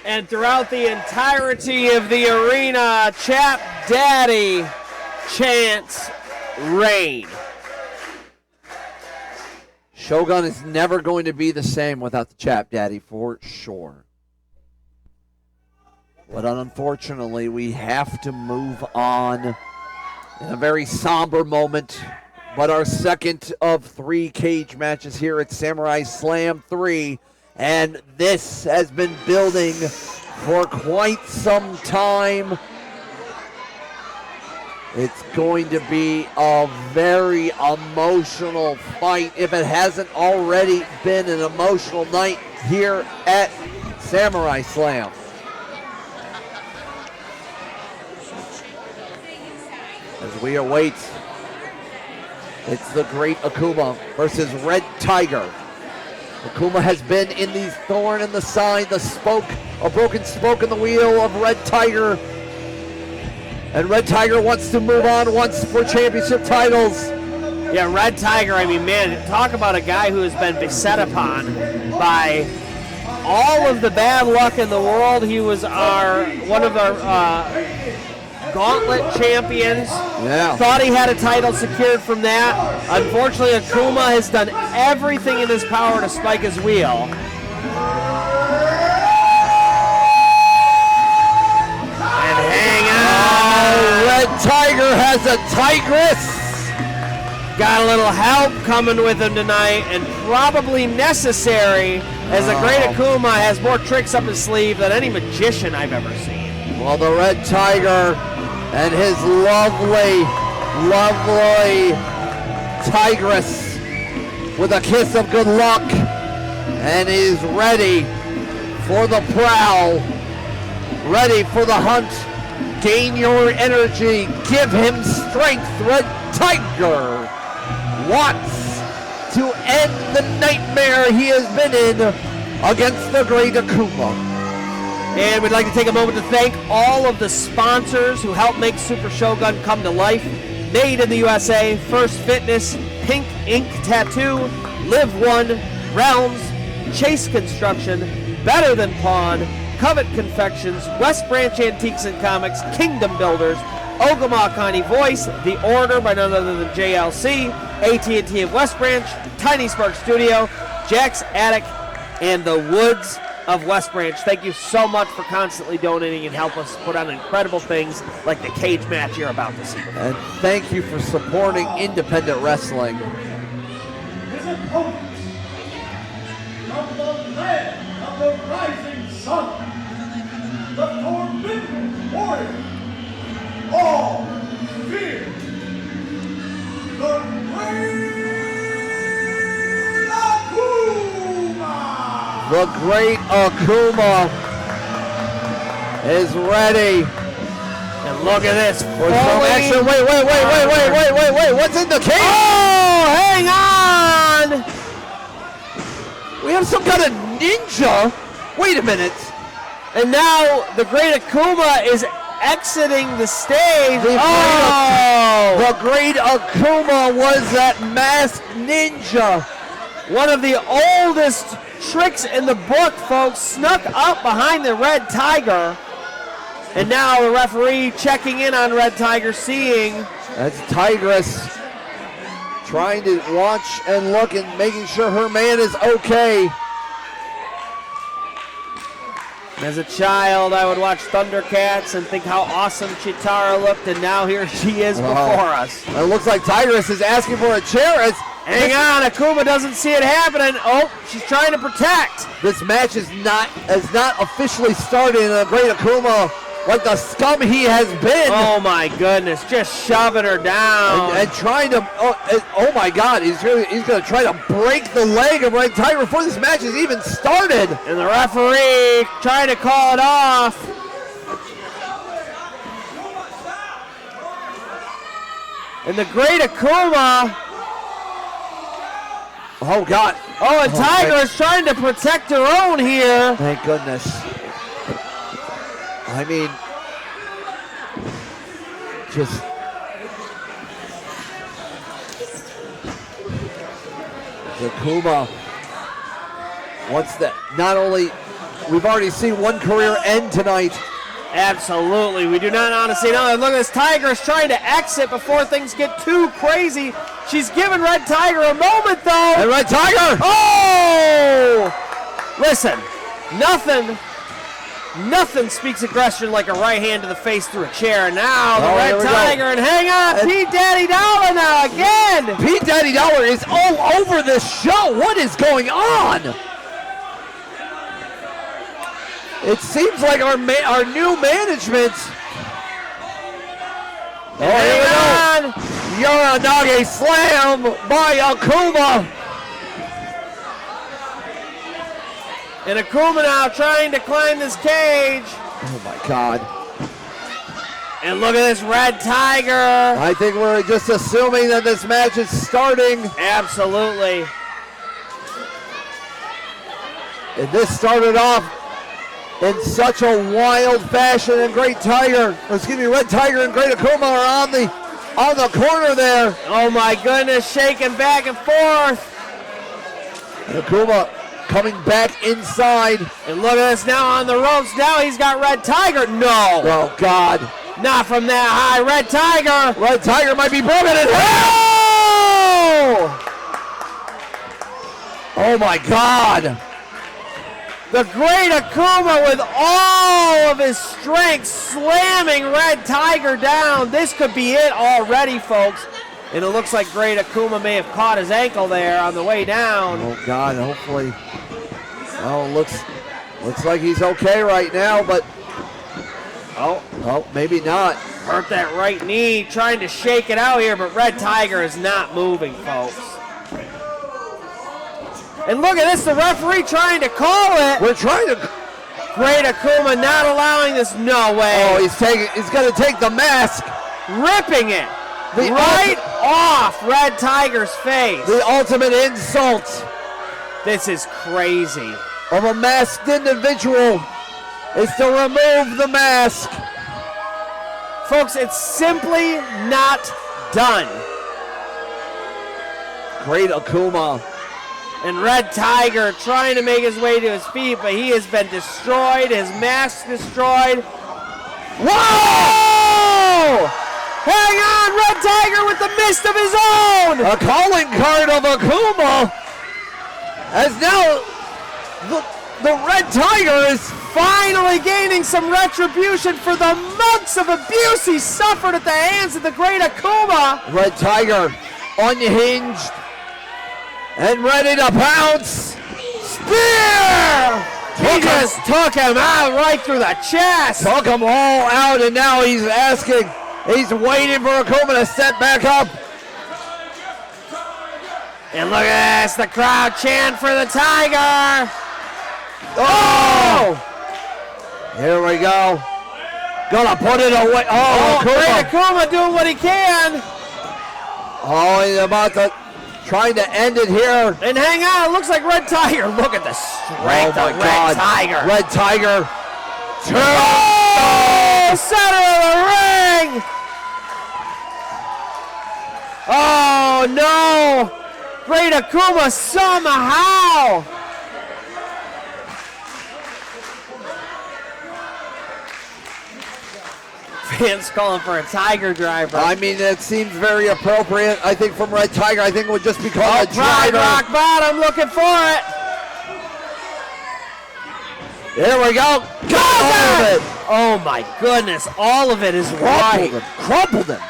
And throughout the entirety of the arena, Chap Daddy chants reign. Shogun is never going to be the same without the Chap Daddy, for sure. But unfortunately, we have to move on in a very somber moment. But our second of 3 cage matches here at Samurai Slam 3. And this has been building for quite some time. It's going to be a very emotional fight, if it hasn't already been an emotional night here at Samurai Slam. As we await, it's the Great Akuma versus Red Tiger. Akuma has been in the thorn in the side, a broken spoke in the wheel of Red Tiger. And Red Tiger wants to move on once for championship titles. Yeah, Red Tiger, I mean, man, talk about a guy who has been beset upon by all of the bad luck in the world. He was one of our Gauntlet champions. Yeah. Thought he had a title secured from that. Unfortunately, Akuma has done everything in his power to spike his wheel. And hang on. Red Tiger has a tigress. Got a little help coming with him tonight, and probably necessary, as the Great Akuma has more tricks up his sleeve than any magician I've ever seen. Well, the Red Tiger and his lovely, lovely tigress with a kiss of good luck, and he's ready for the prowl, ready for the hunt. Gain your energy, give him strength. Red Tiger wants to end the nightmare he has been in against the Great Akuma. And we'd like to take a moment to thank all of the sponsors who helped make Super Shogun come to life. Made in the USA, First Fitness, Pink Ink Tattoo, Live One, Realms, Chase Construction, Better Than Pawn, Covet Confections, West Branch Antiques and Comics, Kingdom Builders, Ogama Connie Voice, The Order by none other than JLC, AT&T of West Branch, Tiny Spark Studio, Jack's Attic, and the Woods of West Branch. Thank you so much for constantly donating and help us put on incredible things like the cage match you're about to see. And thank you for supporting independent wrestling. His opponent from the land of the rising sun, the forbidden warrior, all fear, the Great Akuma! The Great Akuma is ready. And look at this. For some action. Wait. What's in the cage? Oh, hang on. We have some kind of ninja. Wait a minute. And now the Great Akuma is exiting the stage. The Great Akuma was that masked ninja. One of the oldest tricks in the book, folks, snuck up behind the Red Tiger. And now the referee checking in on Red Tiger, seeing. That's Tigress trying to watch and look and making sure her man is okay. As a child, I would watch Thundercats and think how awesome Chitara looked, and now here she is before us. It looks like Tigress is asking for a chair. Hang on, Akuma doesn't see it happening. Oh, she's trying to protect. This match is not officially started in a Great Akuma like the scum he has been. Oh my goodness, just shoving her down. And trying to, oh my God, he's going to try to break the leg of Red Tiger before this match has even started. And the referee trying to call it off. And the Great Akuma. Oh God. Oh, and Tiger is trying to protect her own here. Thank goodness. I mean, just Akuma wants that. Not only, we've already seen one career end tonight. Absolutely. We do not want to see another. Look at this. Tiger is trying to exit before things get too crazy. She's giving Red Tiger a moment, though. And Red Tiger! Oh! Listen, nothing speaks aggression like a right hand to the face through a chair. Now the Red Tiger, and hang on, Pete Daddy Dollar now again. Pete Daddy Dollar is all over this show. What is going on? It seems like our new management. Oh, here we go. Uranage slam by Akuma. And Akuma now trying to climb this cage. Oh my God. And look at this Red Tiger. I think we're just assuming that this match is starting. Absolutely. And this started off in such a wild fashion, and Red Tiger and Great Akuma are on the corner there. Oh my goodness, shaking back and forth. And Akuma coming back inside. And look at this now on the ropes. Now he's got Red Tiger. No. Oh God. Not from that high. Red Tiger. Red Tiger might be broken in half. Oh my God. The Great Akuma with all of his strength slamming Red Tiger down. This could be it already, folks. And it looks like Great Akuma may have caught his ankle there on the way down. Oh God, hopefully. Oh, looks like he's okay right now, but oh, maybe not. Hurt that right knee, trying to shake it out here, but Red Tiger is not moving, folks. And look at this, the referee trying to call it. We're trying to. Great Akuma not allowing this. No way. Oh, he's going to take the mask. Ripping it right off Red Tiger's face. The ultimate insult. This is crazy. Of a masked individual is to remove the mask. Folks, it's simply not done. Great Akuma. And Red Tiger trying to make his way to his feet, but he has been destroyed, his mask destroyed. Whoa! Hang on, Red Tiger with the mist of his own! A calling card of Akuma. As now the Red Tiger is finally gaining some retribution for the months of abuse he suffered at the hands of the Great Akuma. Red Tiger unhinged and ready to pounce. Spear! He just took him out right through the chest. Took him all out, and now he's waiting for Akuma to step back up. And look at this, the crowd chant for the Tiger. Oh! Here we go. Gonna put it away. Oh, Great Akuma doing what he can. Oh, he's about to trying to end it here. And hang on, it looks like Red Tiger. Look at the strength of Red Tiger. Red Tiger. Oh, center of the ring. Oh, no. Great Akuma somehow. Fans calling for a Tiger driver. I mean, it seems very appropriate. I think from Red Tiger, I think it would just be called a driver. Rock bottom, looking for it. Here we go. Got all of it. Oh my goodness, all of it is right. Crumpled him.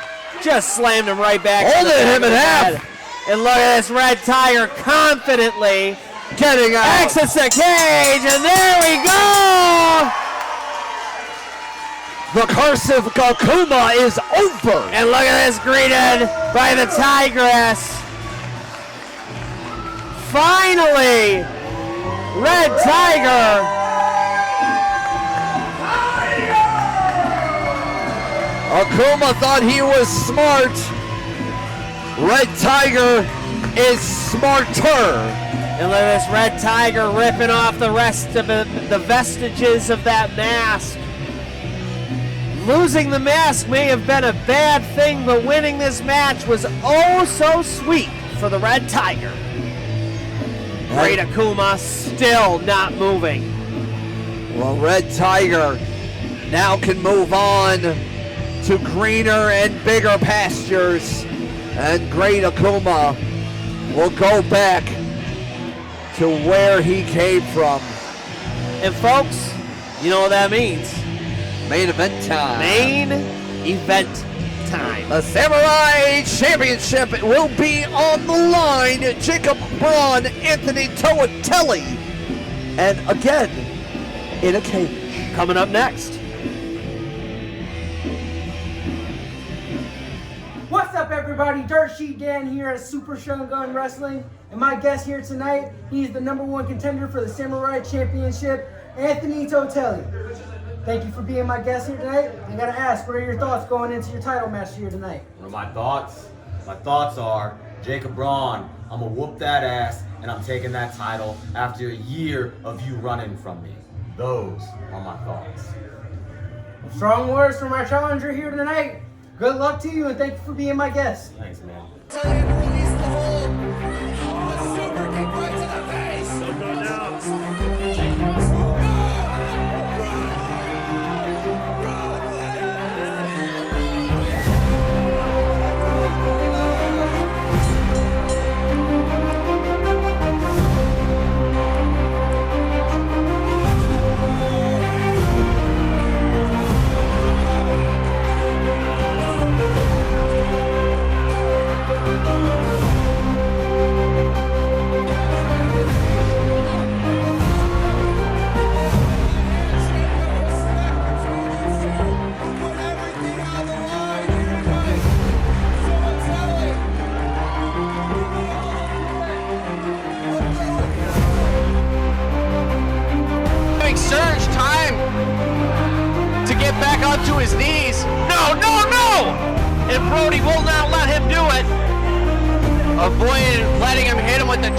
Just slammed him right back. Holding him in half. And look at this Red Tiger confidently getting out. Exits the cage, and there we go. The curse of Akuma is over. And look at this, greeted by the Tigress. Finally, Red Tiger. Akuma thought he was smart. Red Tiger is smarter. And look at this Red Tiger ripping off the rest of the vestiges of that mask. Losing the mask may have been a bad thing, but winning this match was oh so sweet for the Red Tiger. Great Akuma still not moving. Well, Red Tiger now can move on to greener and bigger pastures, and Great Akuma will go back to where he came from. And folks, you know what that means. Main event time. Main event time. The Samurai Championship will be on the line. Jacob Brawn, Anthony Toatele, and again in a cage. Coming up next. What's up, everybody? Dirt Sheet Dan here at Super Shogun Wrestling, and my guest here tonight, he's the #1 contender for the Samurai Championship, Anthony Toatele. Thank you for being my guest here tonight. I gotta ask, what are your thoughts going into your title match here tonight? What are my thoughts? My thoughts are, Jacob Braun, I'm gonna whoop that ass, and I'm taking that title after a year of you running from me. Those are my thoughts. Strong words from our challenger here tonight. Good luck to you, and thank you for being my guest. Thanks, man. Surge time to get back onto his knees. No, no, no! And Brody will not let him do it. Avoided letting him hit him with the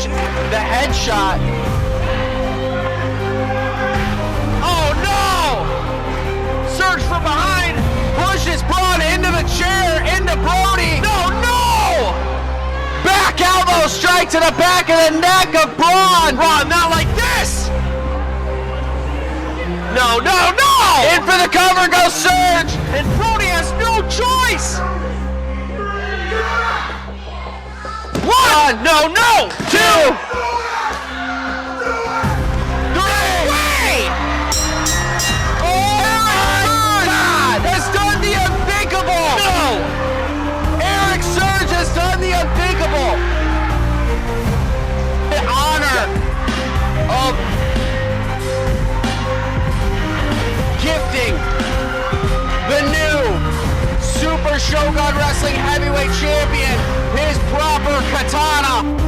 headshot. Oh no! Surge from behind, pushes Braun into the chair, into Brody. No, no! Back elbow strike to the back of the neck of Braun. Braun, not like this! No, no, no! In for the cover goes Surge! And Brody has no choice! One! No, no! Two! Three! Oh my God! Has done the unthinkable! No! Erik Surge has done the unthinkable! The honor of gifting the new Super Shogun Wrestling Heavyweight Champion his proper katana.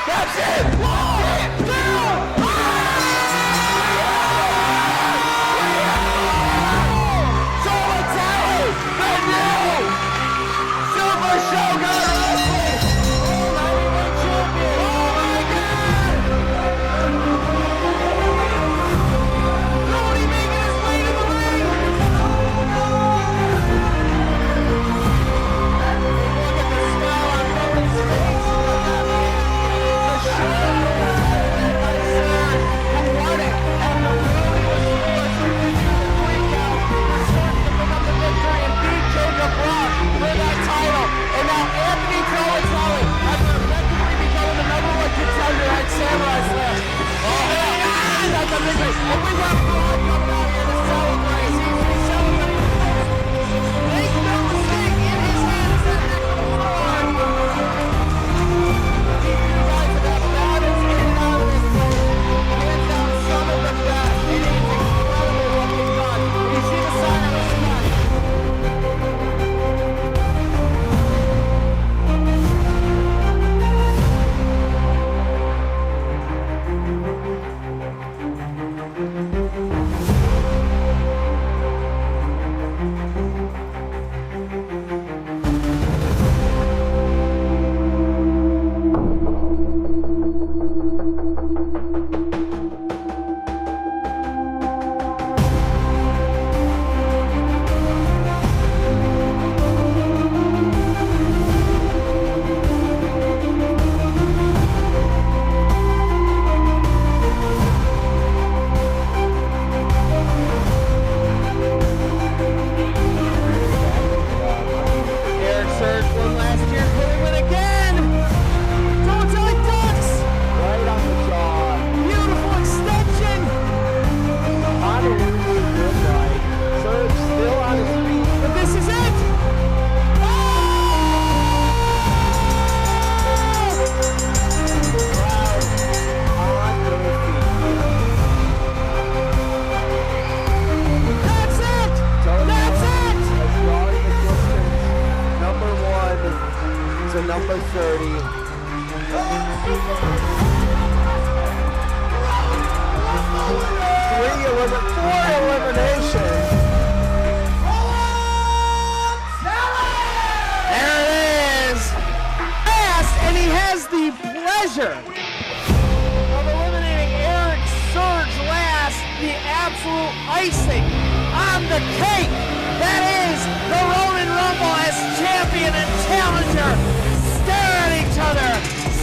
That's it! 1, 2, Four eliminations. There it is. Fast, and he has the pleasure of eliminating Erik Surge last, the absolute icing on the cake. That is the Ronin Rumble as champion and challenger stare at each other,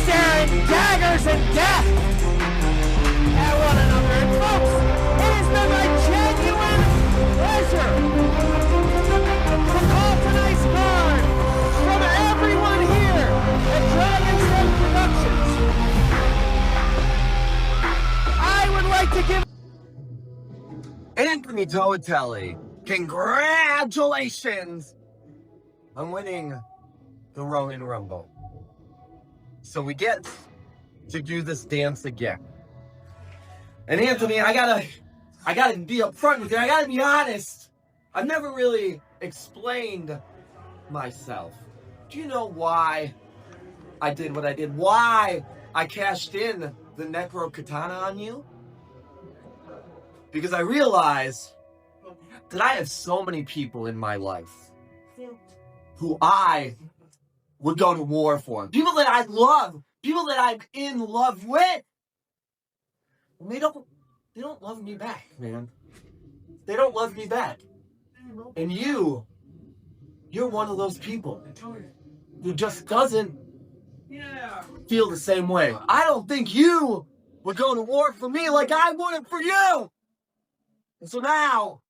staring daggers and death at one another. And folks, it has been my genuine pleasure to call tonight's card from everyone here at Dragon's Den Productions. I would like to give Anthony Toatele, congratulations on winning the Ronin Rumble. So we get to do this dance again. And Anthony, I gotta be upfront with you. I gotta be honest. I've never really explained myself. Do you know why I did what I did? Why I cashed in the Necro Katana on you? Because I realized that I have so many people in my life who I would go to war for. People that I love. People that I'm in love with. And they don't love me back, man. They don't love me back. And you're one of those people who just doesn't feel the same way. I don't think you would go to war for me like I would for you. And so now,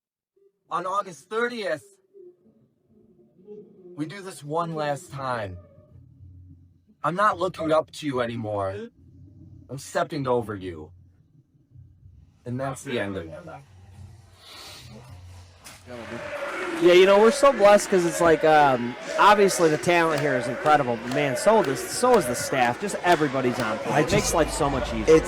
on August 30th, we do this one last time. I'm not looking up to you anymore. I'm stepping over you. And that's the end of it. Yeah, you know, we're so blessed because it's like, obviously the talent here is incredible, but man, so is the staff. Just everybody's on point. It makes life so much easier.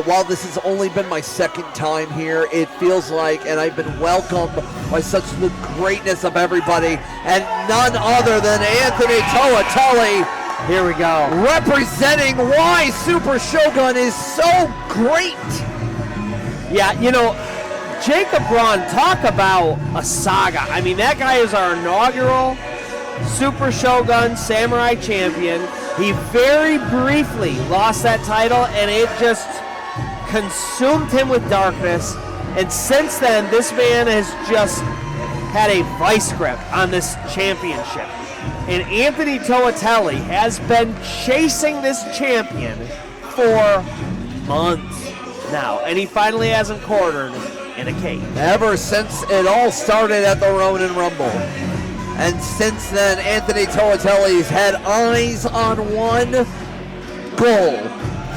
While this has only been my second time here, it feels like, and I've been welcomed by such the greatness of everybody, and none other than Anthony Toatele. Here we go. Representing why Super Shogun is so great. Yeah, you know, Jacob Braun, talk about a saga. I mean, that guy is our inaugural Super Shogun Samurai Champion. He very briefly lost that title, and it just consumed him with darkness. And since then, this man has just had a vice grip on this championship. And Anthony Toatele has been chasing this champion for months now, and he finally hasn't cornered in a cage. Ever since it all started at the Ronin Rumble. And since then, Anthony Toatele's had eyes on one goal,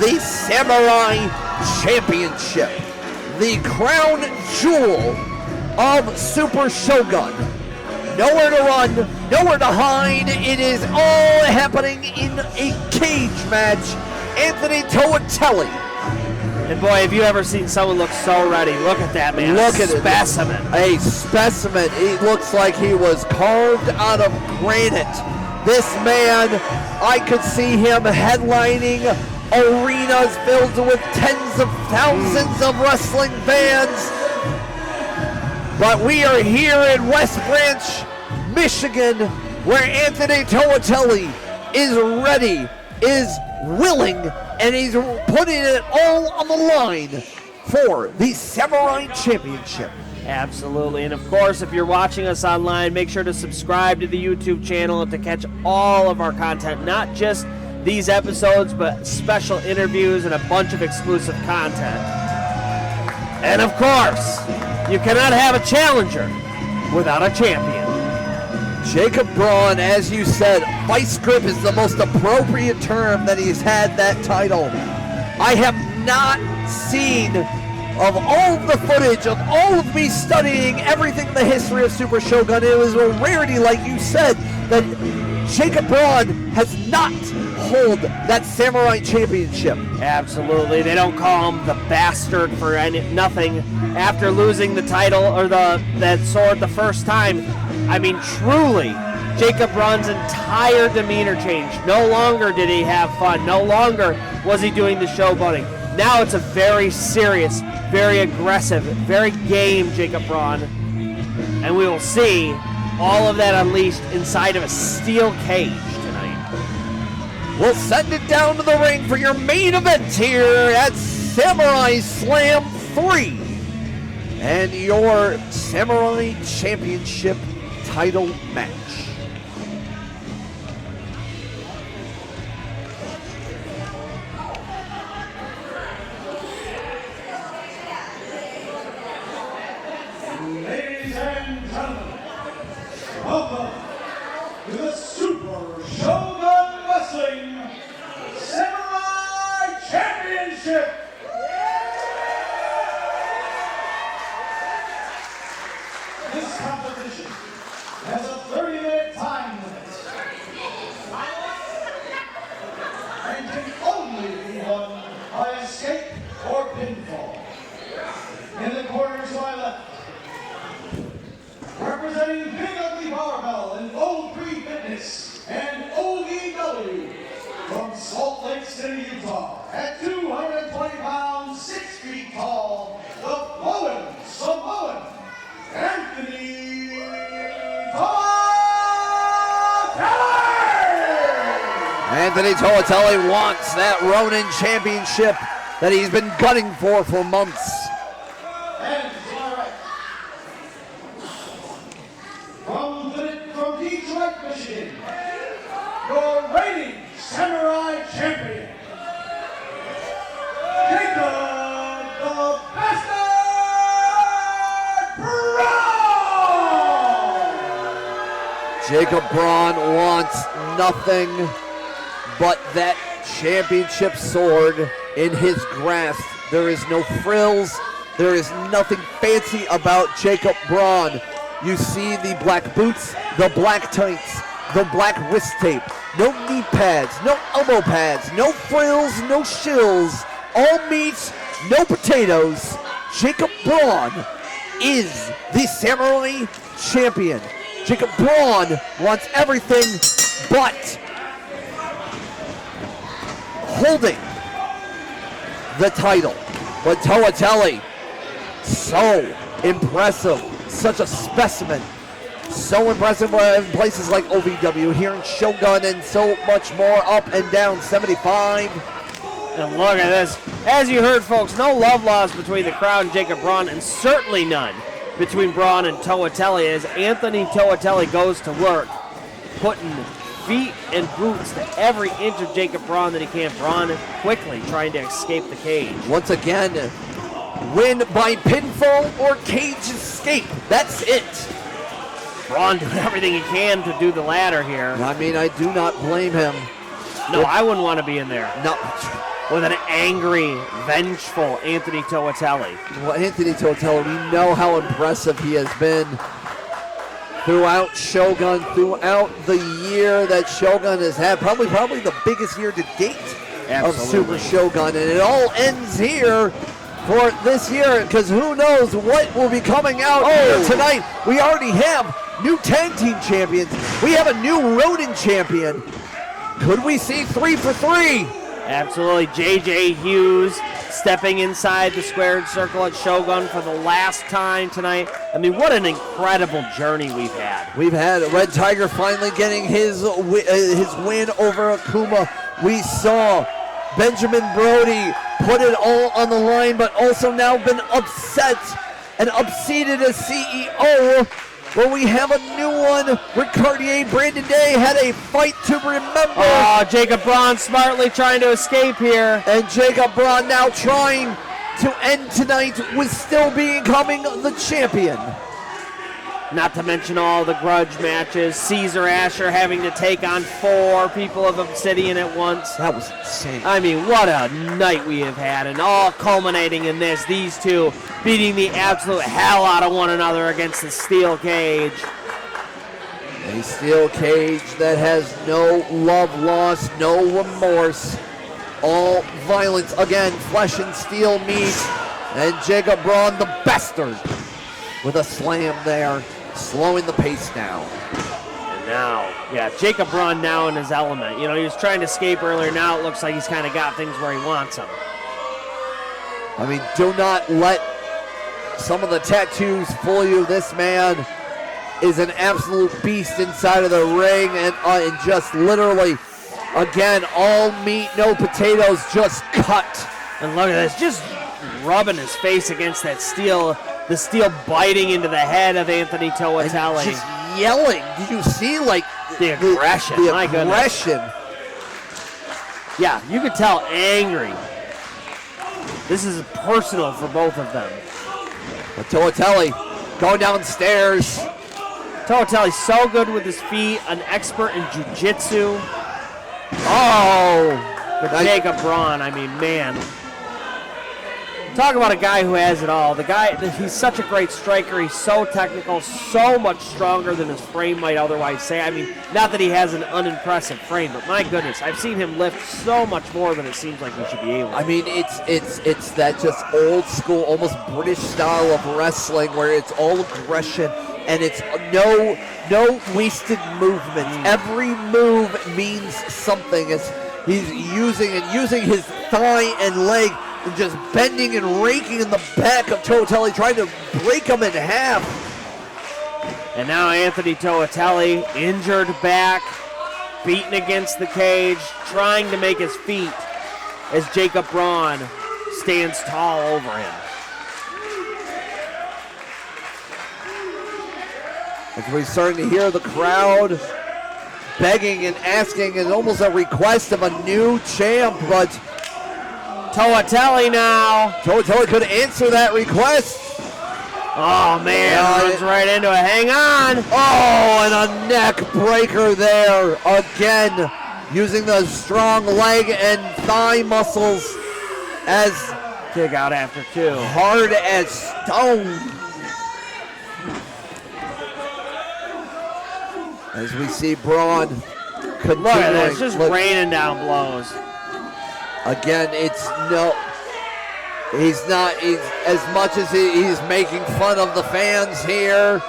the Samurai Championship, the crown jewel of Super Shogun. Nowhere to run, nowhere to hide. It is all happening in a cage match. Anthony Toatele. And boy, have you ever seen someone look so ready? Look at that, man. Look at specimen. it. A specimen. He looks like he was carved out of granite. This man, I could see him headlining arenas filled with tens of thousands of wrestling fans. But we are here in West Branch, Michigan, where Anthony Toatele is ready, is willing, and he's putting it all on the line for the Samurai Championship. Absolutely. And of course, if you're watching us online, make sure to subscribe to the YouTube channel to catch all of our content, not just these episodes, but special interviews and a bunch of exclusive content. And of course, you cannot have a challenger without a champion. Jacob Braun, as you said, vice grip is the most appropriate term that he's had that title. I have not seen, of all the footage, of all of me studying everything in the history of Super Shogun, it was a rarity, like you said, that Jacob Braun has not hold that Samurai Championship. Absolutely. They don't call him the bastard for nothing after losing the title or that sword the first time. I mean, truly, Jacob Braun's entire demeanor changed. No longer did he have fun. No longer was he doing the showboating. Now it's a very serious, very aggressive, very game Jacob Braun. And we will see all of that unleashed inside of a steel cage tonight. We'll send it down to the ring for your main event here at Samurai Slam 3. And your Samurai Championship title match. Ladies and gentlemen, welcome to the Super Shogun Wrestling Samurai Championship. This competition has a 30-minute time limit and can only be won by escape or pinfall. In the corner to my left, representing Big Ugly Barbell and Old Creed Fitness and OVW from Salt Lake City, Utah, at 220 pounds, 6 feet tall, the Flowing Samoan, Anthony Toatele! Anthony Toatele wants that Ronin championship that he's been gunning for months. And to my right, from Detroit, Michigan, your reigning Samurai Champion, Jacob the Bastard Brawn! Jacob Braun wants nothing but that championship sword in his grasp. There is no frills. There is nothing fancy about Jacob Braun. You see the black boots, the black tights, the black wrist tape, no knee pads, no elbow pads, no frills, no shills, all meat, no potatoes. Jacob Braun is the Samurai Champion. Jacob Braun wants everything but holding the title. But Toatele, so impressive, such a specimen, so impressive in places like OVW, here in Shogun, and so much more, up and down 75. And look at this. As you heard, folks, no love lost between the crowd and Jacob Braun, and certainly none between Braun and Toatele, as Anthony Toatele goes to work, putting feet and boots to every inch of Jacob Braun that he can. Braun quickly trying to escape the cage. Once again, win by pinfall or cage escape. That's it. Braun doing everything he can to do the latter here. I mean, I do not blame him. No, I wouldn't want to be in there. No. With an angry, vengeful Anthony Toatele. Well, Anthony Toatele, we know how impressive he has been throughout Shogun, throughout the year that Shogun has had. Probably the biggest year to date of Super Shogun. And it all ends here for this year, because who knows what will be coming out here tonight. We already have new tag team champions. We have a new Ronin champion. Could we see 3 for 3? Absolutely. JJ Hughes stepping inside the squared circle at Shogun for the last time tonight. I mean, what an incredible journey we've had. We've had Red Tiger finally getting his win over Akuma. We saw Benjamin Brody put it all on the line, but also now been upset and upseated as CEO. Well, we have a new one. Ric Caurdiea, Brandon Day had a fight to remember. Oh, Jacob Braun smartly trying to escape here. And Jacob Braun now trying to end tonight with still becoming the champion. Not to mention all the grudge matches. Cesar, Ashur having to take on 4 people of Obsidian at once. That was insane. I mean, what a night we have had, and all culminating in this. These two beating the absolute hell out of one another against the steel cage. A steel cage that has no love lost, no remorse. All violence, again, flesh and steel meat. And Jacob Braun, the bastard, with a slam there, slowing the pace down. And Now, yeah, Jacob Braun now in his element. You know, he was trying to escape earlier. Now it looks like he's kind of got things where he wants them. I mean, do not let some of the tattoos fool you. This man is an absolute beast inside of the ring, and just literally, again, all meat, no potatoes, just cut. And look at this, just rubbing his face against that steel, the steel biting into the head of Anthony Toatele. Just yelling. Did you see, like, the aggression? The My aggression. goodness. Yeah, you could tell angry. This is personal for both of them. But Toatele going downstairs. Toatele's so good with his feet, an expert in jiu-jitsu. Oh! But Jacob Braun, I mean, man. Talk about a guy who has it all. The guy, he's such a great striker. He's so technical, so much stronger than his frame might otherwise say. I mean, not that he has an unimpressive frame, but my goodness, I've seen him lift so much more than it seems like he should be able to. I mean, it's that just old school, almost British style of wrestling where it's all aggression and it's no wasted movement. Every move means something as he's using his thigh and leg and just bending and raking in the back of Toatele, trying to break him in half. And now Anthony Toatele, injured back, beaten against the cage, trying to make his feet as Jacob Braun stands tall over him. As we're starting to hear the crowd begging and asking, and almost a request of a new champ, but Toatele now. Toatele could answer that request. Oh, man, runs right into it. Hang on. Oh, and a neck breaker there. Again, using the strong leg and thigh muscles as kick out after two. Hard as stone. As we see Braun continuing. Look at that, it's just raining down blows. Again, he's as much as he's making fun of the fans here,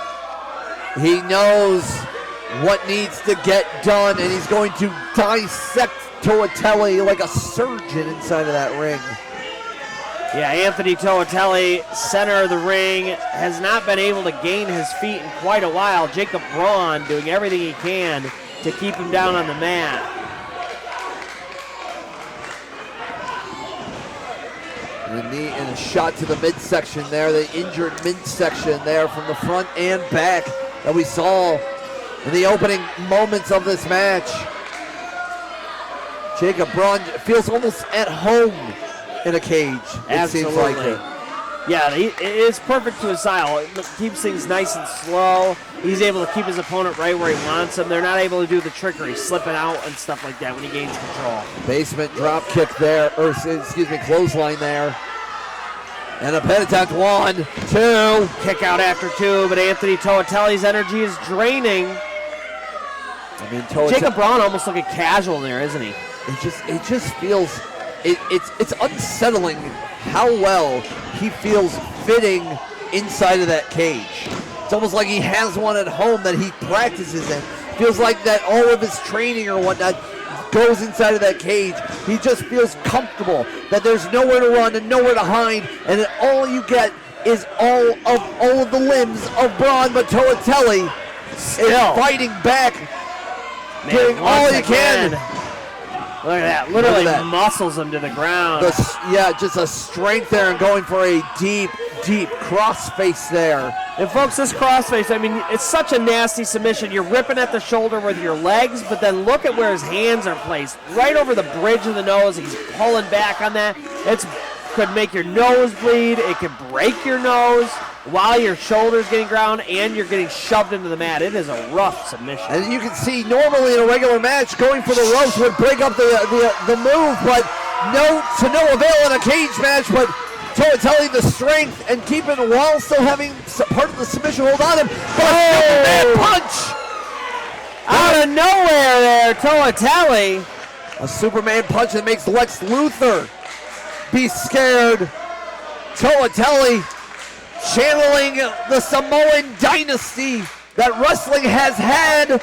he knows what needs to get done, and he's going to dissect Toatele like a surgeon inside of that ring. Yeah, Anthony Toatele, center of the ring, has not been able to gain his feet in quite a while. Jacob Braun doing everything he can to keep him down on the mat. And a shot to the midsection there, the injured midsection there from the front and back that we saw in the opening moments of this match. Jacob Braun feels almost at home in a cage, it seems like it. Yeah, it's perfect to his style. It keeps things nice and slow. He's able to keep his opponent right where he wants him. They're not able to do the trickery, slipping out and stuff like that when he gains control. Basement drop kick there, or excuse me, clothesline there. And a pin attempt, 1, 2. Kick out after two, but Anthony Toatele's energy is draining. I mean, Jacob Braun almost looking casual there, isn't he? It just feels, it's unsettling how well he feels fitting inside of that cage. It's almost like he has one at home that he practices in. Feels like that all of his training or whatnot goes inside of that cage. He just feels comfortable that there's nowhere to run and nowhere to hide, and that all you get is all of the limbs of Braun, but Toatele is fighting back, doing all he can. Look at that, literally muscles him to the ground. Just a strength there and going for a deep crossface there. And folks, this crossface, I mean, it's such a nasty submission. You're ripping at the shoulder with your legs, but then look at where his hands are placed. Right over the bridge of the nose, he's pulling back on that. It could make your nose bleed. It could break your nose while your shoulder's getting ground and you're getting shoved into the mat. It is a rough submission. And you can see normally in a regular match, going for the ropes would break up the move, but to no avail in a cage match. But Toatele the strength and keep it while still having part of the submission hold on him. But Superman punch! Out of nowhere there, Toatele. A Superman punch that makes Lex Luthor be scared. Toatele channeling the Samoan dynasty that wrestling has had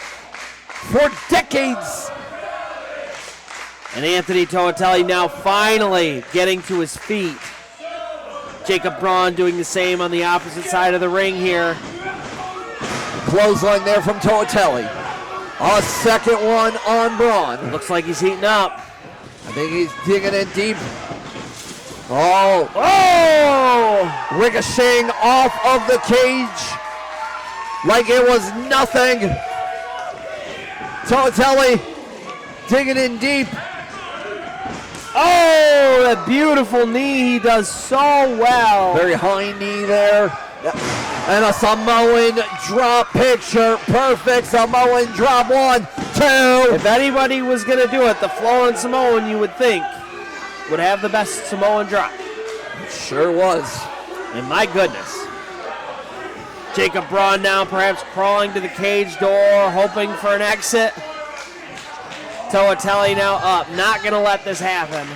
for decades. And Anthony Toatele now finally getting to his feet. Jacob Braun doing the same on the opposite side of the ring here. Clothesline there from Toatele. A second one on Braun. Looks like he's heating up. I think he's digging in deep. Oh! Ricocheting off of the cage like it was nothing. Toatele digging in deep. Oh, that beautiful knee he does so well. Very high knee there. And a Samoan drop picture. Perfect Samoan drop. 1, 2. If anybody was going to do it, the flowing Samoan, you would think, would have the best Samoan drop. It sure was. And my goodness. Jacob Braun now perhaps crawling to the cage door, hoping for an exit. Toatele now up, not going to let this happen.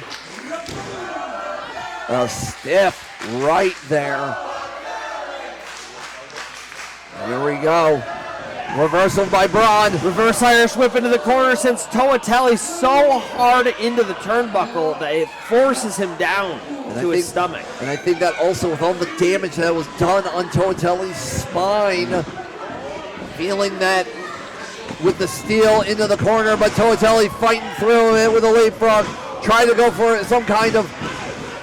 A stiff right there. Here we go. Reversal by Braun. Reverse Irish whip into the corner sends Toatele so hard into the turnbuckle that it forces him down to his stomach. And I think that also with all the damage that was done on Toatele's spine, feeling that with the steel into the corner, but Toatele fighting through it with a leapfrog, trying to go for some kind of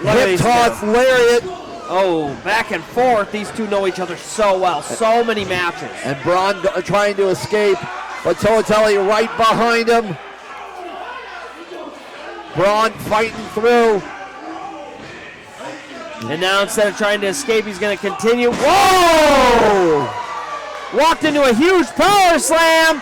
hip toss lariat. Oh, back and forth. These two know each other so well. So many matches. And Braun trying to escape, but Toatele right behind him. Braun fighting through. And now instead of trying to escape, he's going to continue. Whoa! Walked into a huge power slam.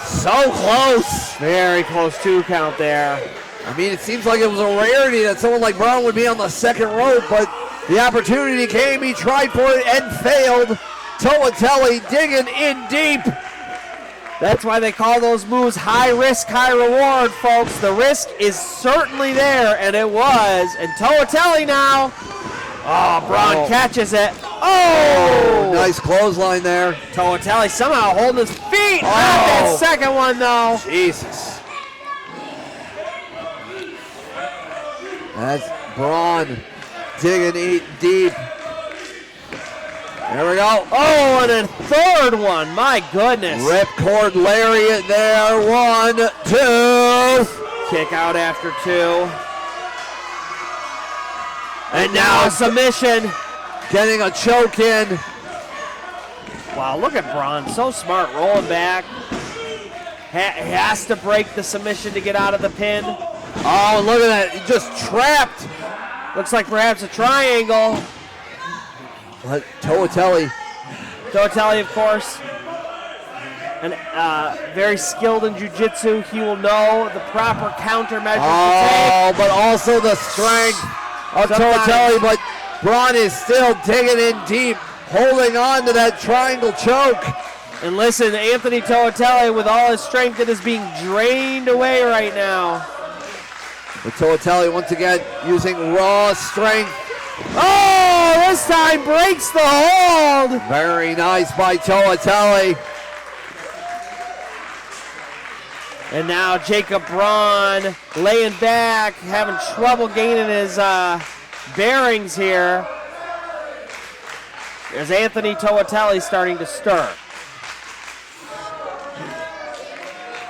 So close. Very close 2 count there. I mean, it seems like it was a rarity that someone like Braun would be on the second rope, but the opportunity came. He tried for it and failed. Toatele digging in deep. That's why they call those moves high risk, high reward, folks. The risk is certainly there, and it was. And Toatele now. Oh, Braun catches it. Oh! Nice clothesline there. Toatele somehow holding his feet. Not that second one, though. Jesus. That's Braun digging deep. There we go. Oh, and a third one. My goodness. Ripcord lariat there. 1, 2. Kick out after 2. And now a submission. Getting a choke in. Wow, look at Braun. So smart, rolling back. Has to break the submission to get out of the pin. Oh, look at that. He just trapped. Looks like perhaps a triangle. Toatele, of course. And very skilled in jiu-jitsu. He will know the proper countermeasures to take. Oh, but also the strength of Toatele, but Braun is still digging in deep, holding on to that triangle choke. And listen, Anthony Toatele, with all his strength, it is being drained away right now. But Toatele once again using raw strength. Oh, this time breaks the hold. Very nice by Toatele. And now Jacob Braun laying back, having trouble gaining his bearings here. There's Anthony Toatele starting to stir.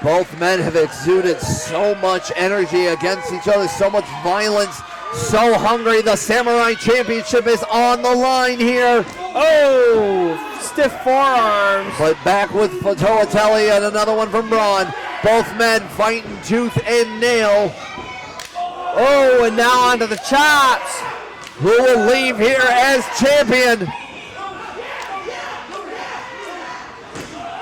Both men have exuded so much energy against each other, so much violence, so hungry. The Samurai Championship is on the line here. Oh, stiff forearms. But back with Toatele and another one from Braun. Both men fighting tooth and nail. Oh, and now onto the chops. Who will leave here as champion?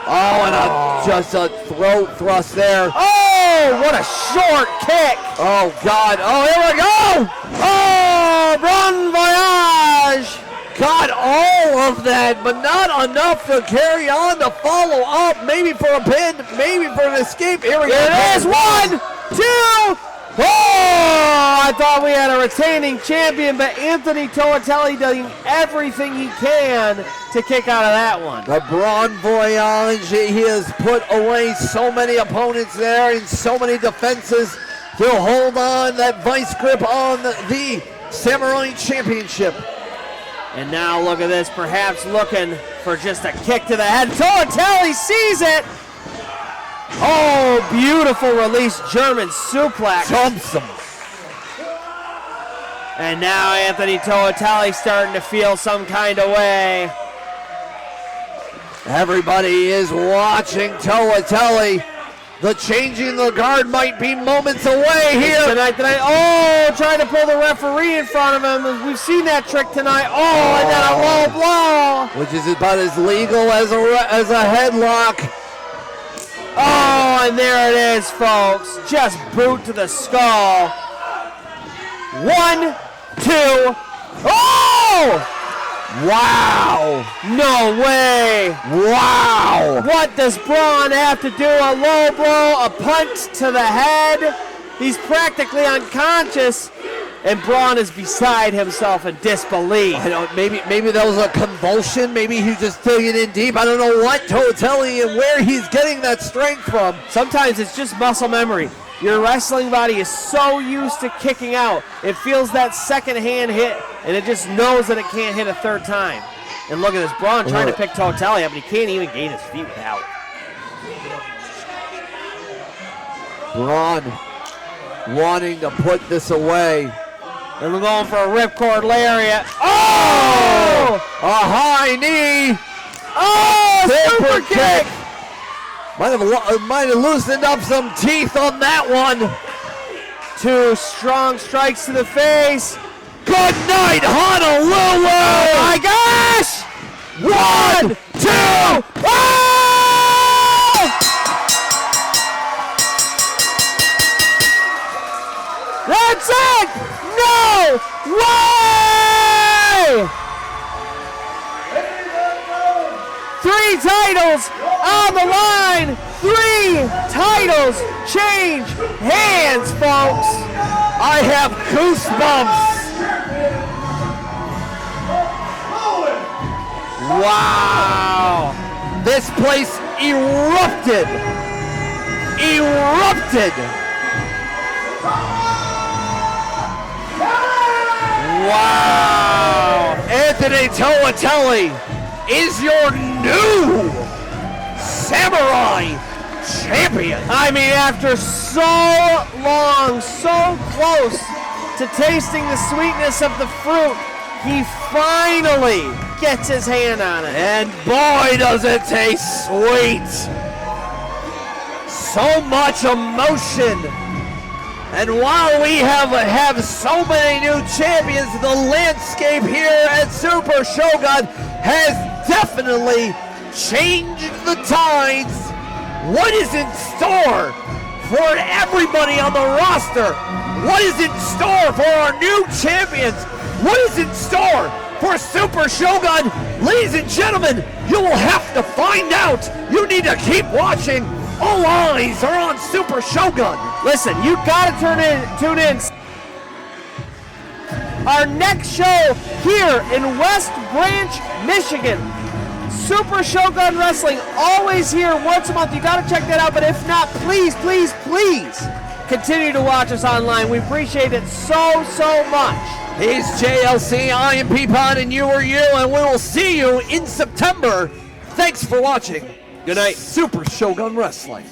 Oh, and just a throat thrust there. Oh, what a short kick. Oh, God. Oh, here we go. Oh, Bon Voyage. Got all of that, but not enough to carry on to follow up. Maybe for a pin, maybe for an escape. Here we go. It is 1, 2. Oh, I thought we had a retaining champion, but Anthony Toatele doing everything he can to kick out of that one. The Brawn Voyage, he has put away so many opponents there in so many defenses to hold on that vice grip on the Samurai Championship. And now look at this, perhaps looking for just a kick to the head. Toatele sees it. Oh, beautiful release, German suplex. Jumps him. And now Anthony Toatele starting to feel some kind of way. Everybody is watching Toatele. The changing the guard might be moments away here. Tonight. Oh, trying to pull the referee in front of him. We've seen that trick tonight. Oh, and then a low blow. Which is about as legal as a headlock. Oh, and there it is, folks. Just boot to the skull. 1, 2. Oh! Wow! No way! Wow! What does Brawn have to do? A low blow, a punch to the head. He's practically unconscious, and Brawn is beside himself in disbelief. I don't. Maybe that was a convulsion. Maybe he just took it in deep. I don't know what Toatele and where he's getting that strength from. Sometimes it's just muscle memory. Your wrestling body is so used to kicking out. It feels that second hand hit, and it just knows that it can't hit a third time. And look at this, Braun trying to pick Toatele up, but he can't even gain his feet without. Braun wanting to put this away. And we're going for a ripcord lariat. Oh! A high knee. Oh, super kick. Might have loosened up some teeth on that one. 2 strong strikes to the face. Good night, Honolulu! Oh my gosh! 1, 2, oh! That's it! No way! 3 titles on the line. 3 titles change hands, folks. I have goosebumps. Wow. This place erupted. Wow. Anthony Toatele is your new Samurai Champion. I mean, after so long, so close to tasting the sweetness of the fruit, he finally gets his hand on it. And boy, does it taste sweet. So much emotion. And while we have so many new champions, the landscape here at Super Shogun has definitely changed the tides. What is in store for everybody on the roster? What is in store for our new champions? What is in store for Super Shogun? Ladies and gentlemen, you will have to find out. You need to keep watching. All eyes are on Super Shogun. Listen, you gotta tune in. Our next show here in West Branch, Michigan. Super Shogun Wrestling, always here once a month. You gotta check that out, but if not, please, please, please continue to watch us online. We appreciate it so, so much. He's JLC, I am Peapod, and you are you, and we will see you in September. Thanks for watching. Good night. Super Shogun Wrestling.